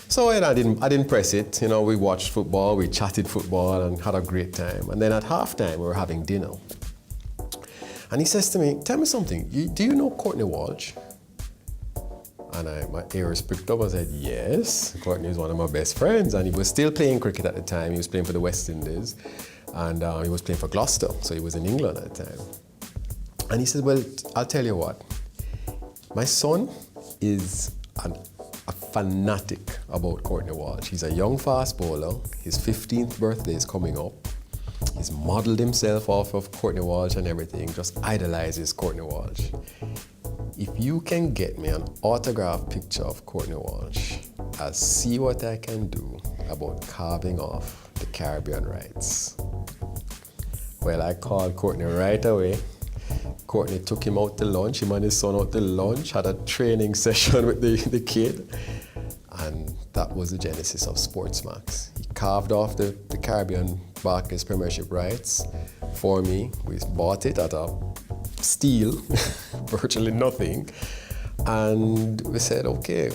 So I didn't press it. We watched football, we chatted football and had a great time. And then at halftime, we were having dinner. And he says to me, tell me something, do you know Courtney Walsh? And my ears pricked up. I said, yes, Courtney is one of my best friends. And he was still playing cricket at the time. He was playing for the West Indies. And he was playing for Gloucester. So he was in England at the time. And he said, well, I'll tell you what. My son is a fanatic about Courtney Walsh. He's a young fast bowler. His 15th birthday is coming up. He's modeled himself off of Courtney Walsh and everything, just idolizes Courtney Walsh. If you can get me an autographed picture of Courtney Walsh, I'll see what I can do about carving off the Caribbean rights. Well, I called Courtney right away. Courtney took him out to lunch, him and his son out to lunch, had a training session with the kid, and that was the genesis of Sportsmax. He carved off the Caribbean Barclays Premiership rights for me. We bought it at a steal, virtually nothing, and we said, okay,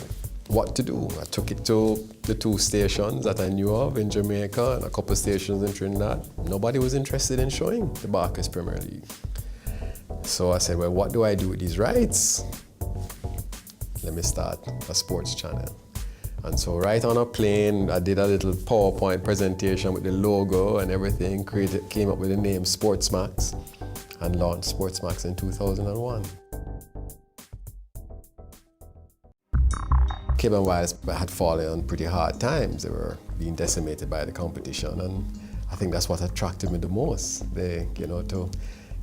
what to do? I took it to the 2 stations that I knew of in Jamaica and a couple of stations in Trinidad. Nobody was interested in showing the Barclays Premier League. So I said, well, what do I do with these rights? Let me start a sports channel. And so right on a plane, I did a little PowerPoint presentation with the logo and everything, came up with the name Sportsmax, and launched Sportsmax in 2001. Cable and Wireless had fallen on pretty hard times. They were being decimated by the competition, and I think that's what attracted me the most. To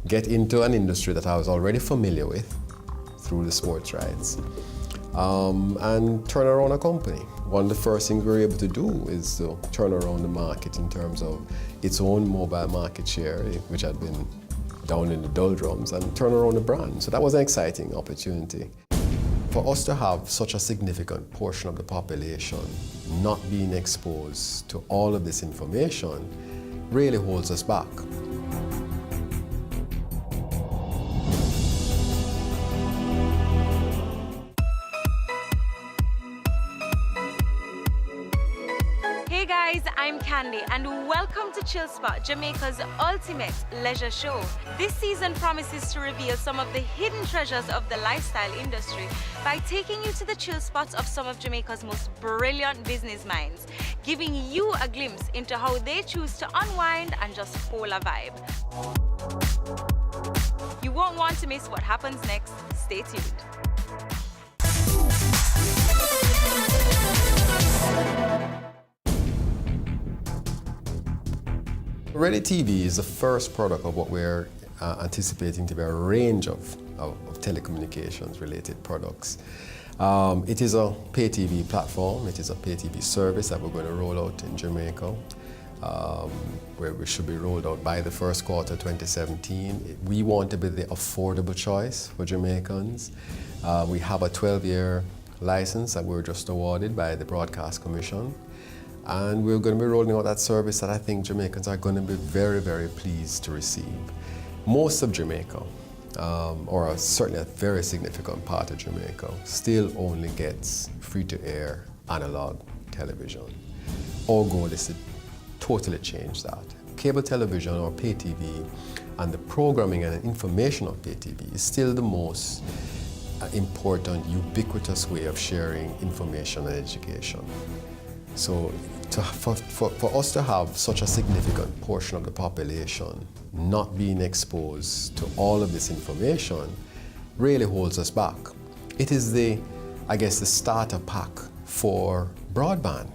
get into an industry that I was already familiar with through the sports rights, and turn around a company. One of the first things we were able to do is to turn around the market in terms of its own mobile market share, which had been down in the doldrums, and turn around the brand. So that was an exciting opportunity. For us to have such a significant portion of the population not being exposed to all of this information really holds us back. Hey guys, I'm Candy and welcome to Chill Spot, Jamaica's ultimate leisure show. This season promises to reveal some of the hidden treasures of the lifestyle industry by taking you to the chill spots of some of Jamaica's most brilliant business minds, giving you a glimpse into how they choose to unwind and just hold a vibe. You won't want to miss what happens next. Stay tuned. Ready TV is the first product of what we're anticipating to be a range of telecommunications related products. It is a pay TV platform, it is a pay TV service that we're going to roll out in Jamaica, where we should be rolled out by the first quarter 2017. We want to be the affordable choice for Jamaicans. We have a 12-year license that we were just awarded by the Broadcast Commission. And we're going to be rolling out that service that I think Jamaicans are going to be very, very pleased to receive. Most of Jamaica, or certainly a very significant part of Jamaica, still only gets free-to-air analog television. Our goal is to totally change that. Cable television or pay TV and the programming and information of pay TV is still the most important, ubiquitous way of sharing information and education. So for us to have such a significant portion of the population not being exposed to all of this information really holds us back. It is the starter pack for broadband.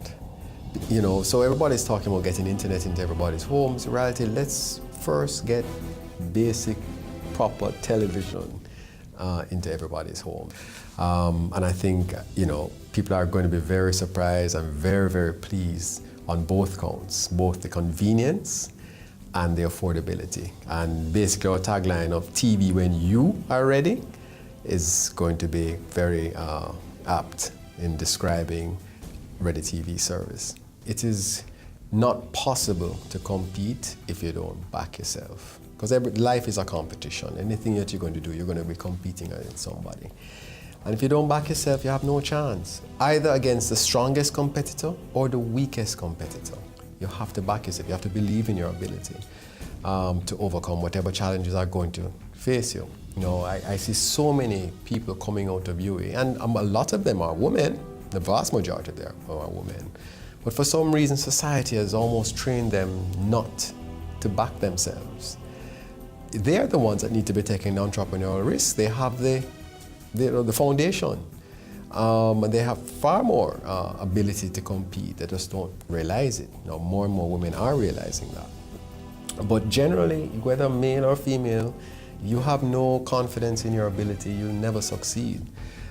So everybody's talking about getting internet into everybody's homes. In reality, let's first get basic, proper television into everybody's home. And I think, people are going to be very surprised and very, very pleased on both counts, both the convenience and the affordability. And basically our tagline of TV when you are ready is going to be very apt in describing Ready TV service. It is not possible to compete if you don't back yourself. Because life is a competition. Anything that you're going to do, you're going to be competing against somebody. And if you don't back yourself, you have no chance, either against the strongest competitor or the weakest competitor. You have to back yourself. You have to believe in your ability to overcome whatever challenges are going to face you. You know, I see so many people coming out of UA, and a lot of them are women. The vast majority of them are women. But for some reason, society has almost trained them not to back themselves. They're the ones that need to be taking the entrepreneurial risks. They have the foundation. And they have far more ability to compete. They just don't realize it. You know, more and more women are realizing that. But generally, whether male or female, you have no confidence in your ability, you'll never succeed.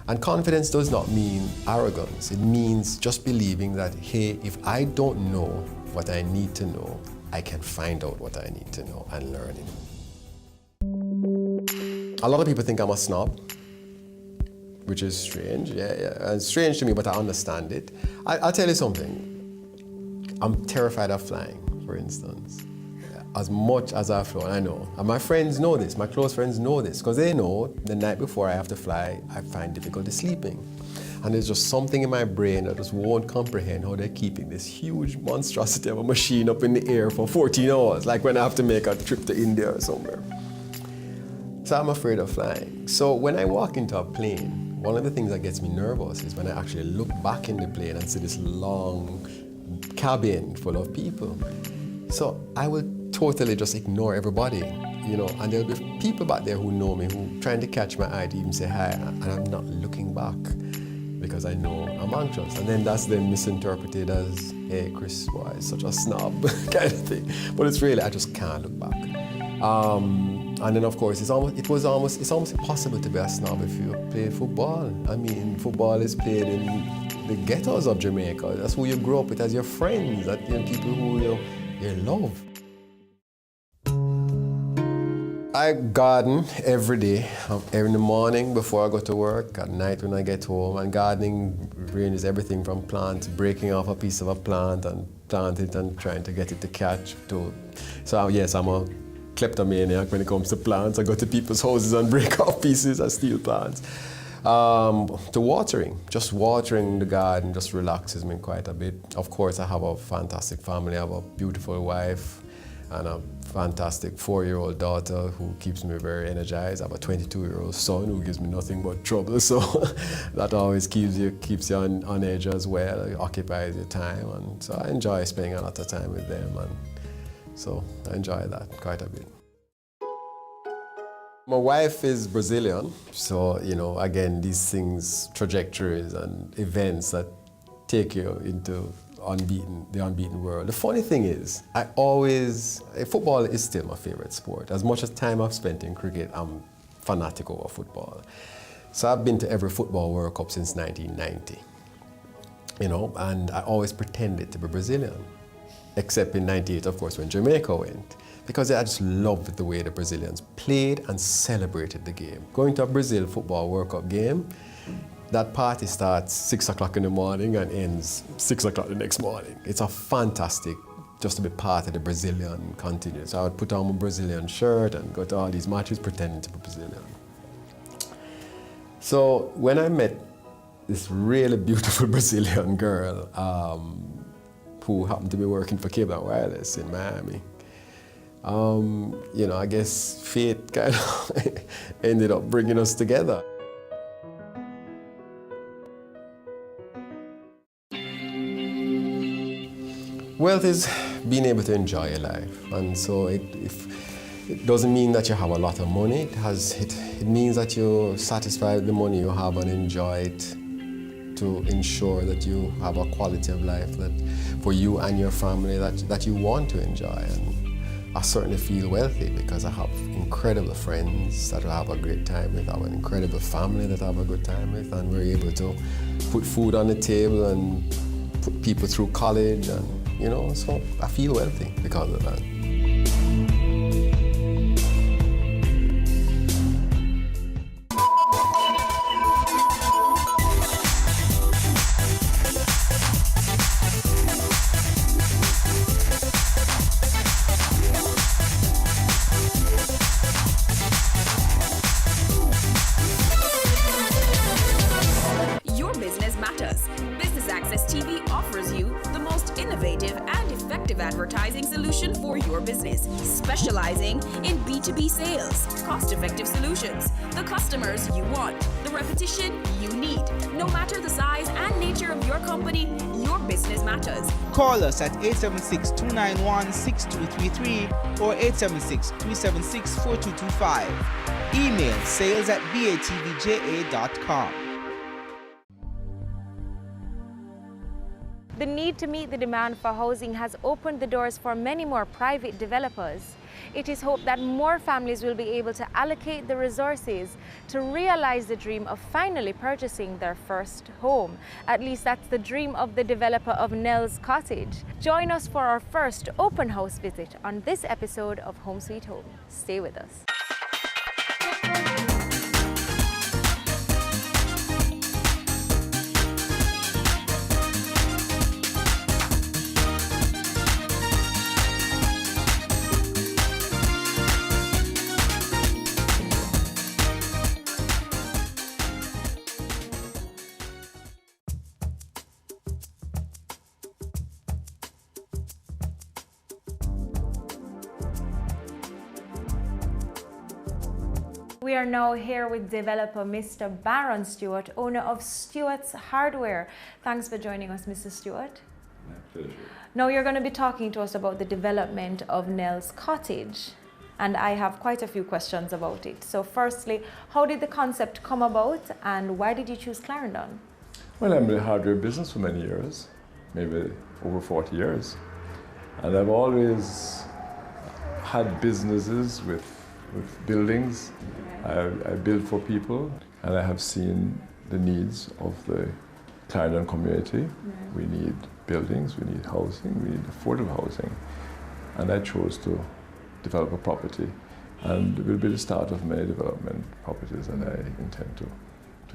And confidence does not mean arrogance. It means just believing that, hey, if I don't know what I need to know, I can find out what I need to know and learn it. A lot of people think I'm a snob, which is strange. Yeah. It's strange to me, but I understand it. I'll tell you something. I'm terrified of flying, for instance. As much as I've flown, I know. And my friends know this, my close friends know this, because they know the night before I have to fly, I find difficulty sleeping. And there's just something in my brain that just won't comprehend how they're keeping this huge monstrosity of a machine up in the air for 14 hours, like when I have to make a trip to India or somewhere. So I'm afraid of flying. So when I walk into a plane, one of the things that gets me nervous is when I actually look back in the plane and see this long cabin full of people. So I will totally just ignore everybody, you know, and there'll be people back there who know me, who trying to catch my eye to even say hi, and I'm not looking back because I know I'm anxious. And then that's then misinterpreted as, hey, Chris, boy, such a snob kind of thing. But it's really, I just can't look back. And then of course, it's almost impossible to be a snob if you play football. I mean, football is played in the ghettos of Jamaica. That's who you grow up with as your friends, that, you know, people who you love. I garden every day, in the morning before I go to work, at night when I get home. And gardening ranges everything from plants, breaking off a piece of a plant and plant it and trying to get it to catch. So yes, I'm a kleptomaniac when it comes to plants. I go to people's houses and break off pieces and steal plants. To watering, just watering the garden just relaxes me quite a bit. Of course, I have a fantastic family. I have a beautiful wife and a fantastic 4-year-old daughter who keeps me very energized. I have a 22-year-old son who gives me nothing but trouble, so that always keeps you on edge as well. It occupies your time, and so I enjoy spending a lot of time with them, and so I enjoy that quite a bit. My wife is Brazilian, so, you know, again, these things, trajectories and events that take you into the unbeaten world. The funny thing is, football is still my favorite sport. As much as time I've spent in cricket, I'm fanatic over football. So I've been to every football World Cup since 1990, you know, and I always pretended to be Brazilian, except in '98, of course, when Jamaica went, because I just loved the way the Brazilians played and celebrated the game. Going to a Brazil football World Cup game, that party starts 6 o'clock in the morning and ends 6 o'clock the next morning. It's a fantastic, just to be part of the Brazilian continent. So I would put on my Brazilian shirt and go to all these matches pretending to be Brazilian. So when I met this really beautiful Brazilian girl who happened to be working for Cable & Wireless in Miami, you know, I guess fate kind of ended up bringing us together. Wealth is being able to enjoy your life, and so it doesn't mean that you have a lot of money. It means that you satisfy the money you have and enjoy it to ensure that you have a quality of life that for you and your family that you want to enjoy. And I certainly feel wealthy because I have incredible friends that I have a great time with. I have an incredible family that I have a good time with, and we're able to put food on the table and put people through college, and you know, so I feel wealthy because of that. Your business matters. Business Access TV offers you the most most innovative and effective advertising solution for your business, specializing in B2B sales, cost-effective solutions, the customers you want, the repetition you need. No matter the size and nature of your company, your business matters. Call us at 876-291-6233 or 876-376-4225. Email sales@batvja.com. The need to meet the demand for housing has opened the doors for many more private developers. It is hoped that more families will be able to allocate the resources to realize the dream of finally purchasing their first home. At least that's the dream of the developer of Nell's Cottage. Join us for our first open house visit on this episode of Home Sweet Home. Stay with us. We are now here with developer Mr. Baron Stewart, owner of Stewart's Hardware. Thanks for joining us, Mr. Stewart. My pleasure. Now you're going to be talking to us about the development of Nell's Cottage, and I have quite a few questions about it. So firstly, how did the concept come about and why did you choose Clarendon? Well, I'm in the hardware business for many years, maybe over 40 years. And I've always had businesses with buildings. I build for people, and I have seen the needs of the Clarendon community. We need buildings, we need housing, we need affordable housing. And I chose to develop a property, and it will be the start of many development properties that I intend to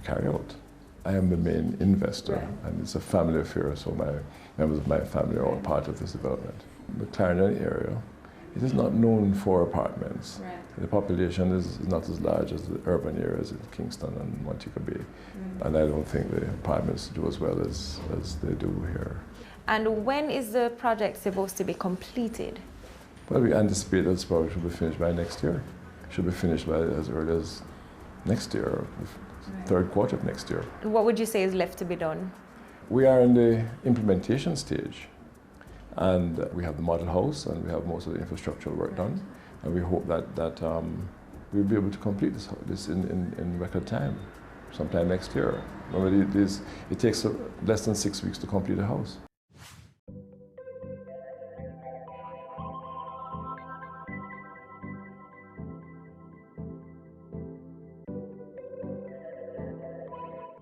carry out. I am the main investor, and it's a family affair, so my members of my family are all part of this development. The Clarendon area, it is not known for apartments. The population is not as large as the urban areas in Kingston and Montego Bay. And I don't think the apartments do as well as they do here. And when is the project supposed to be completed? Well, we anticipate that this project should be finished by next year. It should be finished by as early as next year, third quarter of next year. What would you say is left to be done? We are in the implementation stage. And we have the model house, and we have most of the infrastructural work done. And we hope that we'll be able to complete this in record time, sometime next year. Remember, it takes less than 6 weeks to complete a house.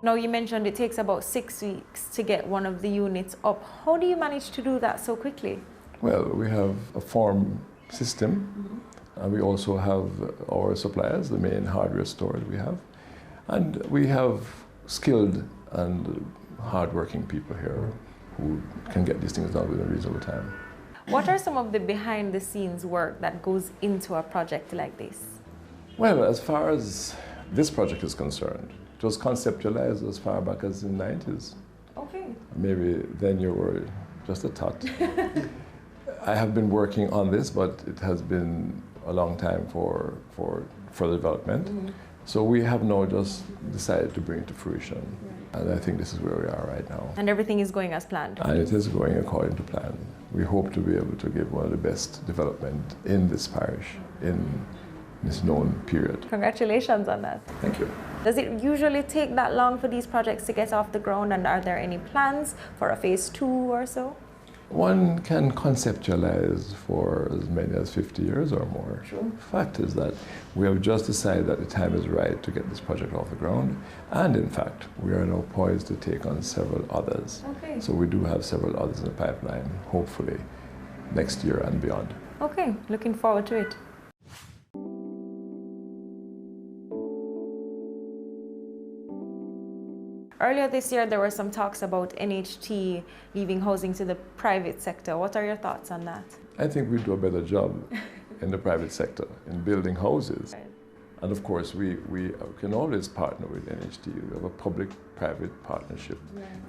Now you mentioned it takes about 6 weeks to get one of the units up. How do you manage to do that so quickly? Well, we have a farm system, and we also have our suppliers, the main hardware store that we have. And we have skilled and hardworking people here who can get these things done within a reasonable time. What are some of the behind-the-scenes work that goes into a project like this? Well, as far as this project is concerned, it was conceptualized as far back as in the 90s. Okay. Maybe then you were just a tot. I have been working on this, but it has been a long time for further development. So we have now just decided to bring it to fruition. And I think this is where we are right now. And everything is going as planned? And it is going according to plan. We hope to be able to give one of the best development in this parish in this known period. Congratulations on that. Thank you. Does it usually take that long for these projects to get off the ground, and are there any plans for a phase 2 or so? One can conceptualize for as many as 50 years or more. Sure. Fact is that we have just decided that the time is right to get this project off the ground, and in fact, we are now poised to take on several others. Okay. So we do have several others in the pipeline, hopefully next year and beyond. Okay, looking forward to it. Earlier this year, there were some talks about NHT leaving housing to the private sector. What are your thoughts on that? I think we do a better job in the private sector in building houses. And of course, we can always partner with NHT. We have a public-private partnership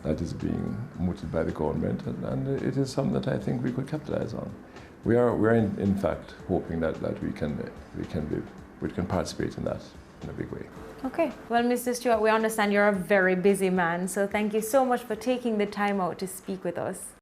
that is being mooted by the government, and it is something that I think we could capitalize on. We're in fact hoping that we can participate in that in a big way. Okay. Well, Mr. Stewart, we understand you're a very busy man, so thank you so much for taking the time out to speak with us.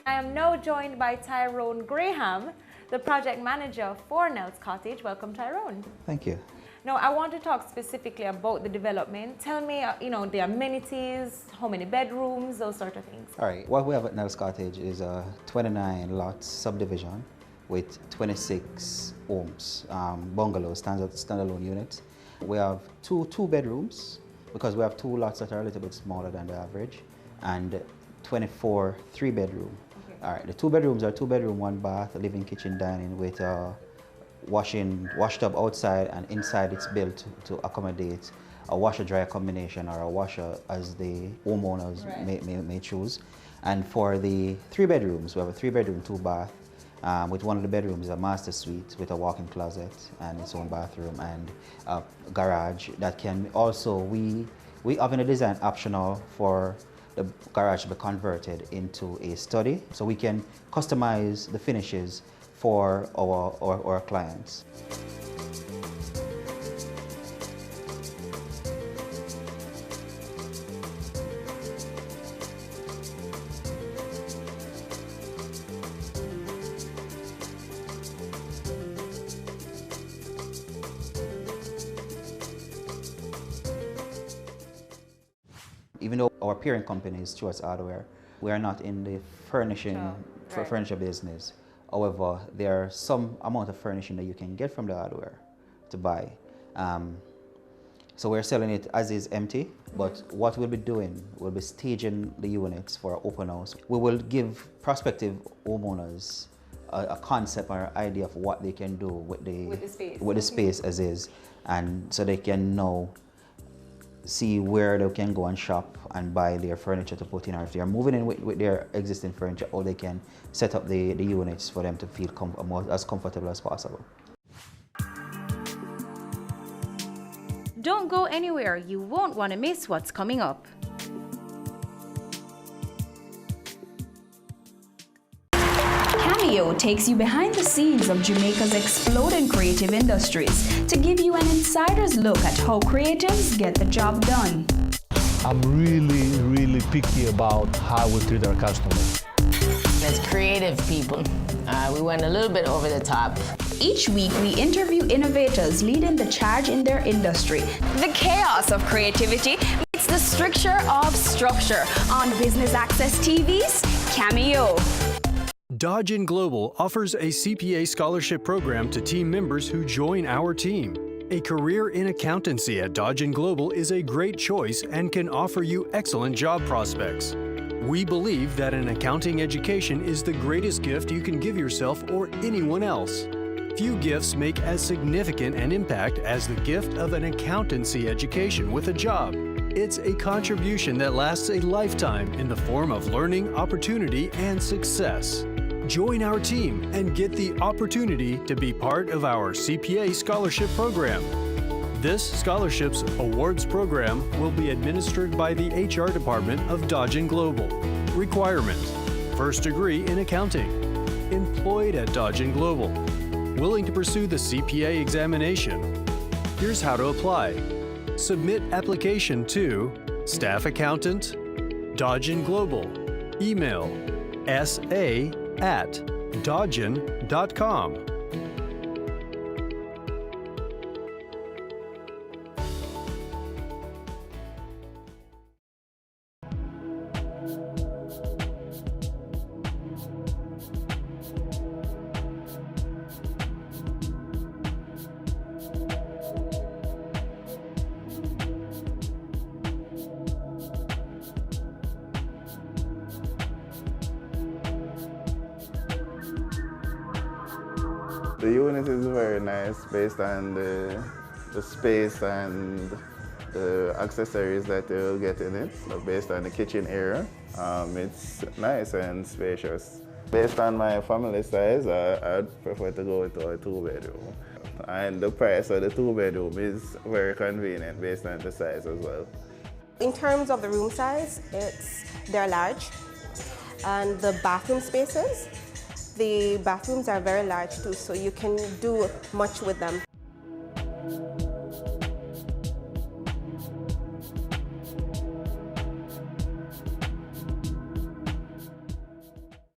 I am now joined by Tyrone Graham, the project manager for Nels Cottage. Welcome, Tyrone. Thank you. Now, I want to talk specifically about the development. Tell me, the amenities, how many bedrooms, those sort of things. All right, what we have at Nels Cottage is a 29-lot subdivision with 26 homes, bungalows, standalone units. We have two bedrooms, because we have 2 lots that are a little bit smaller than the average, and 24 3-bedroom. Okay. All right, the 2 bedrooms are 2-bedroom, 1 bath, living, kitchen, dining with a wash tub outside, and inside it's built to accommodate a washer-dryer combination or a washer as the homeowners may choose. And for the 3 bedrooms, we have a 3-bedroom, 2-bath, with one of the bedrooms a master suite with a walk-in closet and its own bathroom and a garage that can also, we have in a design optional for the garage to be converted into a study, so we can customize the finishes for our clients. Even though our parent company is Stewart's Hardware, we are not in the furniture business. However, there are some amount of furnishing that you can get from the hardware to buy. So we're selling it as is empty, but what we'll be doing, we'll be staging the units for open house. We will give prospective homeowners a concept or idea of what they can do with the space as is, and so they can now see where they can go and shop and buy their furniture to put in, or if they're moving in with their existing furniture, or they can set up the units for them to feel as comfortable as possible. Don't go anywhere, you won't want to miss what's coming up. Cameo takes you behind the scenes of Jamaica's exploding creative industries to give you an insider's look at how creatives get the job done. I'm really picky about how we treat our customers. As creative people, we went a little bit over the top. Each week, we interview innovators leading the charge in their industry. The chaos of creativity meets the stricture of structure on Business Access TV's Cameo. Dodgen Global offers a CPA scholarship program to team members who join our team. A career in accountancy at Dodgen Global is a great choice and can offer you excellent job prospects. We believe that an accounting education is the greatest gift you can give yourself or anyone else. Few gifts make as significant an impact as the gift of an accountancy education with a job. It's a contribution that lasts a lifetime in the form of learning, opportunity, and success. Join our team and get the opportunity to be part of our CPA scholarship program. This scholarships awards program will be administered by the HR department of Dodgen Global. Requirement: first degree in accounting. Employed at Dodgen Global. Willing to pursue the CPA examination. Here's how to apply. Submit application to Staff Accountant, Dodgen Global. Email sa@dodgen.com. The unit is very nice based on the space and the accessories that you'll get in it. So based on the kitchen area, it's nice and spacious. Based on my family size, I'd prefer to go with a 2-bedroom. And the price of the 2-bedroom is very convenient based on the size as well. In terms of the room size, they're large. And the bathroom spaces, the bathrooms are very large too, so you can do much with them.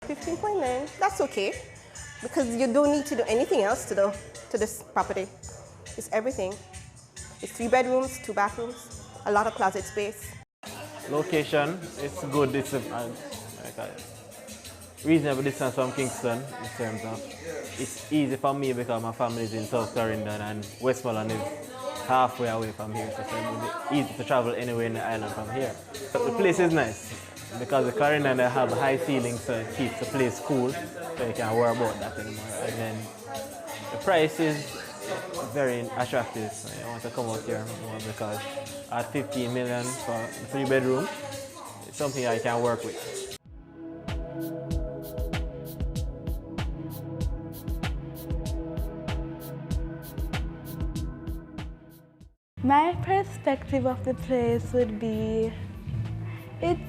$15.9, that's okay, because you don't need to do anything else to this property. It's everything. It's 3 bedrooms, 2 bathrooms, a lot of closet space. Location, it's good. It's a reasonable distance from Kingston in terms of it's easy for me because my family is in South Clarendon and Westmoreland is halfway away from here, so it's easy to travel anywhere in the island from here. But the place is nice because the Clarendon they have high ceilings, so it keeps the place cool, so you can't worry about that anymore. And then the price is very attractive, so you want to come out here more because at 15 million for a 3-bedroom, it's something I can work with. My perspective of the place would be, it's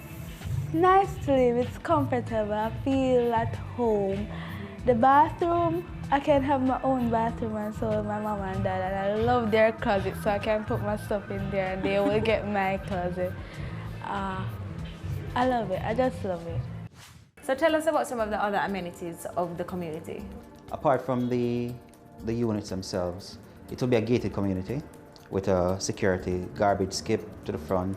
nice to live, it's comfortable, I feel at home. The bathroom, I can have my own bathroom and so with my mom and dad, and I love their closet so I can put my stuff in there and they will get my closet. I love it, I just love it. So tell us about some of the other amenities of the community. Apart from the units themselves, it will be a gated community with a security garbage skip to the front.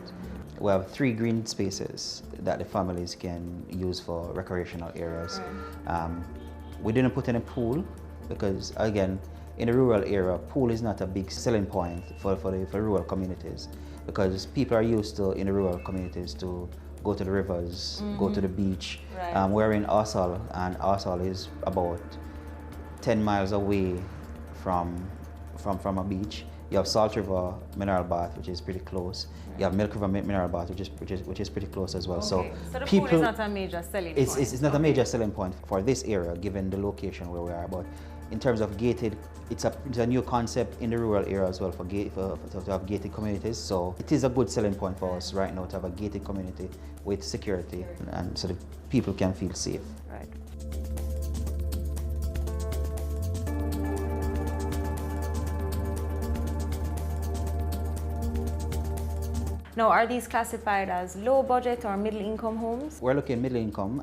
We have 3 green spaces that the families can use for recreational areas. Right. We didn't put in a pool because, again, in the rural area, pool is not a big selling point for rural communities because people are used to, in the rural communities, to go to the rivers, go to the beach. Right. We're in Arsal, and Arsal is about 10 miles away from a beach. You have Salt River Mineral Bath, which is pretty close. Right. You have Milk River Mineral Bath, which is pretty close as well. Okay. So the pool is not a major selling point? It's not a major selling point for this area, given the location where we are. But in terms of gated, it's a new concept in the rural area as well to have gated communities. So it is a good selling point for us right now to have a gated community with security, and so the people can feel safe. Right. Now, are these classified as low budget or middle income homes? We're looking middle income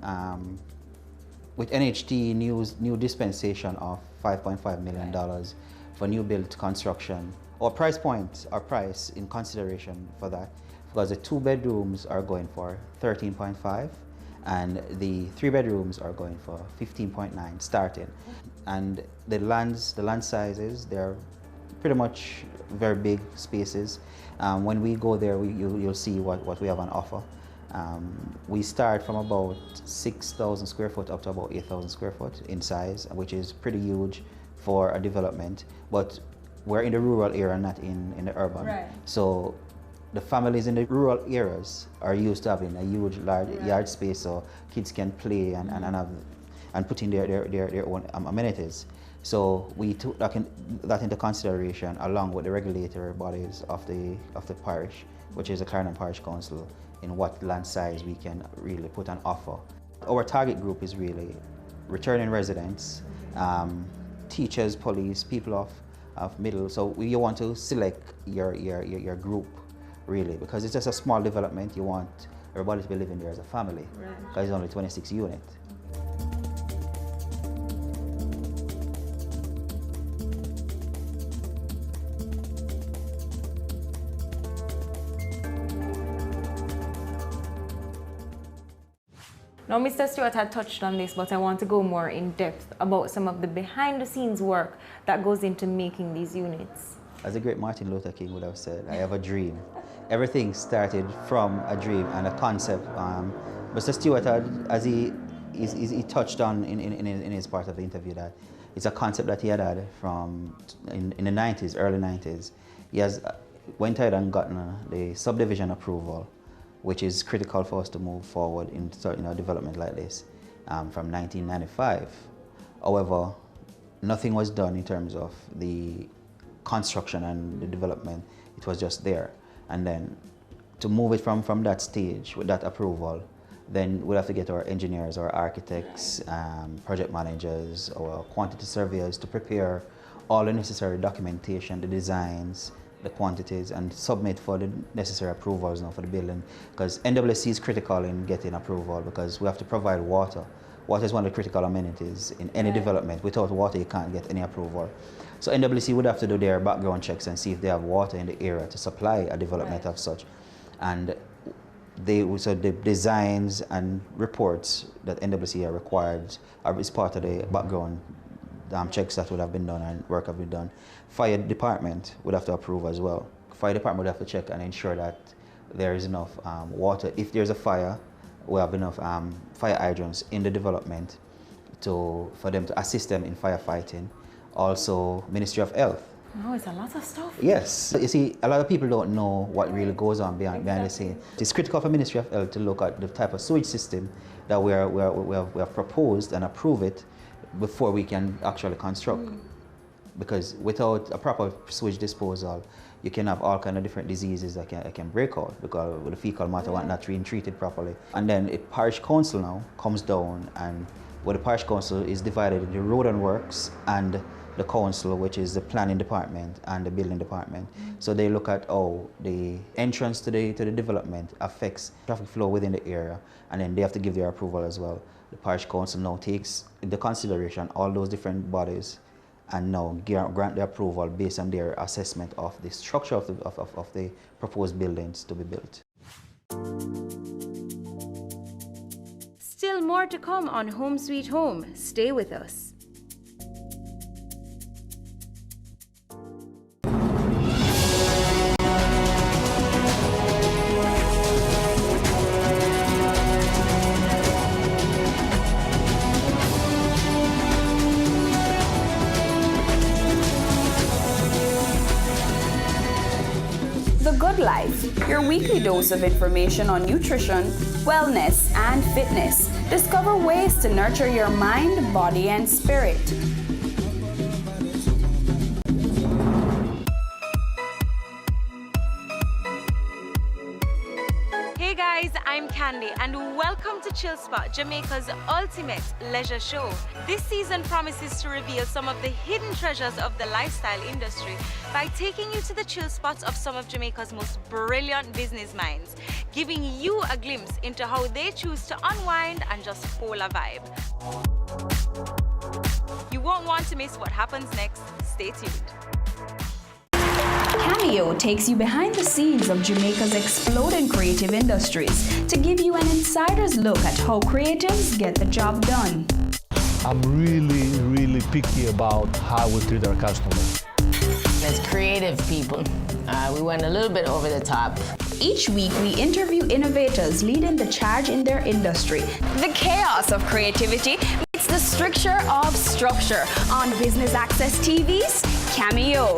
with NHT new dispensation of $5.5 million for new build construction. Our price in consideration for that, because the 2 bedrooms are going for 13.5 and the 3 bedrooms are going for 15.9 starting. And the land sizes, they're pretty much very big spaces. When we go there, you'll see what we have on offer. We start from about 6,000 square foot up to about 8,000 square foot in size, which is pretty huge for a development. But we're in the rural area, not in the urban. Right. So the families in the rural areas are used to having a huge, large yard space so kids can play and put in their own amenities. So we took that into consideration along with the regulatory bodies of the parish, which is the Clarendon Parish Council, in what land size we can really put on offer. Our target group is really returning residents, teachers, police, people of middle. So you want to select your group really, because it's just a small development. You want everybody to be living there as a family, because it's only 26 units. Now, Mr. Stewart had touched on this, but I want to go more in depth about some of the behind-the-scenes work that goes into making these units. As the great Martin Luther King would have said, I have a dream. Everything started from a dream and a concept. Mr. Stewart had, as he touched on in his part of the interview, that it's a concept that he had from in the 90s, early 90s. He has went ahead and gotten the subdivision approval, which is critical for us to move forward in a development like this. from 1995. However, nothing was done in terms of the construction and the development. It was just there. And then to move it from that stage with that approval, then we'll have to get our engineers, our architects, project managers, our quantity surveyors to prepare all the necessary documentation, the designs, the quantities, and submit for the necessary approvals now for the building. Because NWC is critical in getting approval because we have to provide water. Water is one of the critical amenities in any development. Without water, you can't get any approval. So NWC would have to do their background checks and see if they have water in the area to supply a development of such. And so the designs and reports that NWC are required is part of the background checks that would have been done and work have been done. Fire department would have to approve as well. Fire department would have to check and ensure that there is enough water. If there's a fire, we have enough fire hydrants in the development for them to assist them in firefighting. Also, Ministry of Health. Oh, it's a lot of stuff. Yes. You see, a lot of people don't know what really goes on behind the scene. It's critical for Ministry of Health to look at the type of sewage system that we have proposed and approve it before we can actually construct. Because without a proper sewage disposal, you can have all kind of different diseases that can break out because the fecal matter not being treated properly. And then a parish council now comes down, and where the parish council is divided into road and works and the council, which is the planning department and the building department. So they look at how the entrance to the development affects traffic flow within the area, and then they have to give their approval as well. The parish council now takes into consideration all those different bodies and now grant the approval based on their assessment of the structure of the proposed buildings to be built. Still more to come on Home Sweet Home. Stay with us. Life, your weekly dose of information on nutrition, wellness, and fitness. Discover ways to nurture your mind, body, and spirit. Hey guys, I'm Candy and welcome to Chill Spot, Jamaica's ultimate leisure show. This season promises to reveal some of the hidden treasures of the lifestyle industry by taking you to the chill spots of some of Jamaica's most brilliant business minds, giving you a glimpse into how they choose to unwind and just hold a vibe. You won't want to miss what happens next. Stay tuned. Cameo takes you behind the scenes of Jamaica's exploding creative industries to give you an insider's look at how creatives get the job done. I'm really picky about how we treat our customers. As creative people, we went a little bit over the top. Each week, we interview innovators leading the charge in their industry. The chaos of creativity meets the stricture of structure on Business Access TV's Cameo.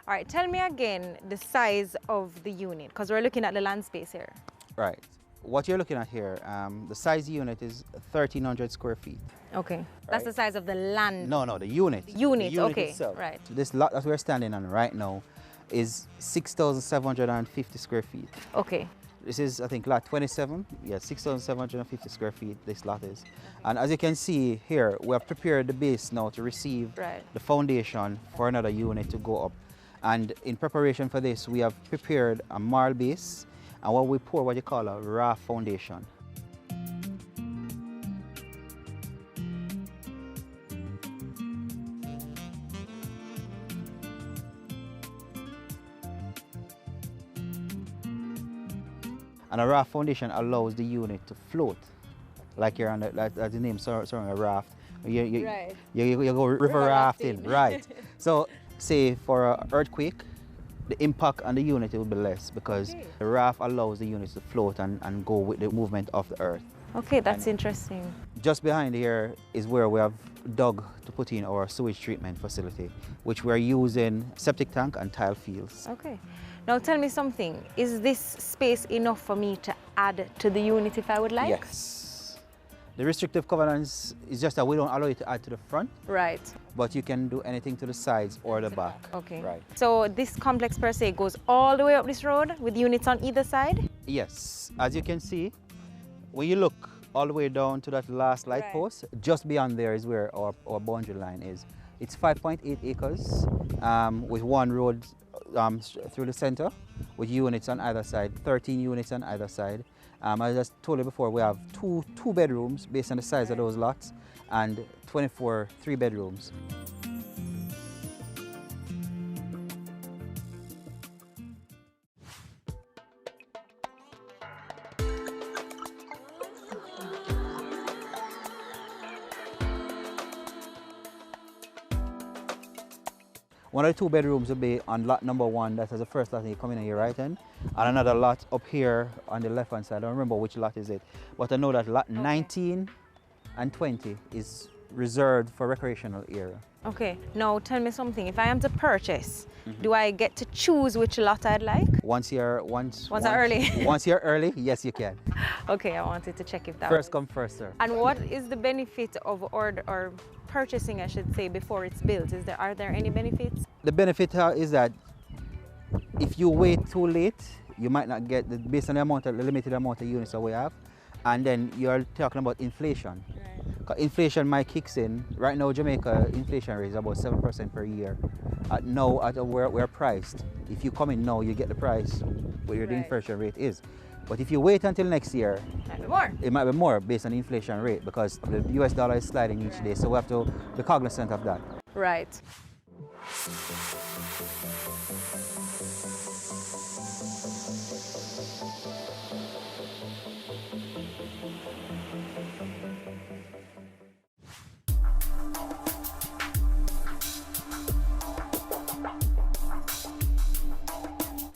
All right, tell me again the size of the unit, because we're looking at the land space here. Right. What you're looking at here, the size unit is 1,300 square feet. Okay. That's the size of the land. No, the unit. Unit, the unit okay. itself. Right. This lot that we're standing on right now is 6,750 square feet. Okay. This is, I think, lot 27. Yeah, 6,750 square feet this lot is. And as you can see here, we have prepared the base now to receive the foundation for another unit to go up. And in preparation for this, we have prepared a marl base and what we pour what you call a raw foundation. And a raft foundation allows the unit to float, like you're on the, like the name surrounding a raft. Right. You go river rafting, right? So, say for an earthquake, the impact on the unit will be less because the raft allows the units to float and go with the movement of the earth. Okay, that's interesting. Just behind here is where we have dug to put in our sewage treatment facility, which we're using septic tank and tile fields. Okay. Now tell me something. Is this space enough for me to add to the unit if I would like? Yes. The restrictive covenants is just that we don't allow you to add to the front. Right. But you can do anything to the sides or the back. Okay. Right. So this complex per se goes all the way up this road with units on either side? Yes. As you can see, when you look all the way down to that last light post, just beyond there is where our boundary line is. It's 5.8 acres with one road through the center with units on either side, 13 units on either side. As I just told you before, we have two bedrooms based on the size of those lots and 24 3-bedrooms. One of the 2 bedrooms will be on lot number 1, that is the first lot you come in on your right hand, and another lot up here on the left hand side. I don't remember which lot is it, but I know that lot 19 and 20 is reserved for recreational area. Okay, now tell me something. If I am to purchase, do I get to choose which lot I'd like? Once you're early. Once you're early, yes you can. Okay, I wanted to check if that First come, first serve. And what is the benefit of or purchasing, I should say, before it's built? Are there any benefits? The benefit is that if you wait too late, you might not get, based on the limited amount of units that we have, and then you're talking about inflation. Right. Inflation might kicks in. Right now, Jamaica inflation rate is about 7% per year. Now, where we're priced, if you come in now, you get the price where the inflation rate is. But if you wait until next year, it might be more based on the inflation rate because the US dollar is sliding each day, so we have to be cognizant of that. Right.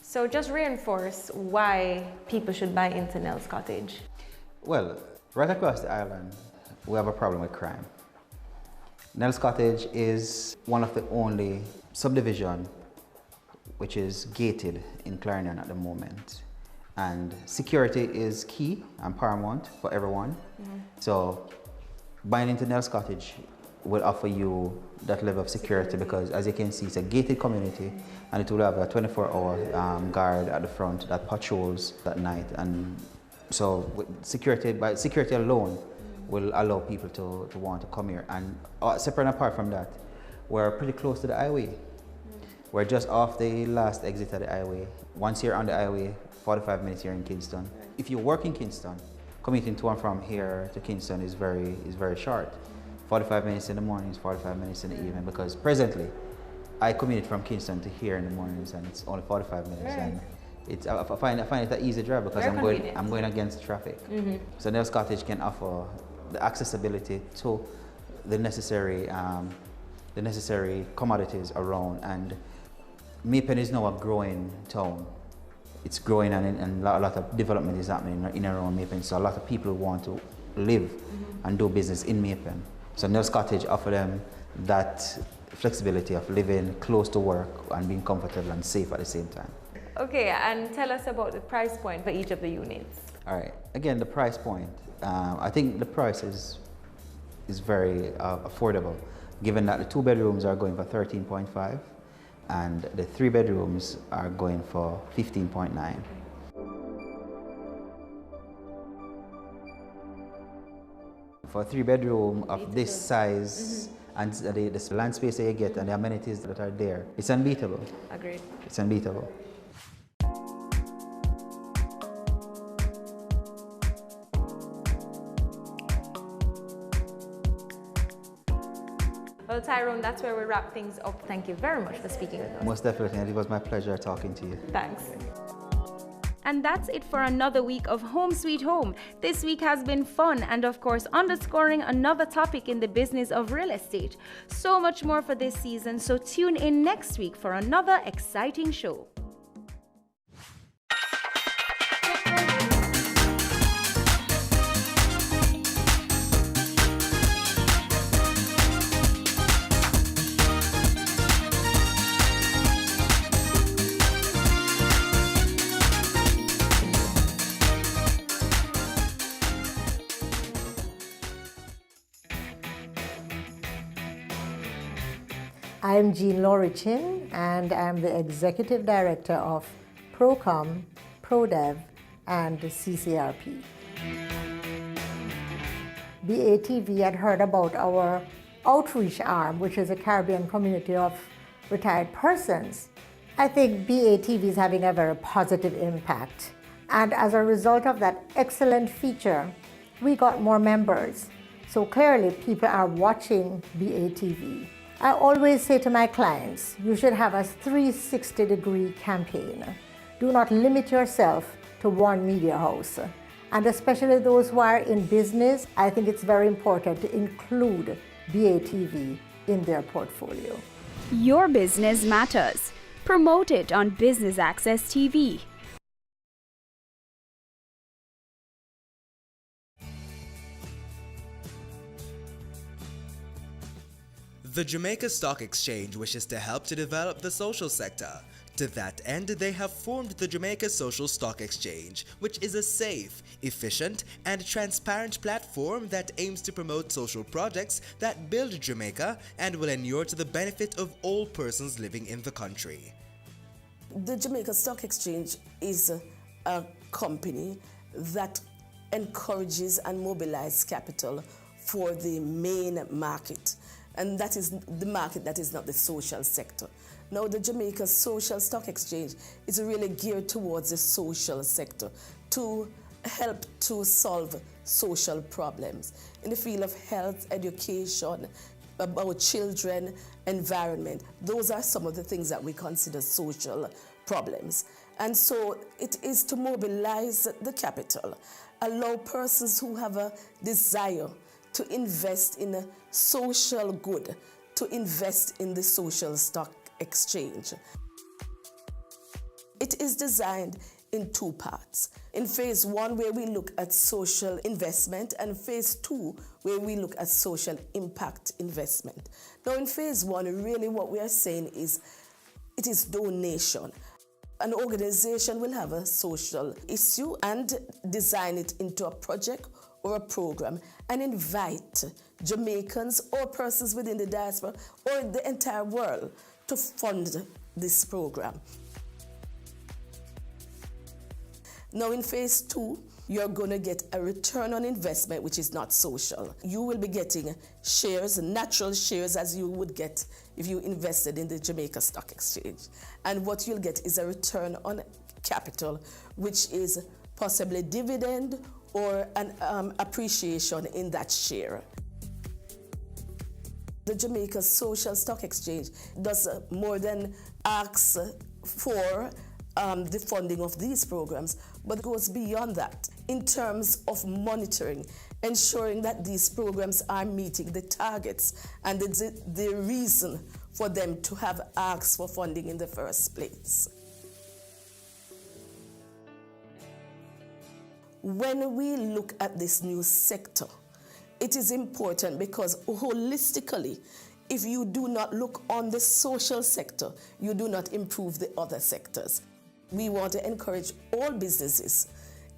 So just reinforce why people should buy into Nell's Cottage. Well, right across the island, we have a problem with crime. Nell's Cottage is one of the only subdivision which is gated in Clarendon at the moment. And security is key and paramount for everyone. So buying into Nell's Cottage will offer you that level of security because, as you can see, it's a gated community and it will have a 24-hour guard at the front that patrols at night. And so with security alone will allow people to want to come here. And separate and apart from that, we're pretty close to the highway. We're just off the last exit of the highway. Once you're on the highway, 45 minutes here in Kingston. If you work in Kingston, commuting to and from here to Kingston is very short. 45 minutes in the mornings, 45 minutes in the evening, because presently I commute from Kingston to here in the mornings and it's only 45 minutes. And it's, I find it an easy drive because I'm going against traffic. So Nell's Cottage can offer the accessibility to the necessary commodities around, and Maypen is now a growing town. It's growing and a lot of development is happening in and around Maypen, so a lot of people want to live and do business in Maypen. So Nell's Cottage offer them that flexibility of living close to work and being comfortable and safe at the same time. Okay, and tell us about the price point for each of the units. All right, again, the price point. I think the price is very affordable, given that the 2 bedrooms are going for 13.5 and the 3 bedrooms are going for 15.9. For a 3 bedroom of this size and the land space that you get and the amenities that are there, it's unbeatable. Agreed. It's unbeatable. Well, Tyrone, that's where we wrap things up. Thank you very much for speaking with us. Most definitely, and it was my pleasure talking to you. Thanks. And that's it for another week of Home Sweet Home. This week has been fun and, of course, underscoring another topic in the business of real estate. So much more for this season, so tune in next week for another exciting show. I'm Jean Laurichin, and I'm the Executive Director of ProCom, ProDev, and CCRP. BATV had heard about our outreach arm, which is a Caribbean community of retired persons. I think BATV is having a very positive impact. And as a result of that excellent feature, we got more members. So clearly people are watching BATV. I always say to my clients, you should have a 360-degree campaign. Do not limit yourself to one media house. And especially those who are in business, I think it's very important to include BATV in their portfolio. Your business matters. Promote it on Business Access TV. The Jamaica Stock Exchange wishes to help to develop the social sector. To that end, they have formed the Jamaica Social Stock Exchange, which is a safe, efficient, and transparent platform that aims to promote social projects that build Jamaica and will inure to the benefit of all persons living in the country. The Jamaica Stock Exchange is a company that encourages and mobilizes capital for the main market. And that is the market that is not the social sector. Now, the Jamaica Social Stock Exchange is really geared towards the social sector to help to solve social problems in the field of health, education, about children, environment. Those are some of the things that we consider social problems. And so it is to mobilize the capital, allow persons who have a desire to invest in a social good, to invest in the social stock exchange. It is designed in two parts. In phase one, where we look at social investment, and phase two, where we look at social impact investment. Now, in phase one, really what we are saying is it is donation. An organization will have a social issue and design it into a project or a program and invite Jamaicans or persons within the diaspora or the entire world to fund this program. Now in phase two, you're going to get a return on investment which is not social. You will be getting shares, natural shares, as you would get if you invested in the Jamaica Stock Exchange. And what you'll get is a return on capital, which is possibly dividend or an appreciation in that share. The Jamaica Social Stock Exchange does more than ask for the funding of these programs, but goes beyond that in terms of monitoring, ensuring that these programs are meeting the targets and the reason for them to have asked for funding in the first place. When we look at this new sector, it is important because holistically, if you do not look on the social sector, you do not improve the other sectors. We want to encourage all businesses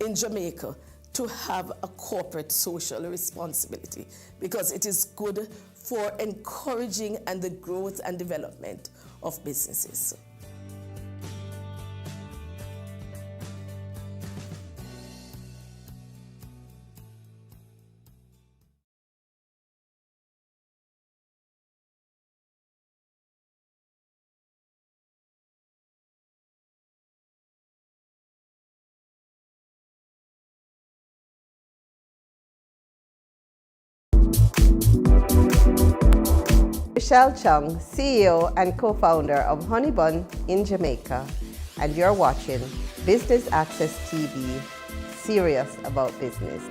in Jamaica to have a corporate social responsibility because it is good for encouraging and the growth and development of businesses. Michelle Chung, CEO and co-founder of Honey Bun in Jamaica, and you're watching Business Access TV, serious about business.